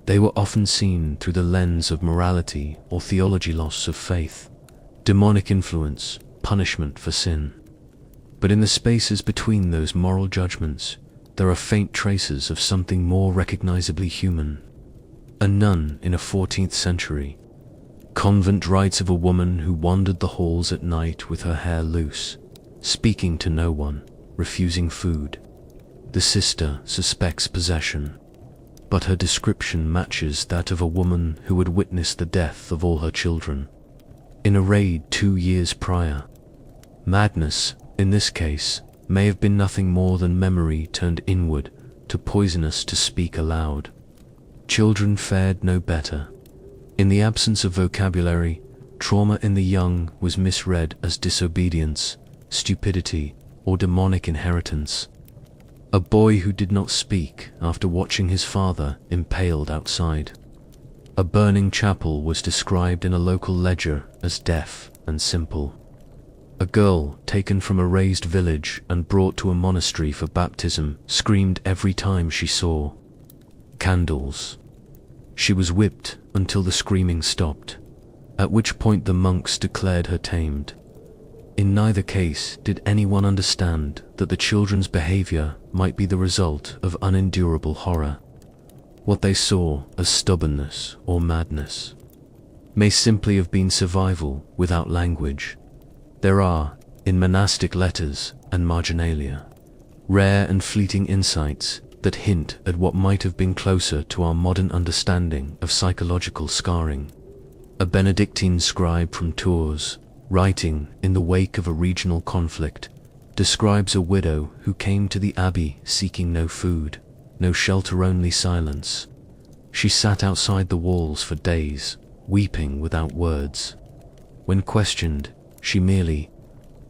They were often seen through the lens of morality or theology, loss of faith, demonic influence, punishment for sin. But in the spaces between those moral judgments, there are faint traces of something more recognizably human. A nun in a 14th century convent writes of a woman who wandered the halls at night with her hair loose, speaking to no one, refusing food. The sister suspects possession, but her description matches that of a woman who had witnessed the death of all her children in a raid 2 years prior. Madness, in this case, may have been nothing more than memory turned inward, too poisonous to speak aloud. Children fared no better. In the absence of vocabulary, trauma in the young was misread as disobedience, stupidity, or demonic inheritance. A boy who did not speak after watching his father impaled outside a burning chapel was described in a local ledger as deaf and simple. A girl taken from a raised village and brought to a monastery for baptism screamed every time she saw candles. She was whipped until the screaming stopped, at which point the monks declared her tamed. In neither case did anyone understand that the children's behavior might be the result of unendurable horror. What they saw as stubbornness or madness may simply have been survival without language. There are, in monastic letters and marginalia, rare and fleeting insights that hint at what might have been closer to our modern understanding of psychological scarring. A Benedictine scribe from Tours, writing in the wake of a regional conflict, describes a widow who came to the abbey seeking no food, no shelter, only silence. She sat outside the walls for days, weeping without words. When questioned, she merely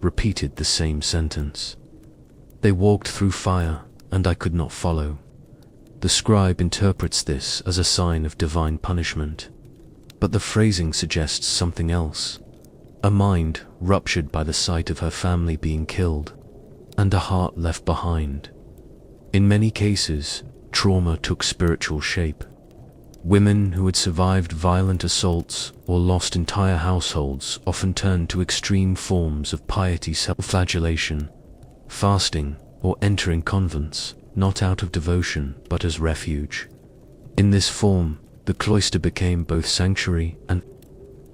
repeated the same sentence. They walked through fire, and I could not follow. The scribe interprets this as a sign of divine punishment, but the phrasing suggests something else. A mind ruptured by the sight of her family being killed, and a heart left behind. In many cases, trauma took spiritual shape. Women who had survived violent assaults or lost entire households often turned to extreme forms of piety, self-flagellation, fasting, or entering convents, not out of devotion but as refuge. In this form, the cloister became both sanctuary and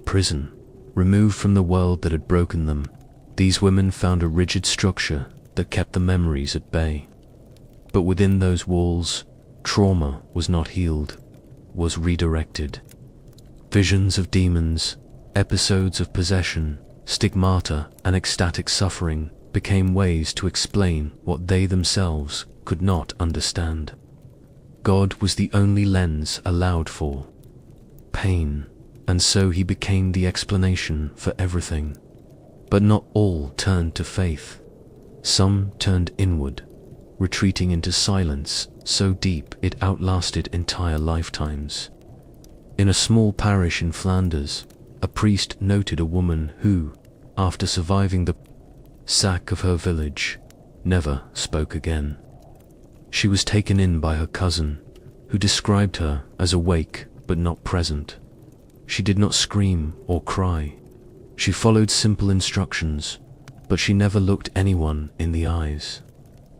prison. Removed from the world that had broken them, these women found a rigid structure that kept the memories at bay. But within those walls, trauma was not healed, was redirected. Visions of demons, episodes of possession, stigmata, and ecstatic suffering became ways to explain what they themselves could not understand. God was the only lens allowed for pain, and so he became the explanation for everything. But not all turned to faith. Some turned inward, retreating into silence so deep it outlasted entire lifetimes. In a small parish in Flanders, a priest noted a woman who, after surviving the sack of her village, never spoke again. She was taken in by her cousin, who described her as awake but not present. She did not scream or cry. She followed simple instructions, but she never looked anyone in the eyes.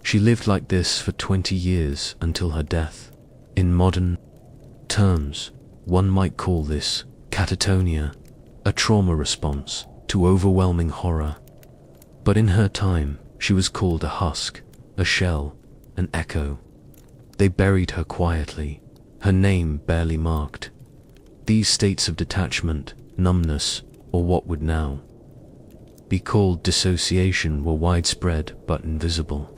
She lived like this for 20 years until her death. In modern terms, one might call this catatonia, a trauma response to overwhelming horror. But in her time, she was called a husk, a shell, an echo. They buried her quietly, her name barely marked. These states of detachment, numbness, or what would now be called dissociation were widespread but invisible.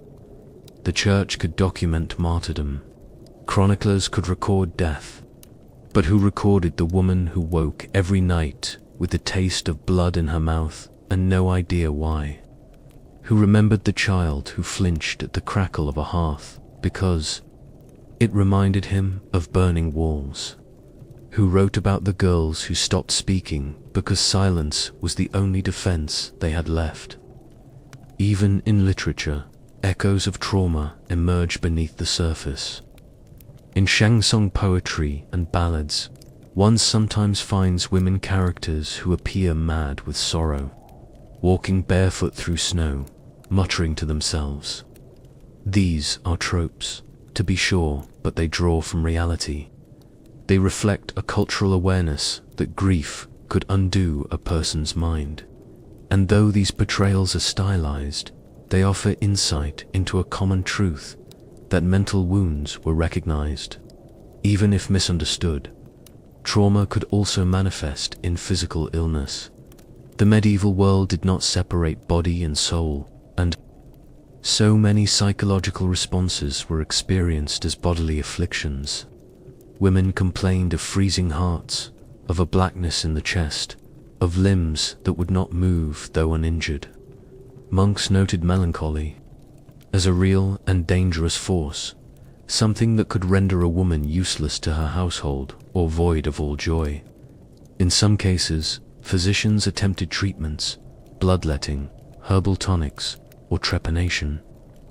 The church could document martyrdom. Chroniclers could record death. But who recorded the woman who woke every night with the taste of blood in her mouth and no idea why? Who remembered the child who flinched at the crackle of a hearth because it reminded him of burning walls? Who wrote about the girls who stopped speaking because silence was the only defense they had left? Even in literature, echoes of trauma emerge beneath the surface. In Shangsong poetry and ballads, one sometimes finds women characters who appear mad with sorrow, walking barefoot through snow, muttering to themselves. These are tropes, to be sure, but they draw from reality. They reflect a cultural awareness that grief could undo a person's mind. And though these portrayals are stylized, they offer insight into a common truth that mental wounds were recognized. Even if misunderstood, trauma could also manifest in physical illness. The medieval world did not separate body and soul, and so many psychological responses were experienced as bodily afflictions. Women complained of freezing hearts, of a blackness in the chest, of limbs that would not move though uninjured. Monks noted melancholy as a real and dangerous force, something that could render a woman useless to her household or void of all joy. In some cases, physicians attempted treatments, bloodletting, herbal tonics, or trepanation,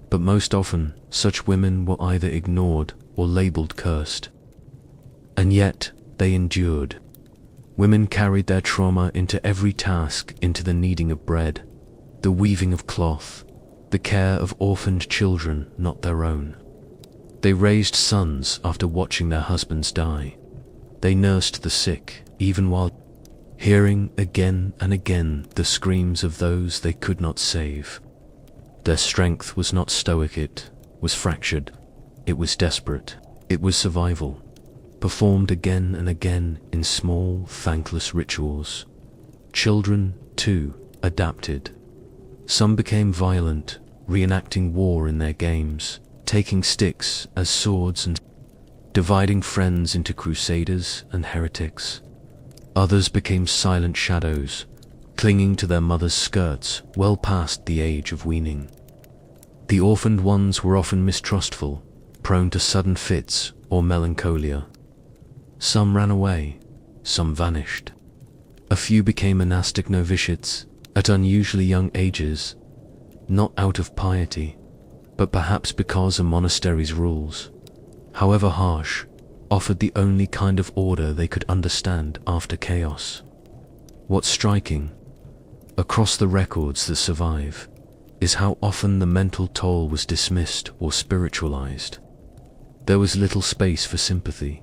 but most often such women were either ignored or labeled cursed. And yet, they endured. Women carried their trauma into every task, into the kneading of bread, the weaving of cloth, the care of orphaned children not their own. They raised sons after watching their husbands die. They nursed the sick, even while hearing again and again the screams of those they could not save. Their strength was not stoic, it was fractured, it was desperate, it was survival, performed again and again in small, thankless rituals. Children, too, adapted. Some became violent, reenacting war in their games, taking sticks as swords and dividing friends into crusaders and heretics. Others became silent shadows, clinging to their mother's skirts well past the age of weaning. The orphaned ones were often mistrustful, prone to sudden fits or melancholia. Some ran away, some vanished. A few became monastic novitiates at unusually young ages, not out of piety, but perhaps because a monastery's rules, however harsh, offered the only kind of order they could understand after chaos. What's striking, across the records that survive, is how often the mental toll was dismissed or spiritualized. There was little space for sympathy.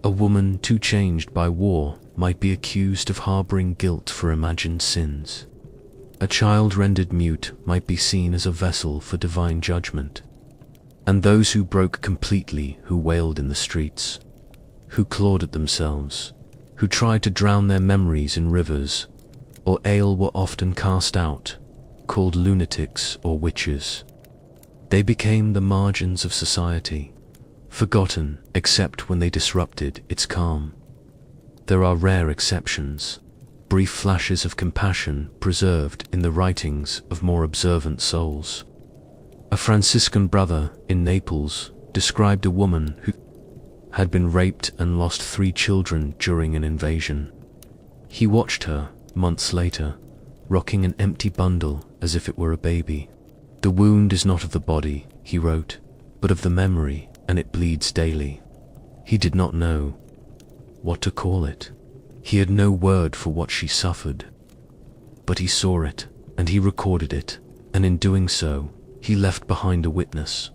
A woman too changed by war might be accused of harboring guilt for imagined sins. A child rendered mute might be seen as a vessel for divine judgment. And those who broke completely, who wailed in the streets, who clawed at themselves, who tried to drown their memories in rivers or ale were often cast out, called lunatics or witches. They became the margins of society, forgotten except when they disrupted its calm. There are rare exceptions, brief flashes of compassion preserved in the writings of more observant souls. A Franciscan brother in Naples described a woman who had been raped and lost 3 children during an invasion. He watched her, months later, rocking an empty bundle as if it were a baby. "The wound is not of the body," he wrote, "but of the memory, and it bleeds daily." He did not know what to call it. He had no word for what she suffered. But he saw it, and he recorded it, and in doing so, he left behind a witness.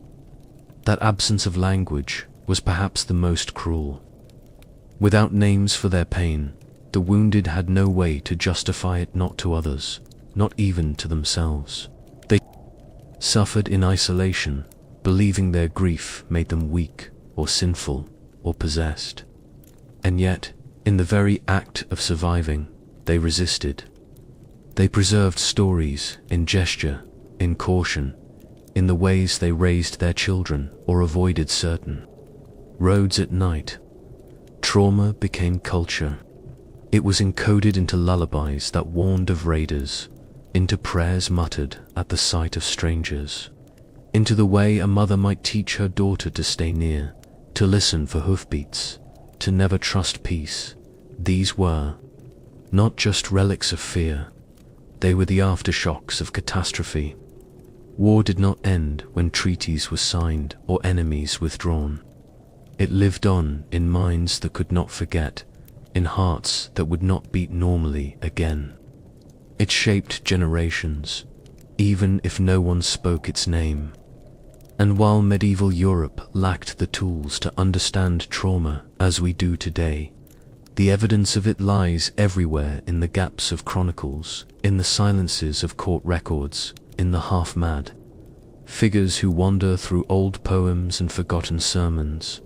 That absence of language was perhaps the most cruel. Without names for their pain, the wounded had no way to justify it, not to others, not even to themselves. They suffered in isolation, believing their grief made them weak or sinful or possessed. And yet, in the very act of surviving, they resisted. They preserved stories in gesture, in caution, in the ways they raised their children or avoided certain roads at night. Trauma became culture. It was encoded into lullabies that warned of raiders, into prayers muttered at the sight of strangers, into the way a mother might teach her daughter to stay near, to listen for hoofbeats, to never trust peace. These were not just relics of fear, they were the aftershocks of catastrophe. War did not end when treaties were signed or enemies withdrawn. It lived on in minds that could not forget, in hearts that would not beat normally again. It shaped generations, even if no one spoke its name. And while medieval Europe lacked the tools to understand trauma as we do today, the evidence of it lies everywhere, in the gaps of chronicles, in the silences of court records, in the half-mad figures who wander through old poems and forgotten sermons.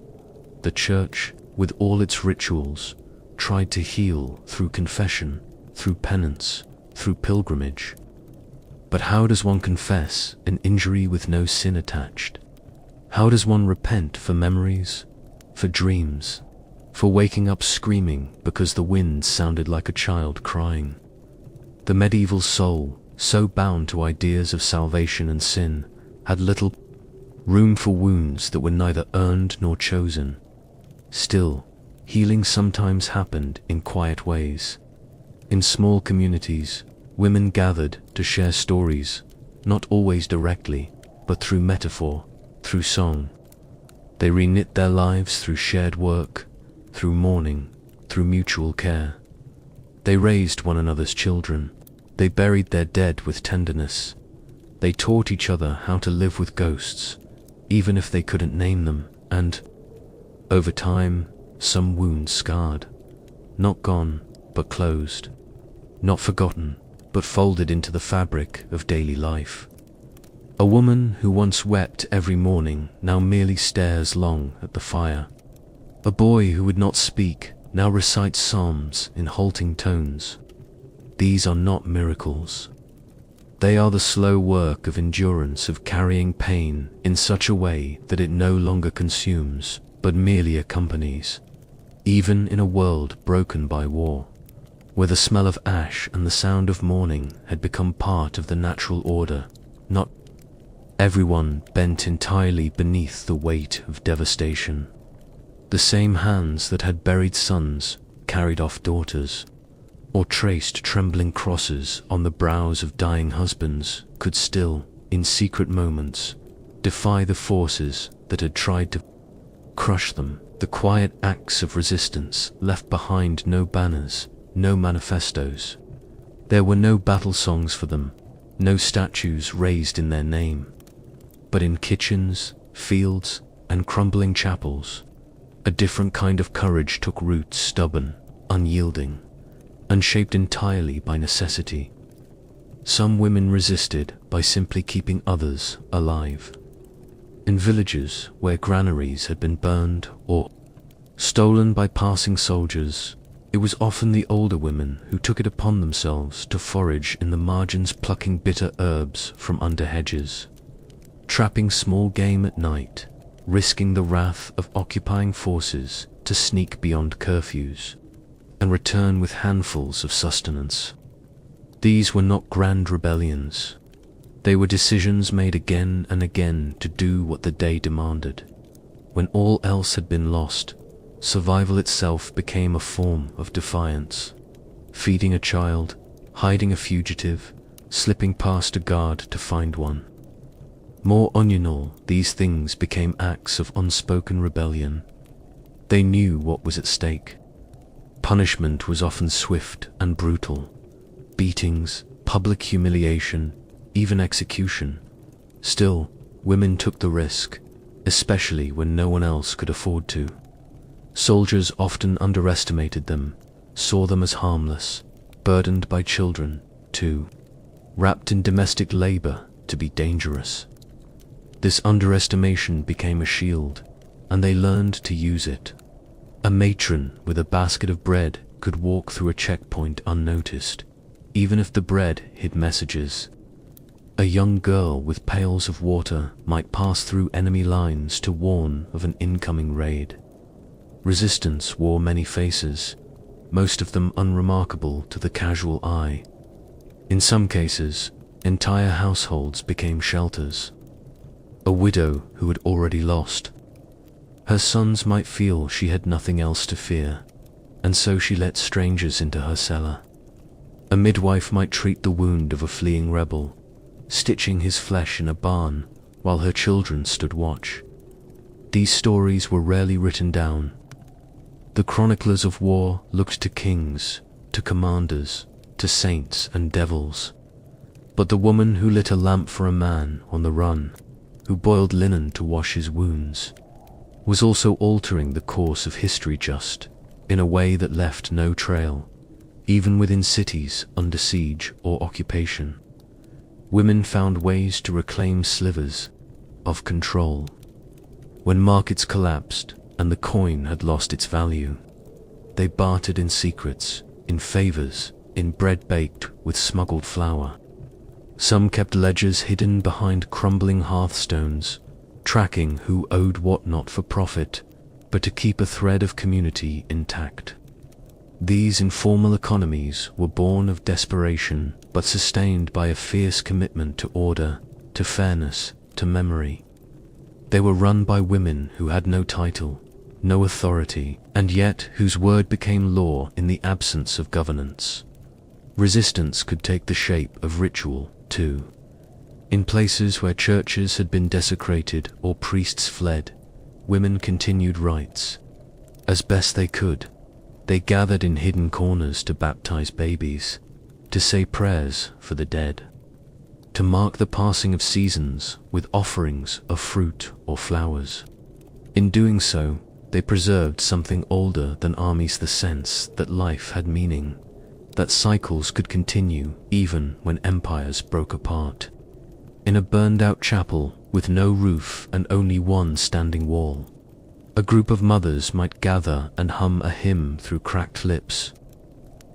The church, with all its rituals, tried to heal through confession, through penance, through pilgrimage. But how does one confess an injury with no sin attached? How does one repent for memories, for dreams, for waking up screaming because the wind sounded like a child crying? The medieval soul, so bound to ideas of salvation and sin, had little room for wounds that were neither earned nor chosen. Still, healing sometimes happened in quiet ways. In small communities, women gathered to share stories, not always directly, but through metaphor, through song. They reknit their lives through shared work, through mourning, through mutual care. They raised one another's children. They buried their dead with tenderness. They taught each other how to live with ghosts, even if they couldn't name them, and, over time, some wounds scarred, not gone, but closed, not forgotten, but folded into the fabric of daily life. A woman who once wept every morning now merely stares long at the fire. A boy who would not speak now recites psalms in halting tones. These are not miracles. They are the slow work of endurance, of carrying pain in such a way that it no longer consumes, but merely accompanies. Even in a world broken by war, where the smell of ash and the sound of mourning had become part of the natural order, not everyone bent entirely beneath the weight of devastation. The same hands that had buried sons carried off daughters, or traced trembling crosses on the brows of dying husbands could still, in secret moments, defy the forces that had tried to crush them. The quiet acts of resistance left behind no banners, no manifestos. There were no battle songs for them, no statues raised in their name. But in kitchens, fields, and crumbling chapels, a different kind of courage took root, stubborn, unyielding, and shaped entirely by necessity. Some women resisted by simply keeping others alive. In villages where granaries had been burned or stolen by passing soldiers, it was often the older women who took it upon themselves to forage in the margins, plucking bitter herbs from under hedges, trapping small game at night, risking the wrath of occupying forces to sneak beyond curfews and return with handfuls of sustenance. These were not grand rebellions. They were decisions made again and again to do what the day demanded. When all else had been lost, survival itself became a form of defiance. Feeding a child, hiding a fugitive, slipping past a guard to find one. More unional, these things became acts of unspoken rebellion. They knew what was at stake. Punishment was often swift and brutal. Beatings, public humiliation, even execution. Still, women took the risk, especially when no one else could afford to. Soldiers often underestimated them, saw them as harmless, burdened by children, too, wrapped in domestic labor to be dangerous. This underestimation became a shield, and they learned to use it. A matron with a basket of bread could walk through a checkpoint unnoticed, even if the bread hid messages. A young girl with pails of water might pass through enemy lines to warn of an incoming raid. Resistance wore many faces, most of them unremarkable to the casual eye. In some cases, entire households became shelters. A widow who had already lost. Her sons might feel she had nothing else to fear, and so she let strangers into her cellar. A midwife might treat the wound of a fleeing rebel, stitching his flesh in a barn while her children stood watch. These stories were rarely written down. The chroniclers of war looked to kings, to commanders, to saints and devils. But the woman who lit a lamp for a man on the run, who boiled linen to wash his wounds, was also altering the course of history, just in a way that left no trail, even within cities under siege or occupation. Women found ways to reclaim slivers of control. When markets collapsed and the coin had lost its value, they bartered in secrets, in favors, in bread baked with smuggled flour. Some kept ledgers hidden behind crumbling hearthstones, tracking who owed what, not for profit, but to keep a thread of community intact. These informal economies were born of desperation, but sustained by a fierce commitment to order, to fairness, to memory. They were run by women who had no title, no authority, and yet whose word became law in the absence of governance. Resistance could take the shape of ritual, too. In places where churches had been desecrated or priests fled, women continued rites. As best they could, they gathered in hidden corners to baptize babies, to say prayers for the dead, to mark the passing of seasons with offerings of fruit or flowers. In doing so, they preserved something older than armies, the sense that life had meaning, that cycles could continue even when empires broke apart. In a burned-out chapel with no roof and only one standing wall, a group of mothers might gather and hum a hymn through cracked lips.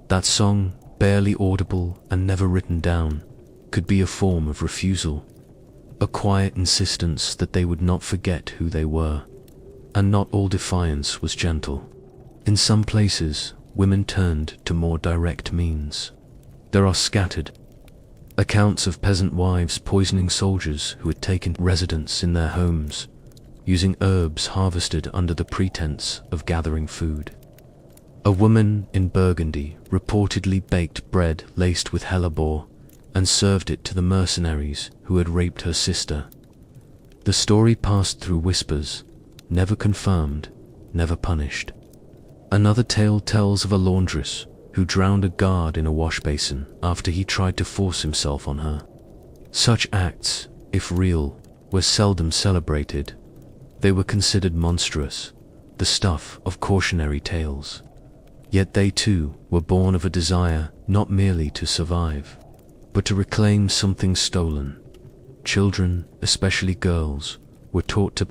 That song, barely audible and never written down, could be a form of refusal, a quiet insistence that they would not forget who they were. And not all defiance was gentle. In some places, women turned to more direct means. There are scattered accounts of peasant wives poisoning soldiers who had taken residence in their homes, using herbs harvested under the pretense of gathering food. A woman in Burgundy reportedly baked bread laced with hellebore and served it to the mercenaries who had raped her sister. The story passed through whispers, never confirmed, never punished. Another tale tells of a laundress who drowned a guard in a wash basin after he tried to force himself on her. Such acts, if real, were seldom celebrated. They were considered monstrous, the stuff of cautionary tales. Yet they too were born of a desire not merely to survive, but to reclaim something stolen. Children, especially girls, were taught to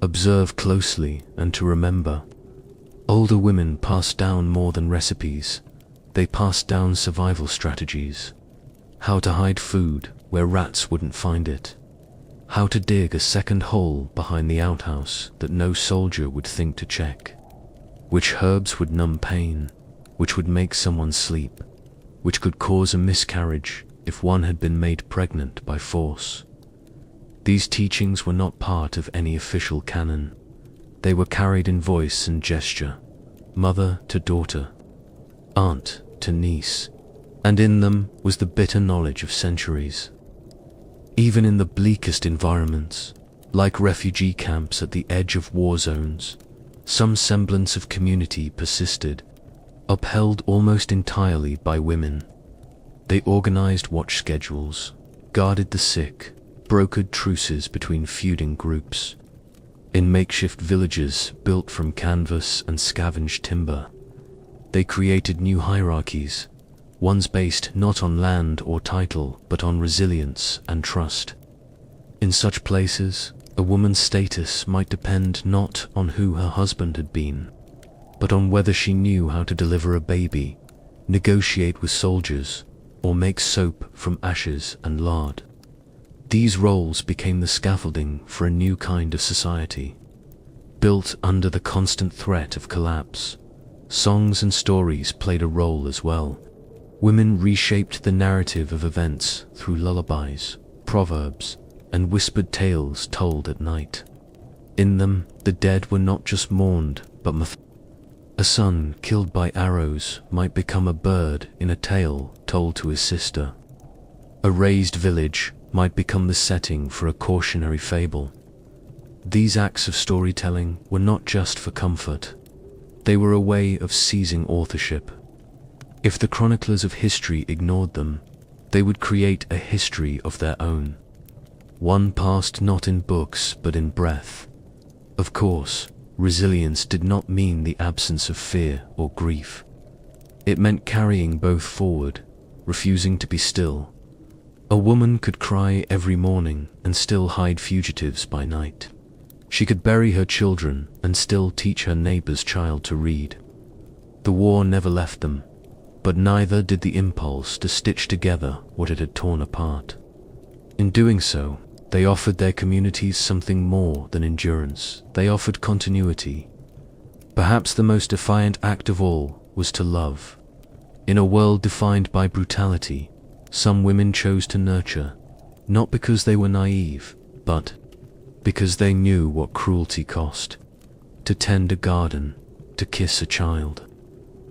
observe closely and to remember. Older women passed down more than recipes. They passed down survival strategies. How to hide food where rats wouldn't find it. How to dig a second hole behind the outhouse that no soldier would think to check. Which herbs would numb pain, which would make someone sleep, which could cause a miscarriage if one had been made pregnant by force. These teachings were not part of any official canon. They were carried in voice and gesture, mother to daughter, aunt to niece, and in them was the bitter knowledge of centuries. Even in the bleakest environments, like refugee camps at the edge of war zones, some semblance of community persisted, upheld almost entirely by women. They organized watch schedules, guarded the sick, brokered truces between feuding groups. In makeshift villages built from canvas and scavenged timber, they created new hierarchies, ones based not on land or title but on resilience and trust. In such places, a woman's status might depend not on who her husband had been, but on whether she knew how to deliver a baby, negotiate with soldiers, or make soap from ashes and lard. These roles became the scaffolding for a new kind of society, built under the constant threat of collapse. Songs and stories played a role as well. Women reshaped the narrative of events through lullabies, proverbs, and whispered tales told at night. In them, the dead were not just mourned, but a son killed by arrows might become a bird in a tale told to his sister. A razed village might become the setting for a cautionary fable. These acts of storytelling were not just for comfort. They were a way of seizing authorship. If the chroniclers of history ignored them, they would create a history of their own. One passed not in books but in breath. Of course, resilience did not mean the absence of fear or grief. It meant carrying both forward, refusing to be still. A woman could cry every morning and still hide fugitives by night. She could bury her children and still teach her neighbor's child to read. The war never left them, but neither did the impulse to stitch together what it had torn apart. In doing so, they offered their communities something more than endurance. They offered continuity. Perhaps the most defiant act of all was to love. In a world defined by brutality, some women chose to nurture, not because they were naive, but because they knew what cruelty cost. To tend a garden, to kiss a child,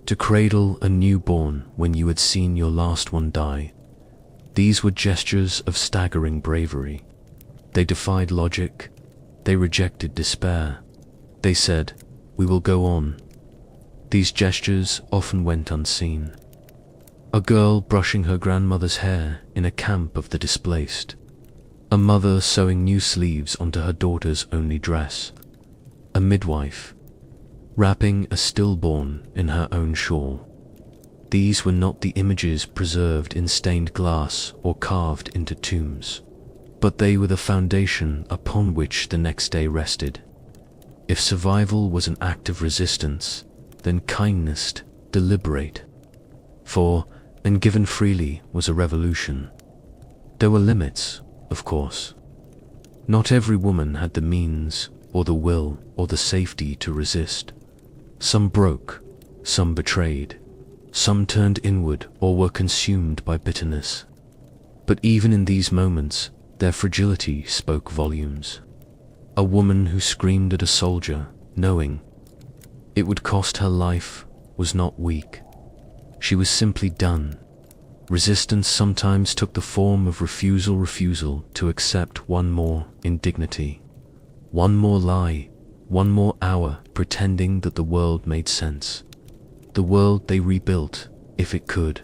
to cradle a newborn when you had seen your last one die. These were gestures of staggering bravery. They defied logic. They rejected despair. They said, "We will go on." These gestures often went unseen. A girl brushing her grandmother's hair in a camp of the displaced. A mother sewing new sleeves onto her daughter's only dress. A midwife wrapping a stillborn in her own shawl. These were not the images preserved in stained glass or carved into tombs, but they were the foundation upon which the next day rested. If survival was an act of resistance, then kindness, deliberate, for and given freely, was a revolution. There were limits, of course. Not every woman had the means, or the will, or the safety to resist. Some broke, some betrayed, some turned inward or were consumed by bitterness. But even in these moments, their fragility spoke volumes. A woman who screamed at a soldier, knowing it would cost her life, was not weak. She was simply done. Resistance sometimes took the form of refusal to accept one more indignity, one more lie, one more hour pretending that the world made sense. The world they rebuilt, if it could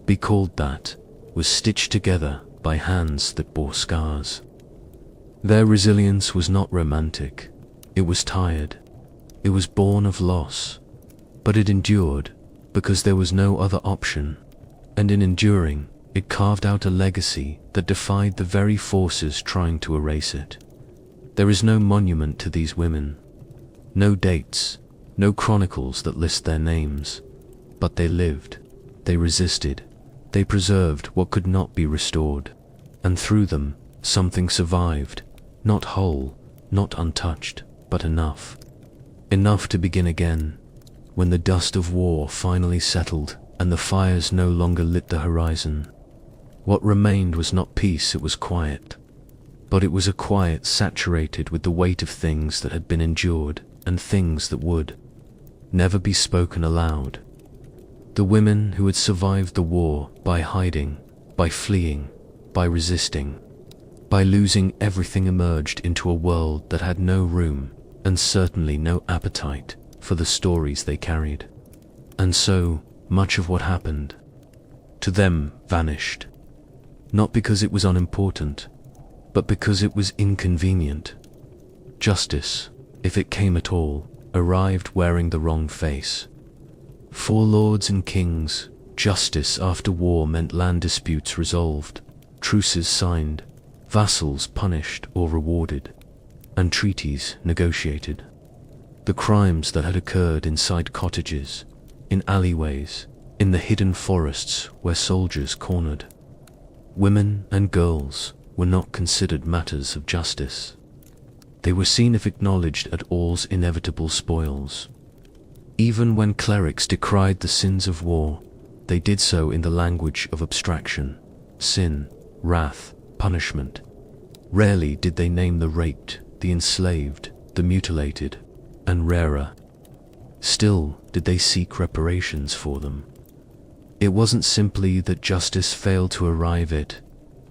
be called that, was stitched together by hands that bore scars. Their resilience was not romantic. It was tired. It was born of loss. But it endured because there was no other option. And in enduring, it carved out a legacy that defied the very forces trying to erase it. There is no monument to these women, no dates, no chronicles that list their names, but they lived, they resisted, they preserved what could not be restored, and through them, something survived, not whole, not untouched, but enough. Enough to begin again, when the dust of war finally settled and the fires no longer lit the horizon. What remained was not peace, it was quiet. But it was a quiet saturated with the weight of things that had been endured and things that would never be spoken aloud. The women who had survived the war by hiding, by fleeing, by resisting, by losing everything emerged into a world that had no room and certainly no appetite for the stories they carried. And so, much of what happened to them vanished, not because it was unimportant, but because it was inconvenient. Justice, if it came at all, arrived wearing the wrong face. For lords and kings, justice after war meant land disputes resolved, truces signed, vassals punished or rewarded, and treaties negotiated. The crimes that had occurred inside cottages, in alleyways, in the hidden forests where soldiers cornered women and girls were not considered matters of justice. They were seen if acknowledged at all's inevitable spoils. Even when clerics decried the sins of war, they did so in the language of abstraction, sin, wrath, punishment. Rarely did they name the raped, the enslaved, the mutilated, and rarer still did they seek reparations for them. It wasn't simply that justice failed to arrive, it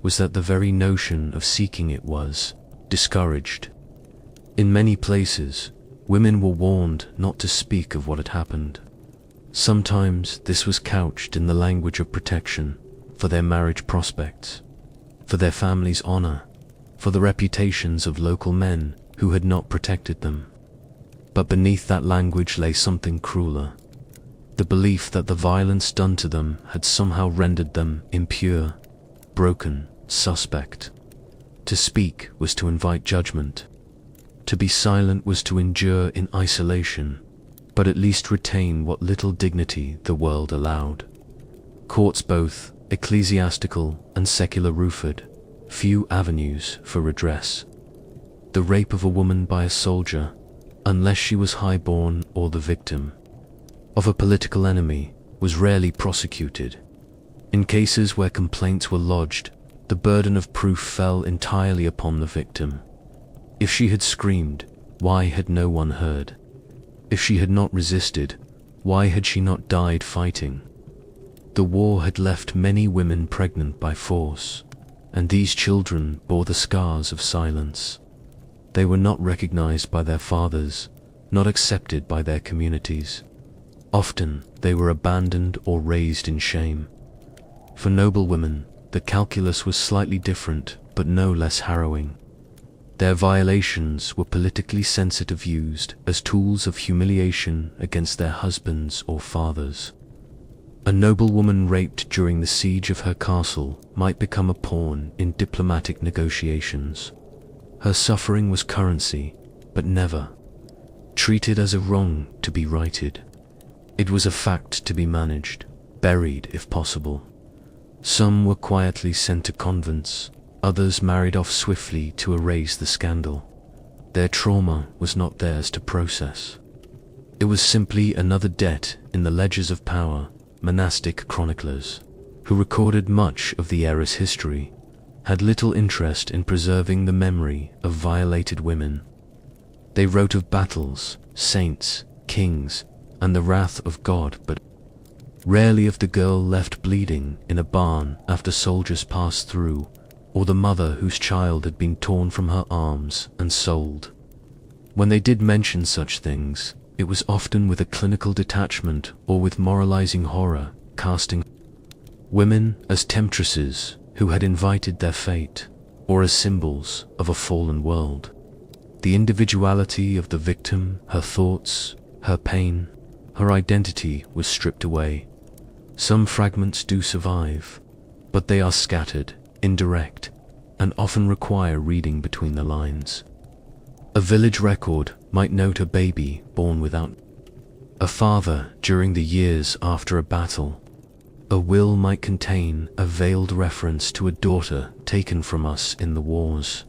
was that the very notion of seeking it was discouraged. In many places, women were warned not to speak of what had happened. Sometimes this was couched in the language of protection for their marriage prospects, for their family's honor, for the reputations of local men who had not protected them. But beneath that language lay something crueler, the belief that the violence done to them had somehow rendered them impure, broken, suspect. To speak was to invite judgment. To be silent was to endure in isolation, but at least retain what little dignity the world allowed. Courts both ecclesiastical and secular roofed few avenues for redress. The rape of a woman by a soldier, unless she was highborn or the victim of a political enemy, was rarely prosecuted. In cases where complaints were lodged, the burden of proof fell entirely upon the victim. If she had screamed, why had no one heard? If she had not resisted, why had she not died fighting? The war had left many women pregnant by force, and these children bore the scars of silence. They were not recognized by their fathers, not accepted by their communities. Often they were abandoned or raised in shame. For noble women, the calculus was slightly different, but no less harrowing. Their violations were politically sensitive, used as tools of humiliation against their husbands or fathers. A noble woman raped during the siege of her castle might become a pawn in diplomatic negotiations. Her suffering was currency, but never treated as a wrong to be righted. It was a fact to be managed, buried if possible. Some were quietly sent to convents, others married off swiftly to erase the scandal. Their trauma was not theirs to process. It was simply another debt in the ledgers of power. Monastic chroniclers, who recorded much of the era's history, had little interest in preserving the memory of violated women. They wrote of battles, saints, kings, and the wrath of God, but rarely of the girl left bleeding in a barn after soldiers passed through, or the mother whose child had been torn from her arms and sold. When they did mention such things, it was often with a clinical detachment or with moralizing horror, casting women as temptresses who had invited their fate, or as symbols of a fallen world. The individuality of the victim, her thoughts, her pain, her identity was stripped away. Some fragments do survive, but they are scattered, indirect, and often require reading between the lines. A village record might note a baby born without a father during the years after a battle. A will might contain a veiled reference to a daughter taken from us in the wars.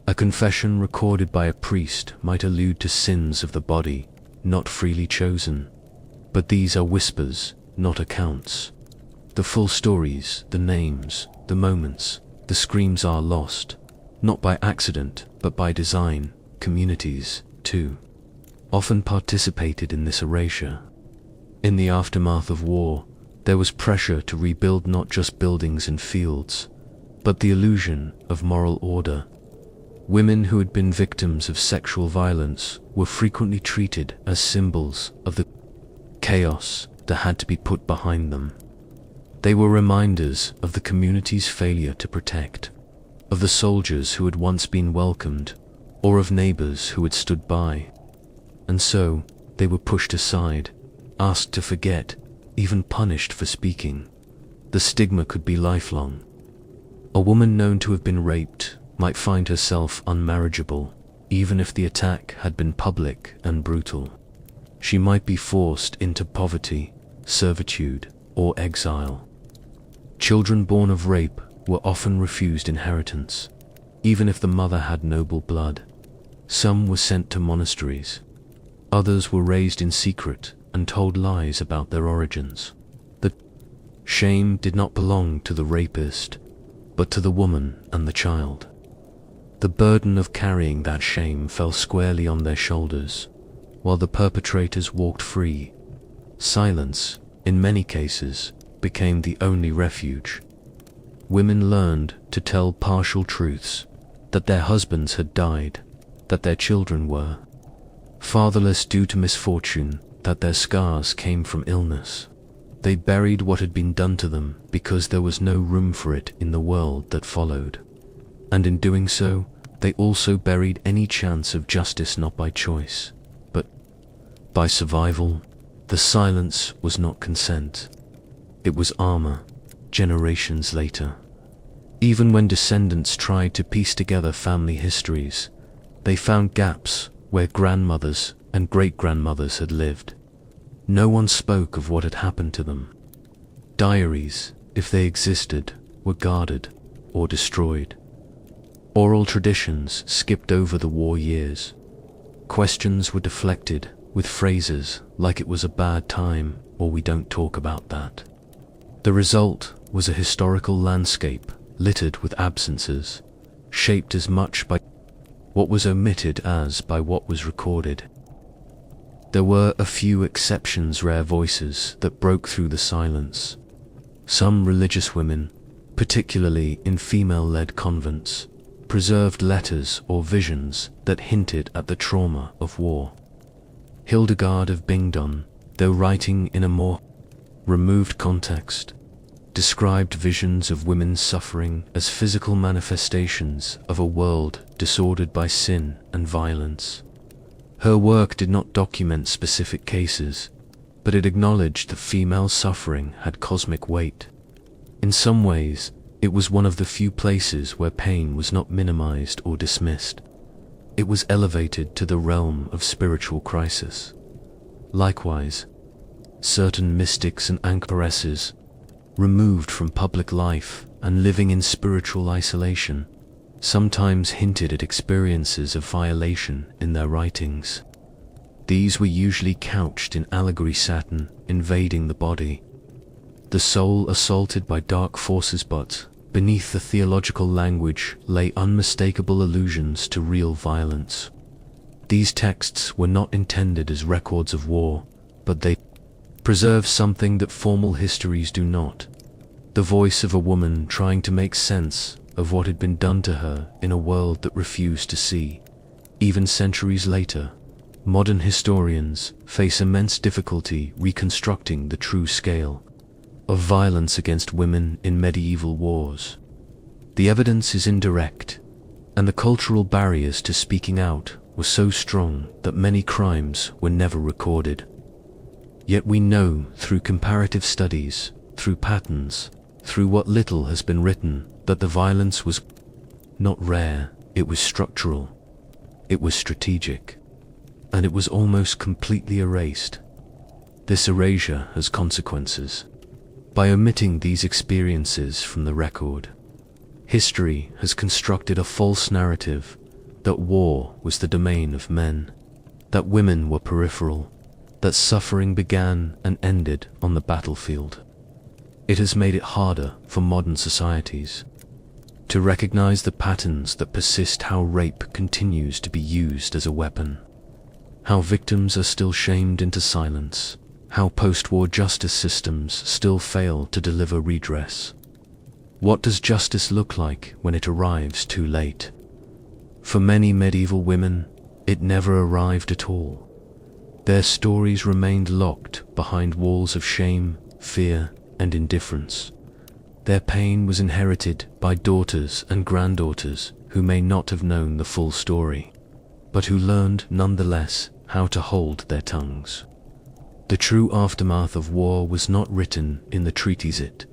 A confession recorded by a priest might allude to sins of the body, not freely chosen. But these are whispers, not accounts. The full stories, the names, the moments, the screams are lost, not by accident, but by design. Communities, too, often participated in this erasure. In the aftermath of war, there was pressure to rebuild not just buildings and fields, but the illusion of moral order. Women who had been victims of sexual violence were frequently treated as symbols of the chaos that had to be put behind them. They were reminders of the community's failure to protect, of the soldiers who had once been welcomed, or of neighbors who had stood by. And so, they were pushed aside, asked to forget, even punished for speaking. The stigma could be lifelong. A woman known to have been raped might find herself unmarriageable, even if the attack had been public and brutal. She might be forced into poverty, servitude, or exile. Children born of rape were often refused inheritance, even if the mother had noble blood. Some were sent to monasteries. Others were raised in secret and told lies about their origins. The shame did not belong to the rapist, but to the woman and the child. The burden of carrying that shame fell squarely on their shoulders, while the perpetrators walked free. Silence, in many cases, became the only refuge. Women learned to tell partial truths, that their husbands had died, that their children were fatherless due to misfortune, that their scars came from illness. They buried what had been done to them because there was no room for it in the world that followed. And in doing so, they also buried any chance of justice not by choice, but by survival. The silence was not consent. It was armor, generations later. Even when descendants tried to piece together family histories, they found gaps where grandmothers and great-grandmothers had lived. No one spoke of what had happened to them. Diaries, if they existed, were guarded or destroyed. Oral traditions skipped over the war years. Questions were deflected with phrases like it was a bad time or we don't talk about that. The result was a historical landscape littered with absences, shaped as much by what was omitted as by what was recorded. There were a few exceptions, rare voices that broke through the silence. Some religious women, particularly in female-led convents, preserved letters or visions that hinted at the trauma of war. Hildegard of Bingdon, though writing in a more removed context, described visions of women's suffering as physical manifestations of a world disordered by sin and violence. Her work did not document specific cases, but it acknowledged that female suffering had cosmic weight. In some ways, it was one of the few places where pain was not minimized or dismissed. It was elevated to the realm of spiritual crisis. Likewise, certain mystics and anchoresses removed from public life and living in spiritual isolation, sometimes hinted at experiences of violation in their writings. These were usually couched in allegory Satan invading the body, the soul assaulted by dark forces, but beneath the theological language lay unmistakable allusions to real violence. These texts were not intended as records of war, but they preserve something that formal histories do not: the voice of a woman trying to make sense of what had been done to her in a world that refused to see. Even centuries later, modern historians face immense difficulty reconstructing the true scale of violence against women in medieval wars. The evidence is indirect, and the cultural barriers to speaking out were so strong that many crimes were never recorded. Yet we know through comparative studies, through patterns, through what little has been written, that the violence was not rare, it was structural, it was strategic, and it was almost completely erased. This erasure has consequences. By omitting these experiences from the record, history has constructed a false narrative that war was the domain of men, that women were peripheral, that suffering began and ended on the battlefield. It has made it harder for modern societies to recognize the patterns that persist: how rape continues to be used as a weapon, how victims are still shamed into silence, how post-war justice systems still fail to deliver redress. What does justice look like when it arrives too late? For many medieval women, it never arrived at all. Their stories remained locked behind walls of shame, fear, and indifference. Their pain was inherited by daughters and granddaughters who may not have known the full story, but who learned nonetheless how to hold their tongues. The true aftermath of war was not written in the treaties, it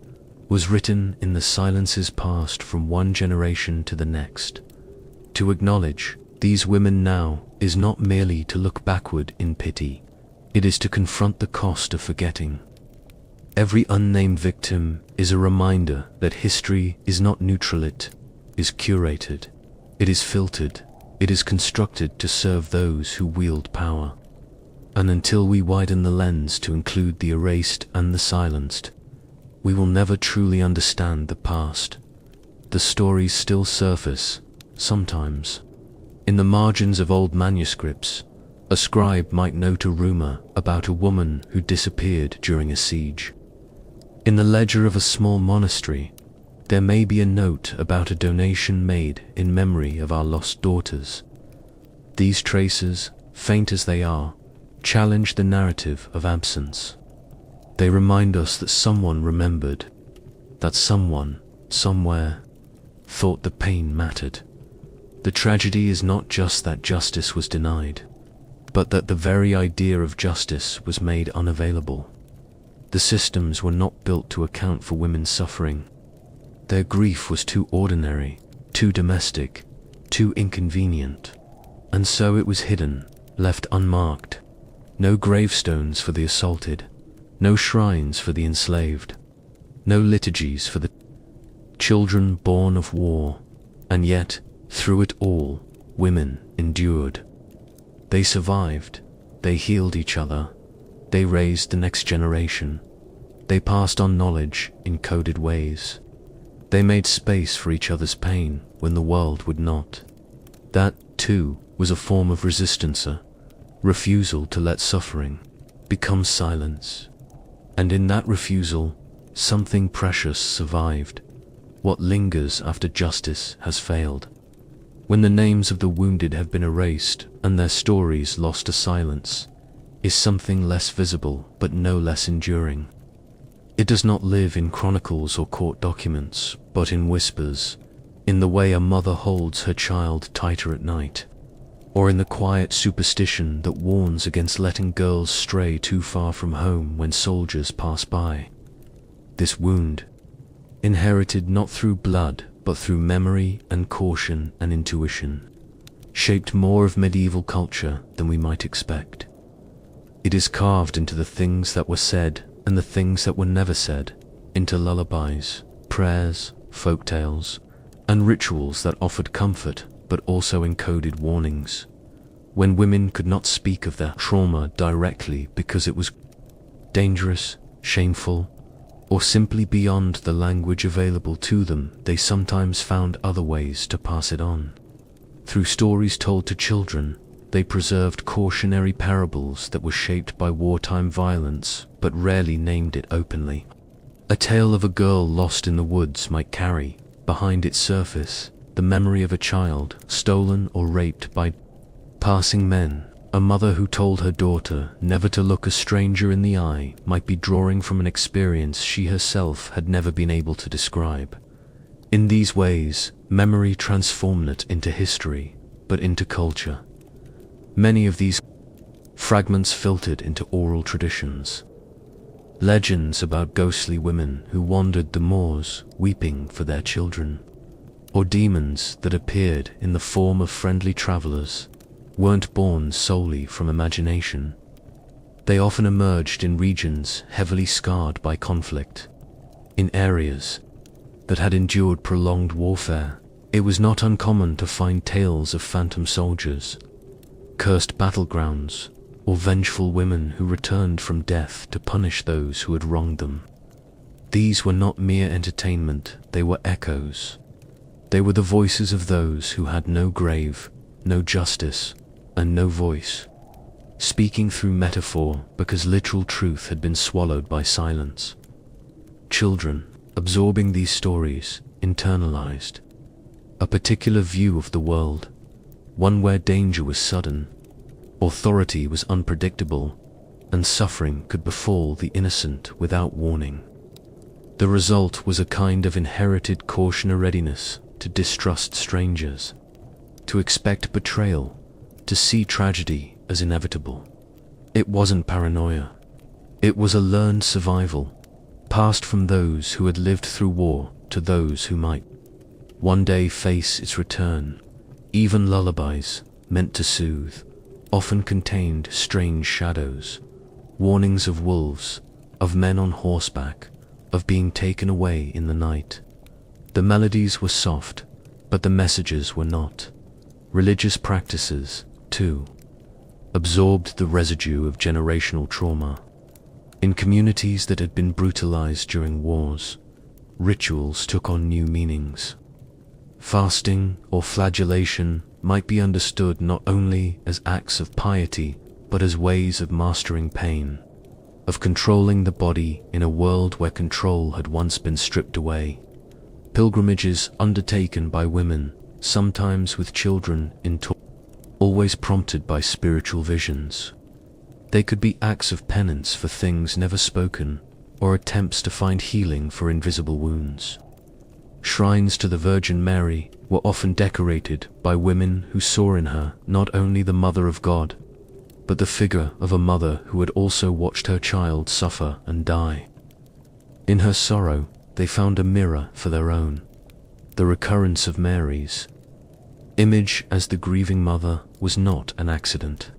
was written in the silences passed from one generation to the next. To acknowledge these women now is not merely to look backward in pity, it is to confront the cost of forgetting. Every unnamed victim is a reminder that history is not neutral, it is curated, it is filtered, it is constructed to serve those who wield power. And until we widen the lens to include the erased and the silenced, we will never truly understand the past. The stories still surface, sometimes, in the margins of old manuscripts. A scribe might note a rumor about a woman who disappeared during a siege. In the ledger of a small monastery, there may be a note about a donation made in memory of our lost daughters. These traces, faint as they are, challenge the narrative of absence. They remind us that someone remembered, that someone, somewhere, thought the pain mattered. The tragedy is not just that justice was denied, but that the very idea of justice was made unavailable. The systems were not built to account for women's suffering. Their grief was too ordinary, too domestic, too inconvenient, and so it was hidden, left unmarked. No gravestones for the assaulted, no shrines for the enslaved, no liturgies for the children born of war. And yet, through it all, women endured. They survived, they healed each other, they raised the next generation, they passed on knowledge in coded ways. They made space for each other's pain when the world would not. That, too, was a form of resistance, a refusal to let suffering become silence. And in that refusal, something precious survived, what lingers after justice has failed. When the names of the wounded have been erased and their stories lost to silence, is something less visible but no less enduring. It does not live in chronicles or court documents, but in whispers, in the way a mother holds her child tighter at night, or in the quiet superstition that warns against letting girls stray too far from home when soldiers pass by. This wound, inherited not through blood but through memory and caution and intuition, shaped more of medieval culture than we might expect. It is carved into the things that were said and the things that were never said, into lullabies, prayers, folktales, and rituals that offered comfort but also encoded warnings. When women could not speak of their trauma directly because it was dangerous, shameful, or simply beyond the language available to them, they sometimes found other ways to pass it on. Through stories told to children, they preserved cautionary parables that were shaped by wartime violence but rarely named it openly. A tale of a girl lost in the woods might carry, behind its surface, the memory of a child stolen or raped by passing men. A mother who told her daughter never to look a stranger in the eye might be drawing from an experience she herself had never been able to describe. In these ways, memory transformed not into history, but into culture. Many of these fragments filtered into oral traditions. Legends about ghostly women who wandered the moors, weeping for their children, or demons that appeared in the form of friendly travelers, weren't born solely from imagination. They often emerged in regions heavily scarred by conflict. In areas that had endured prolonged warfare, it was not uncommon to find tales of phantom soldiers, cursed battlegrounds, or vengeful women who returned from death to punish those who had wronged them. These were not mere entertainment, they were echoes. They were the voices of those who had no grave, no justice, and no voice, speaking through metaphor because literal truth had been swallowed by silence. Children, absorbing these stories, internalized a particular view of the world, one where danger was sudden, authority was unpredictable, and suffering could befall the innocent without warning. The result was a kind of inherited cautionary readiness to distrust strangers, to expect betrayal, to see tragedy as inevitable. It wasn't paranoia. It was a learned survival, passed from those who had lived through war to those who might one day face its return. Even lullabies, meant to soothe, often contained strange shadows, warnings of wolves, of men on horseback, of being taken away in the night. The melodies were soft, but the messages were not. Religious practices, too, absorbed the residue of generational trauma. In communities that had been brutalized during wars, rituals took on new meanings. Fasting or flagellation might be understood not only as acts of piety, but as ways of mastering pain, of controlling the body in a world where control had once been stripped away. Pilgrimages undertaken by women, sometimes with children in tow, always prompted by spiritual visions. They could be acts of penance for things never spoken, or attempts to find healing for invisible wounds. Shrines to the Virgin Mary were often decorated by women who saw in her not only the Mother of God, but the figure of a mother who had also watched her child suffer and die. In her sorrow, they found a mirror for their own. The recurrence of Mary's image as the grieving mother was not an accident.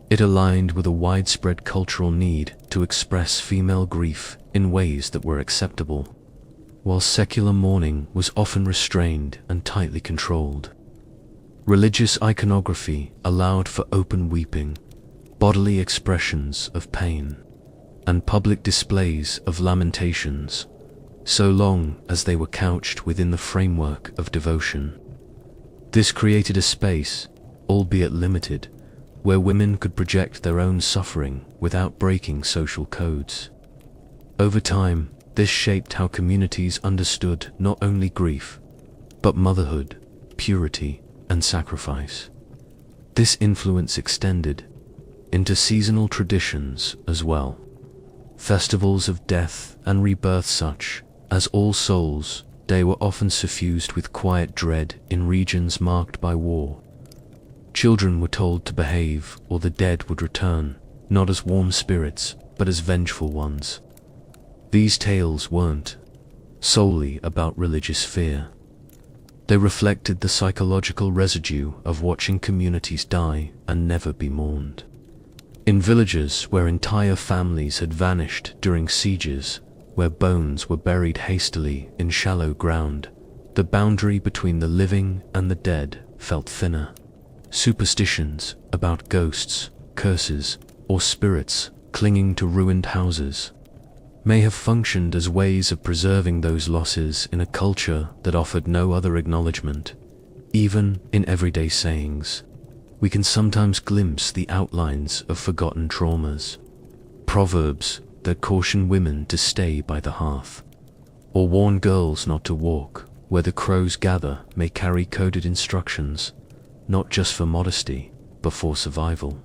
It aligned with a widespread cultural need to express female grief in ways that were acceptable, while secular mourning was often restrained and tightly controlled. Religious iconography allowed for open weeping, bodily expressions of pain, and public displays of lamentations, so long as they were couched within the framework of devotion. This created a space, albeit limited, where women could project their own suffering without breaking social codes. Over time, this shaped how communities understood not only grief, but motherhood, purity, and sacrifice. This influence extended into seasonal traditions as well. Festivals of death and rebirth such as All Souls' Day were often suffused with quiet dread in regions marked by war. Children were told to behave or the dead would return, not as warm spirits, but as vengeful ones. These tales weren't solely about religious fear. They reflected the psychological residue of watching communities die and never be mourned. In villages where entire families had vanished during sieges, where bones were buried hastily in shallow ground, the boundary between the living and the dead felt thinner. Superstitions about ghosts, curses, or spirits clinging to ruined houses may have functioned as ways of preserving those losses in a culture that offered no other acknowledgement. Even in everyday sayings, we can sometimes glimpse the outlines of forgotten traumas. Proverbs that caution women to stay by the hearth, or warn girls not to walk where the crows gather, may carry coded instructions, not just for modesty, but for survival.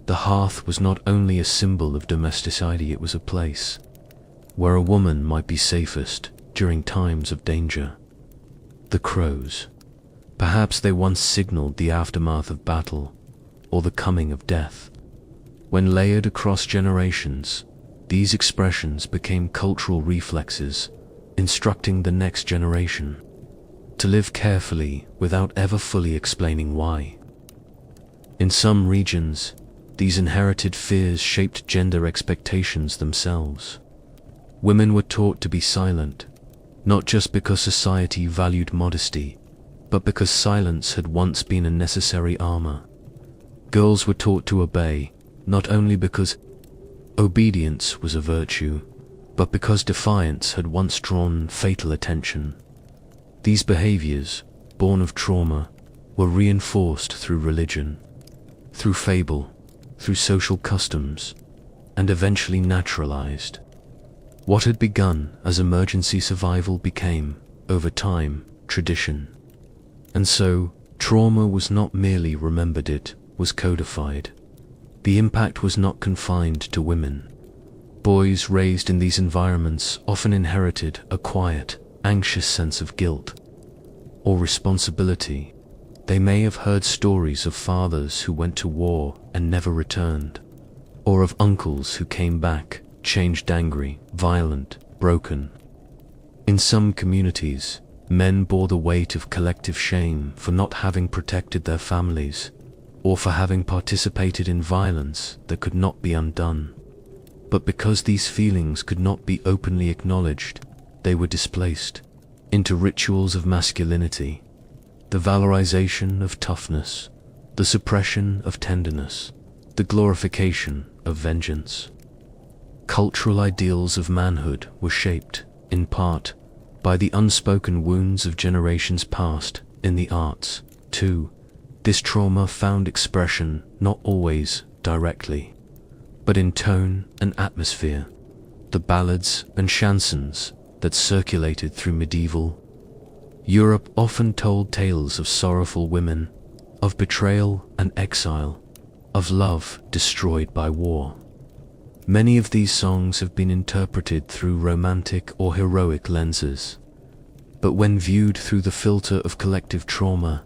The hearth was not only a symbol of domesticity, it was a place where a woman might be safest during times of danger. The crows. Perhaps they once signaled the aftermath of battle or the coming of death. When layered across generations, these expressions became cultural reflexes, instructing the next generation to live carefully without ever fully explaining why. In some regions, these inherited fears shaped gender expectations themselves. Women were taught to be silent, not just because society valued modesty, but because silence had once been a necessary armor. Girls were taught to obey, not only because obedience was a virtue, but because defiance had once drawn fatal attention. These behaviors, born of trauma, were reinforced through religion, through fable, through social customs, and eventually naturalized. What had begun as emergency survival became, over time, tradition. And so, trauma was not merely remembered, it was codified. The impact was not confined to women. Boys raised in these environments often inherited a quiet, anxious sense of guilt or responsibility. They may have heard stories of fathers who went to war and never returned, or of uncles who came back, changed, angry, violent, broken. In some communities, men bore the weight of collective shame for not having protected their families, or for having participated in violence that could not be undone. But because these feelings could not be openly acknowledged, they were displaced into rituals of masculinity, the valorization of toughness, the suppression of tenderness, the glorification of vengeance. Cultural ideals of manhood were shaped, in part, by the unspoken wounds of generations past. In the arts, too, this trauma found expression not always directly, but in tone and atmosphere. The ballads and chansons that circulated through medieval Europe often told tales of sorrowful women, of betrayal and exile, of love destroyed by war. Many of these songs have been interpreted through romantic or heroic lenses, but when viewed through the filter of collective trauma,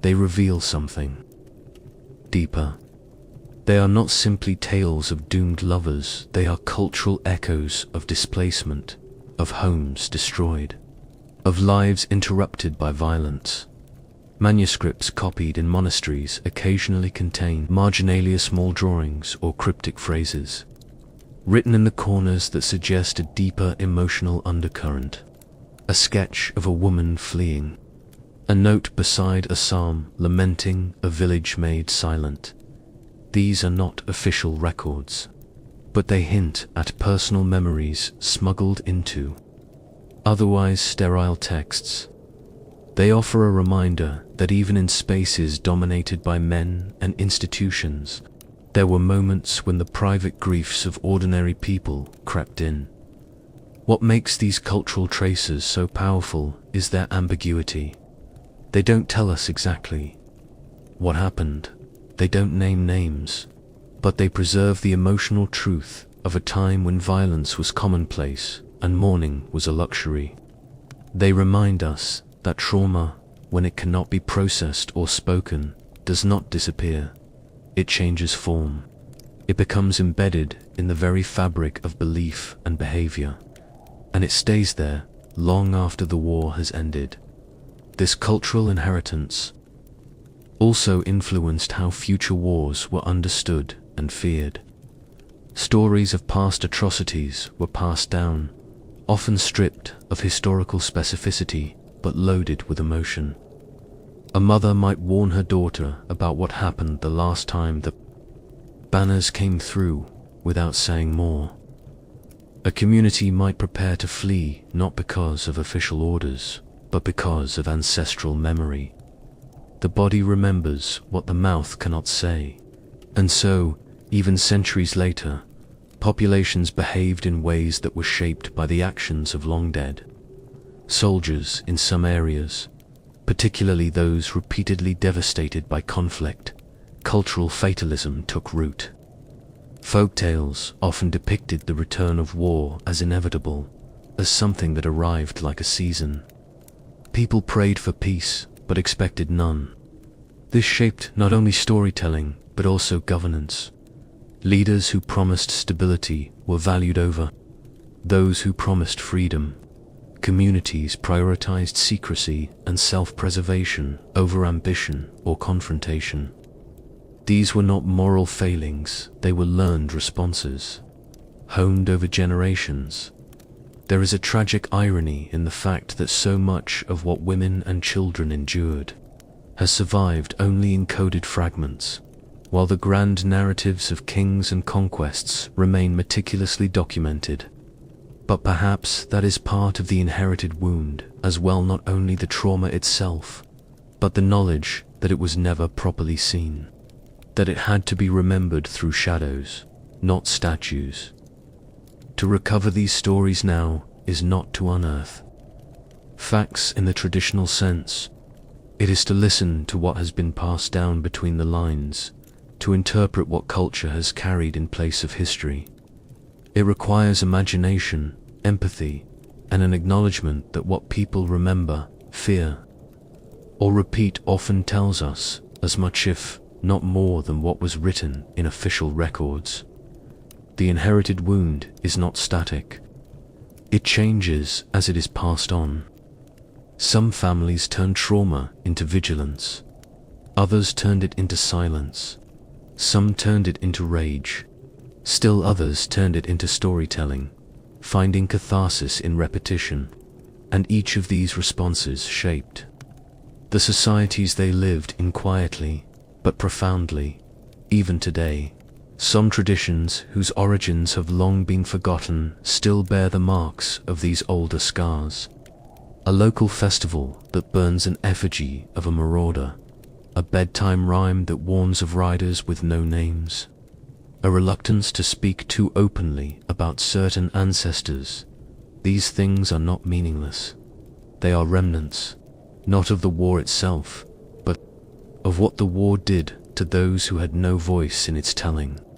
they reveal something deeper. They are not simply tales of doomed lovers, they are cultural echoes of displacement, of homes destroyed, of lives interrupted by violence. Manuscripts copied in monasteries occasionally contain marginalia, small drawings or cryptic phrases, written in the corners that suggest a deeper emotional undercurrent. A sketch of a woman fleeing, a note beside a psalm lamenting a village made silent. These are not official records, but they hint at personal memories smuggled into otherwise sterile texts. They offer a reminder that even in spaces dominated by men and institutions, there were moments when the private griefs of ordinary people crept in. What makes these cultural traces so powerful is their ambiguity. They don't tell us exactly what happened. They don't name names, but they preserve the emotional truth of a time when violence was commonplace and mourning was a luxury. They remind us that trauma, when it cannot be processed or spoken, does not disappear. It changes form. It becomes embedded in the very fabric of belief and behavior, and it stays there long after the war has ended. This cultural inheritance also influenced how future wars were understood and feared. Stories of past atrocities were passed down, often stripped of historical specificity but loaded with emotion. A mother might warn her daughter about what happened the last time the banners came through without saying more. A community might prepare to flee not because of official orders, but because of ancestral memory. The body remembers what the mouth cannot say, and so, even centuries later, populations behaved in ways that were shaped by the actions of long dead. Soldiers in some areas, particularly those repeatedly devastated by conflict, cultural fatalism took root. Folktales often depicted the return of war as inevitable, as something that arrived like a season. People prayed for peace, but expected none. This shaped not only storytelling, but also governance. Leaders who promised stability were valued over those who promised freedom. Communities prioritized secrecy and self-preservation over ambition or confrontation. These were not moral failings, they were learned responses, honed over generations. There is a tragic irony in the fact that so much of what women and children endured has survived only in coded fragments, while the grand narratives of kings and conquests remain meticulously documented. But perhaps that is part of the inherited wound as well, not only the trauma itself, but the knowledge that it was never properly seen, that it had to be remembered through shadows, not statues. To recover these stories now is not to unearth facts in the traditional sense. It is to listen to what has been passed down between the lines, to interpret what culture has carried in place of history. It requires imagination, empathy, and an acknowledgement that what people remember, fear, or repeat often tells us as much, if not more, than what was written in official records. The inherited wound is not static. It changes as it is passed on. Some families turned trauma into vigilance. Others turned it into silence. Some turned it into rage. Still others turned it into storytelling, finding catharsis in repetition. And each of these responses shaped the societies they lived in quietly, but profoundly. Even today, some traditions whose origins have long been forgotten still bear the marks of these older scars. A local festival that burns an effigy of a marauder, a bedtime rhyme that warns of riders with no names, a reluctance to speak too openly about certain ancestors. These things are not meaningless. They are remnants, not of the war itself, but of what the war did to those who had no voice in its telling.